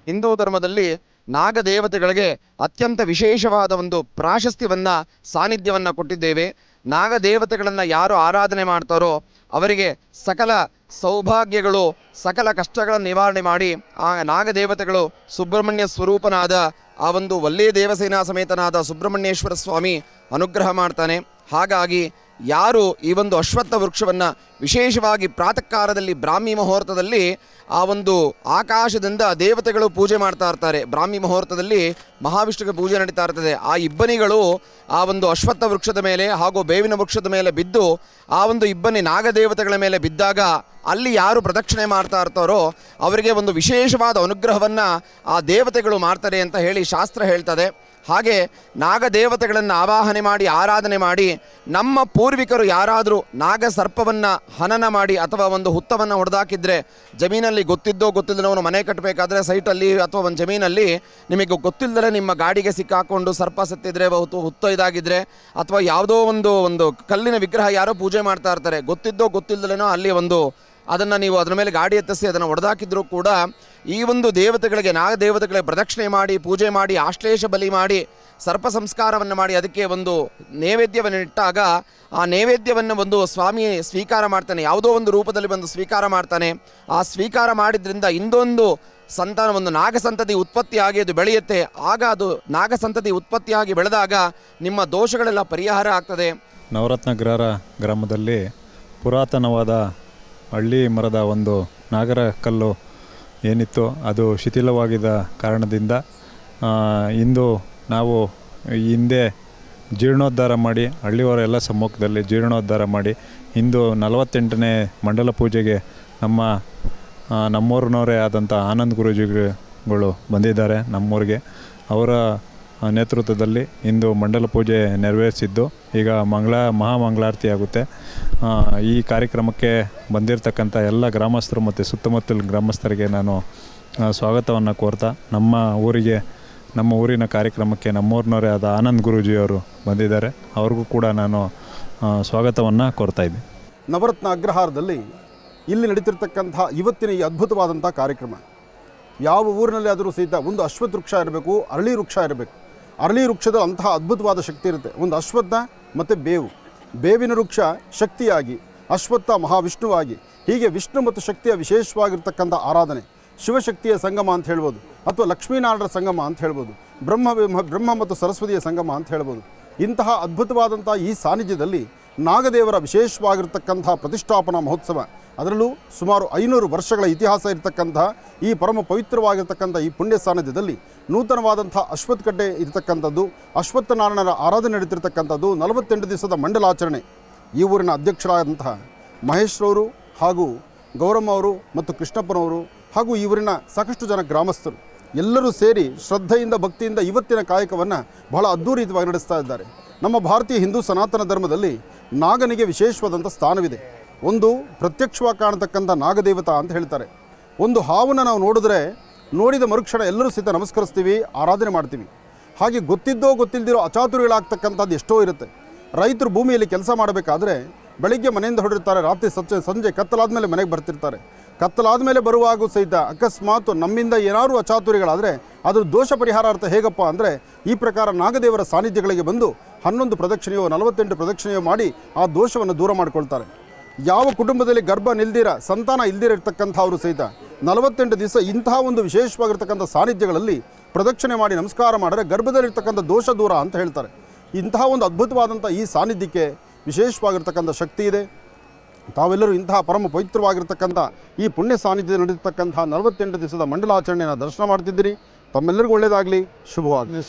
ಹಿಂದೂ ಧರ್ಮದಲ್ಲಿ ನಾಗದೇವತೆಗಳಿಗೆ ಅತ್ಯಂತ ವಿಶೇಷವಾದ ಒಂದು ಪ್ರಾಶಸ್ತ್ಯವನ್ನು ಸಾನ್ನಿಧ್ಯವನ್ನು ಕೊಟ್ಟಿದ್ದೇವೆ. ನಾಗದೇವತೆಗಳನ್ನು ಯಾರು ಆರಾಧನೆ ಮಾಡ್ತಾರೋ ಅವರಿಗೆ ಸಕಲ ಸೌಭಾಗ್ಯಗಳು, ಸಕಲ ಕಷ್ಟಗಳ ನಿವಾರಣೆ ಮಾಡಿ ಆ ನಾಗದೇವತೆಗಳು ಸುಬ್ರಹ್ಮಣ್ಯ ಸ್ವರೂಪನಾದ ಆ ಒಂದು ವಲ್ಲೇ ದೇವಸೇನಾ ಸಮೇತನಾದ ಸುಬ್ರಹ್ಮಣ್ಯೇಶ್ವರ ಸ್ವಾಮಿ ಅನುಗ್ರಹ ಮಾಡ್ತಾನೆ. ಹಾಗಾಗಿ ಯಾರು ಈ ಒಂದು ಅಶ್ವತ್ಥ ವೃಕ್ಷವನ್ನು ವಿಶೇಷವಾಗಿ ಪ್ರಾತಃ ಕಾಲದಲ್ಲಿ ಬ್ರಾಹ್ಮಿ ಮುಹೂರ್ತದಲ್ಲಿ ಆ ಒಂದು ಆಕಾಶದಿಂದ ದೇವತೆಗಳು ಪೂಜೆ ಮಾಡ್ತಾ ಇರ್ತಾರೆ. ಬ್ರಾಹ್ಮಿ ಮುಹೂರ್ತದಲ್ಲಿ ಮಹಾವಿಷ್ಣುವಿಗೆ ಪೂಜೆ ನಡೀತಾ ಇರ್ತದೆ. ಆ ಇಬ್ಬನಿಗಳು ಆ ಒಂದು ಅಶ್ವತ್ಥ ವೃಕ್ಷದ ಮೇಲೆ ಹಾಗೂ ಬೇವಿನ ವೃಕ್ಷದ ಮೇಲೆ ಬಿದ್ದು ಆ ಒಂದು ಇಬ್ಬನಿ ನಾಗದೇವತೆಗಳ ಮೇಲೆ ಬಿದ್ದಾಗ ಅಲ್ಲಿ ಯಾರು ಪ್ರದಕ್ಷಿಣೆ ಮಾಡ್ತಾ ಇರ್ತಾರೋ ಅವರಿಗೆ ಒಂದು ವಿಶೇಷವಾದ ಅನುಗ್ರಹವನ್ನು ಆ ದೇವತೆಗಳು ಮಾಡ್ತಾರೆ ಅಂತ ಹೇಳಿ ಶಾಸ್ತ್ರ ಹೇಳ್ತದೆ. ಹಾಗೆ ನಾಗದೇವತೆಗಳನ್ನು ಆವಾಹನೆ ಮಾಡಿ ಆರಾಧನೆ ಮಾಡಿ ನಮ್ಮ ಪೂರ್ವಿಕರು ಯಾರಾದರೂ ನಾಗ ಸರ್ಪವನ್ನು ಹನನ ಮಾಡಿ ಅಥವಾ ಒಂದು ಹುತ್ತವನ್ನು ಹೊಡೆದಾಕಿದ್ರೆ ಜಮೀನಲ್ಲಿ ಗೊತ್ತಿದ್ದೋ ಗೊತ್ತಿಲ್ಲದವನು ಮನೆ ಕಟ್ಟಬೇಕಾದ್ರೆ ಸೈಟಲ್ಲಿ ಅಥವಾ ಒಂದು ಜಮೀನಲ್ಲಿ ನಿಮಗೆ ಗೊತ್ತಿಲ್ಲದೆ ನಿಮ್ಮ ಗಾಡಿಗೆ ಸಿಕ್ಕಾಕೊಂಡು ಸರ್ಪ ಸತ್ತಿದ್ರೆ ಹುತ್ತ ಇದಾಗಿದ್ರೆ ಅಥವಾ ಯಾವುದೋ ಒಂದು ಕಲ್ಲಿನ ವಿಗ್ರಹ ಯಾರೋ ಪೂಜೆ ಮಾಡ್ತಾ ಇರ್ತಾರೆ, ಗೊತ್ತಿದ್ದೋ ಗೊತ್ತಿಲ್ಲದೇನೋ ಅಲ್ಲಿ ಅದನ್ನು ನೀವು ಅದರ ಮೇಲೆ ಗಾಡಿ ಎತ್ತಿಸಿ ಅದನ್ನು ಹೊಡೆದಾಕಿದ್ರೂ ಕೂಡ ಈ ಒಂದು ದೇವತೆಗಳಿಗೆ ನಾಗದೇವತೆಗಳಿಗೆ ಪ್ರದಕ್ಷಿಣೆ ಮಾಡಿ ಪೂಜೆ ಮಾಡಿ ಆಶ್ಲೇಷ ಬಲಿ ಮಾಡಿ ಸರ್ಪ ಸಂಸ್ಕಾರವನ್ನು ಮಾಡಿ ಅದಕ್ಕೆ ಒಂದು ನೈವೇದ್ಯವನ್ನು ಇಟ್ಟಾಗ ಆ ನೈವೇದ್ಯವನ್ನು ಒಂದು ಸ್ವಾಮಿ ಸ್ವೀಕಾರ ಮಾಡ್ತಾನೆ, ಯಾವುದೋ ಒಂದು ರೂಪದಲ್ಲಿ ಬಂದು ಸ್ವೀಕಾರ ಮಾಡ್ತಾನೆ. ಆ ಸ್ವೀಕಾರ ಮಾಡಿದ್ರಿಂದ ಇಂದೊಂದು ಸಂತಾನ ಒಂದು ನಾಗಸಂತತಿ ಉತ್ಪತ್ತಿಯಾಗಿ ಅದು ಬೆಳೆಯುತ್ತೆ. ಆಗ ಅದು ನಾಗಸಂತತಿ ಉತ್ಪತ್ತಿಯಾಗಿ ಬೆಳೆದಾಗ ನಿಮ್ಮ ದೋಷಗಳೆಲ್ಲ ಪರಿಹಾರ ಆಗ್ತದೆ. ನವರತ್ನ ಗ್ರಾಮದಲ್ಲಿ ಪುರಾತನವಾದ ಹಳ್ಳಿ ಮರದ ಒಂದು ನಾಗರ ಕಲ್ಲು ಏನಿತ್ತು ಅದು ಶಿಥಿಲವಾಗಿದ್ದ ಕಾರಣದಿಂದ ಇಂದು ನಾವು ಹಿಂದೆ ಜೀರ್ಣೋದ್ಧಾರ ಮಾಡಿ ಹಳ್ಳಿಯವರೆಲ್ಲ ಸಮ್ಮುಖದಲ್ಲಿ ಜೀರ್ಣೋದ್ಧಾರ ಮಾಡಿ ಇಂದು 48ನೇ ಮಂಡಲ ಪೂಜೆಗೆ ನಮ್ಮೂರಿನವರೇ ಆದಂಥ ಆನಂದ್ ಗುರೂಜಿಗಳು ಬಂದಿದ್ದಾರೆ ನಮ್ಮೂರಿಗೆ. ಅವರ ನೇತೃತ್ವದಲ್ಲಿ ಇಂದು ಮಂಡಲ ಪೂಜೆ ನೆರವೇರಿಸಿದ್ದು ಈಗ ಮಹಾಮಂಗಳಾರತಿ ಆಗುತ್ತೆ. ಈ ಕಾರ್ಯಕ್ರಮಕ್ಕೆ ಬಂದಿರತಕ್ಕಂಥ ಎಲ್ಲ ಗ್ರಾಮಸ್ಥರು ಮತ್ತು ಸುತ್ತಮುತ್ತಲ ಗ್ರಾಮಸ್ಥರಿಗೆ ನಾನು ಸ್ವಾಗತವನ್ನು ಕೋರ್ತಾ ನಮ್ಮ ಊರಿನ ಕಾರ್ಯಕ್ರಮಕ್ಕೆ ನಮ್ಮೂರಿನವರೇ ಆದ ಆನಂದ್ ಗುರೂಜಿಯವರು ಬಂದಿದ್ದಾರೆ, ಅವ್ರಿಗೂ ಕೂಡ ನಾನು ಸ್ವಾಗತವನ್ನು ಕೋರ್ತಾ ಇದ್ದೀನಿ. ನವರತ್ನ ಅಗ್ರಹಾರದಲ್ಲಿ ಇಲ್ಲಿ ನಡೀತಿರ್ತಕ್ಕಂಥ ಇವತ್ತಿನ ಈ ಅದ್ಭುತವಾದಂಥ ಕಾರ್ಯಕ್ರಮ, ಯಾವ ಊರಿನಲ್ಲಿ ಆದರೂ ಸಹಿತ ಒಂದು ಅಶ್ವತ್ಥ ವೃಕ್ಷ ಇರಬೇಕು, ಅರಳಿ ವೃಕ್ಷ ಇರಬೇಕು. ಅರಳಿ ವೃಕ್ಷದ ಅಂತಹ ಅದ್ಭುತವಾದ ಶಕ್ತಿ ಇರುತ್ತೆ. ಒಂದು ಅಶ್ವತ್ಥ ಮತ್ತು ಬೇವಿನ ವೃಕ್ಷ ಶಕ್ತಿಯಾಗಿ, ಅಶ್ವತ್ಥ ಮಹಾವಿಷ್ಣುವಾಗಿ, ಹೀಗೆ ವಿಷ್ಣು ಮತ್ತು ಶಕ್ತಿಯ ವಿಶೇಷವಾಗಿರ್ತಕ್ಕಂಥ ಆರಾಧನೆ, ಶಿವಶಕ್ತಿಯ ಸಂಗಮ ಅಂತ ಹೇಳ್ಬೋದು, ಅಥವಾ ಲಕ್ಷ್ಮೀನಾರಾಯಣರ ಸಂಗಮ ಅಂತ ಹೇಳ್ಬೋದು, ಬ್ರಹ್ಮ ಮತ್ತು ಸರಸ್ವತಿಯ ಸಂಗಮ ಅಂತ ಹೇಳ್ಬೋದು. ಇಂತಹ ಅದ್ಭುತವಾದಂಥ ಈ ಸಾನ್ನಿಧ್ಯದಲ್ಲಿ ನಾಗದೇವರ ವಿಶೇಷವಾಗಿರ್ತಕ್ಕಂಥ ಪ್ರತಿಷ್ಠಾಪನಾ ಮಹೋತ್ಸವ, ಅದರಲ್ಲೂ ಸುಮಾರು 500 ವರ್ಷಗಳ ಇತಿಹಾಸ ಇರತಕ್ಕಂಥ ಈ ಪರಮ ಪವಿತ್ರವಾಗಿರ್ತಕ್ಕಂಥ ಈ ಪುಣ್ಯ ಸಾನ್ನಿಧ್ಯದಲ್ಲಿ ನೂತನವಾದಂಥ ಅಶ್ವತ್ಥಕಟ್ಟೆ ಇರತಕ್ಕಂಥದ್ದು, ಅಶ್ವತ್ಥನಾರಾಯಣರ ಆರಾಧನೆ ನಡೀತಿರ್ತಕ್ಕಂಥದ್ದು, 48 ದಿವಸದ ಮಂಡಲಾಚರಣೆ. ಈ ಊರಿನ ಅಧ್ಯಕ್ಷರಾದಂತಹ ಮಹೇಶ್ರವರು ಹಾಗೂ ಗೌರಮ್ಮ ಅವರು ಮತ್ತು ಕೃಷ್ಣಪ್ಪನವರು ಹಾಗೂ ಈ ಊರಿನ ಸಾಕಷ್ಟು ಜನ ಗ್ರಾಮಸ್ಥರು ಎಲ್ಲರೂ ಸೇರಿ ಶ್ರದ್ಧೆಯಿಂದ ಭಕ್ತಿಯಿಂದ ಇವತ್ತಿನ ಕಾಯಕವನ್ನು ಬಹಳ ಅದ್ಧೂರಿತವಾಗಿ ನಡೆಸ್ತಾ ಇದ್ದಾರೆ. ನಮ್ಮ ಭಾರತೀಯ ಹಿಂದೂ ಸನಾತನ ಧರ್ಮದಲ್ಲಿ ನಾಗನಿಗೆ ವಿಶೇಷವಾದಂಥ ಸ್ಥಾನವಿದೆ. ಒಂದು ಪ್ರತ್ಯಕ್ಷವಾಗಿ ಕಾಣತಕ್ಕಂಥ ನಾಗದೇವತಾ ಅಂತ ಹೇಳ್ತಾರೆ. ಒಂದು ಹಾವನ್ನು ನಾವು ನೋಡಿದ ಮರುಕ್ಷಣ ಎಲ್ಲರೂ ಸಹಿತ ನಮಸ್ಕರಿಸ್ತೀವಿ, ಆರಾಧನೆ ಮಾಡ್ತೀವಿ. ಹಾಗೆ ಗೊತ್ತಿದ್ದೋ ಗೊತ್ತಿಲ್ಲದಿರೋ ಅಚಾತುರ್ಯಗಳಾಗ್ತಕ್ಕಂಥದ್ದು ಎಷ್ಟೋ ಇರುತ್ತೆ. ರೈತರು ಭೂಮಿಯಲ್ಲಿ ಕೆಲಸ ಮಾಡಬೇಕಾದ್ರೆ ಬೆಳಿಗ್ಗೆ ಮನೆಯಿಂದ ಹೊರಡಿರ್ತಾರೆ, ರಾತ್ರಿ ಸಂಜೆ ಕತ್ತಲಾದ ಮೇಲೆ ಮನೆಗೆ ಬರ್ತಿರ್ತಾರೆ. ಕತ್ತಲಾದ ಮೇಲೆ ಬರುವಾಗೂ ಸಹಿತ ಅಕಸ್ಮಾತ್ ನಮ್ಮಿಂದ ಏನಾದರೂ ಅಚಾತುರ್ಯಗಳಾದರೆ ಅದ್ರ ದೋಷ ಪರಿಹಾರಾರ್ಥ ಹೇಗಪ್ಪ ಅಂದರೆ ಈ ಪ್ರಕಾರ ನಾಗದೇವರ ಸಾನ್ನಿಧ್ಯಗಳಿಗೆ ಬಂದು 11 ಪ್ರದಕ್ಷಿಣೆಯೋ 48 ಪ್ರದಕ್ಷಿಣೆಯೋ ಮಾಡಿ ಆ ದೋಷವನ್ನು ದೂರ ಮಾಡಿಕೊಳ್ತಾರೆ. ಯಾವ ಕುಟುಂಬದಲ್ಲಿ ಗರ್ಭ ಸಂತಾನ ಇಲ್ದಿರತಕ್ಕಂಥವರು ಸಹಿತ 48 ದಿವಸ ಇಂತಹ ಒಂದು ವಿಶೇಷವಾಗಿರ್ತಕ್ಕಂಥ ಸಾನ್ನಿಧ್ಯಗಳಲ್ಲಿ ಪ್ರದಕ್ಷಿಣೆ ಮಾಡಿ ನಮಸ್ಕಾರ ಮಾಡಿದ್ರೆ ಗರ್ಭದಲ್ಲಿರ್ತಕ್ಕಂಥ ದೋಷ ದೂರ ಅಂತ ಹೇಳ್ತಾರೆ. ಇಂತಹ ಒಂದು ಅದ್ಭುತವಾದಂಥ ಈ ಸಾನ್ನಿಧ್ಯಕ್ಕೆ ವಿಶೇಷವಾಗಿರ್ತಕ್ಕಂಥ ಶಕ್ತಿ ಇದೆ. ತಾವೆಲ್ಲರೂ ಇಂತಹ ಪರಮ ಪವಿತ್ರವಾಗಿರ್ತಕ್ಕಂಥ ಈ ಪುಣ್ಯ ಸಾನ್ನಿಧ್ಯದಲ್ಲಿ ನಡೆದಿರ್ತಕ್ಕಂಥ 48 ದಿವಸದ ಮಂಡಲಾಚರಣೆಯನ್ನು ದರ್ಶನ ಮಾಡ್ತಿದ್ದೀರಿ. ತಮ್ಮೆಲ್ಲರಿಗೂ ಒಳ್ಳೆಯದಾಗಲಿ, ಶುಭವಾಗಲಿ.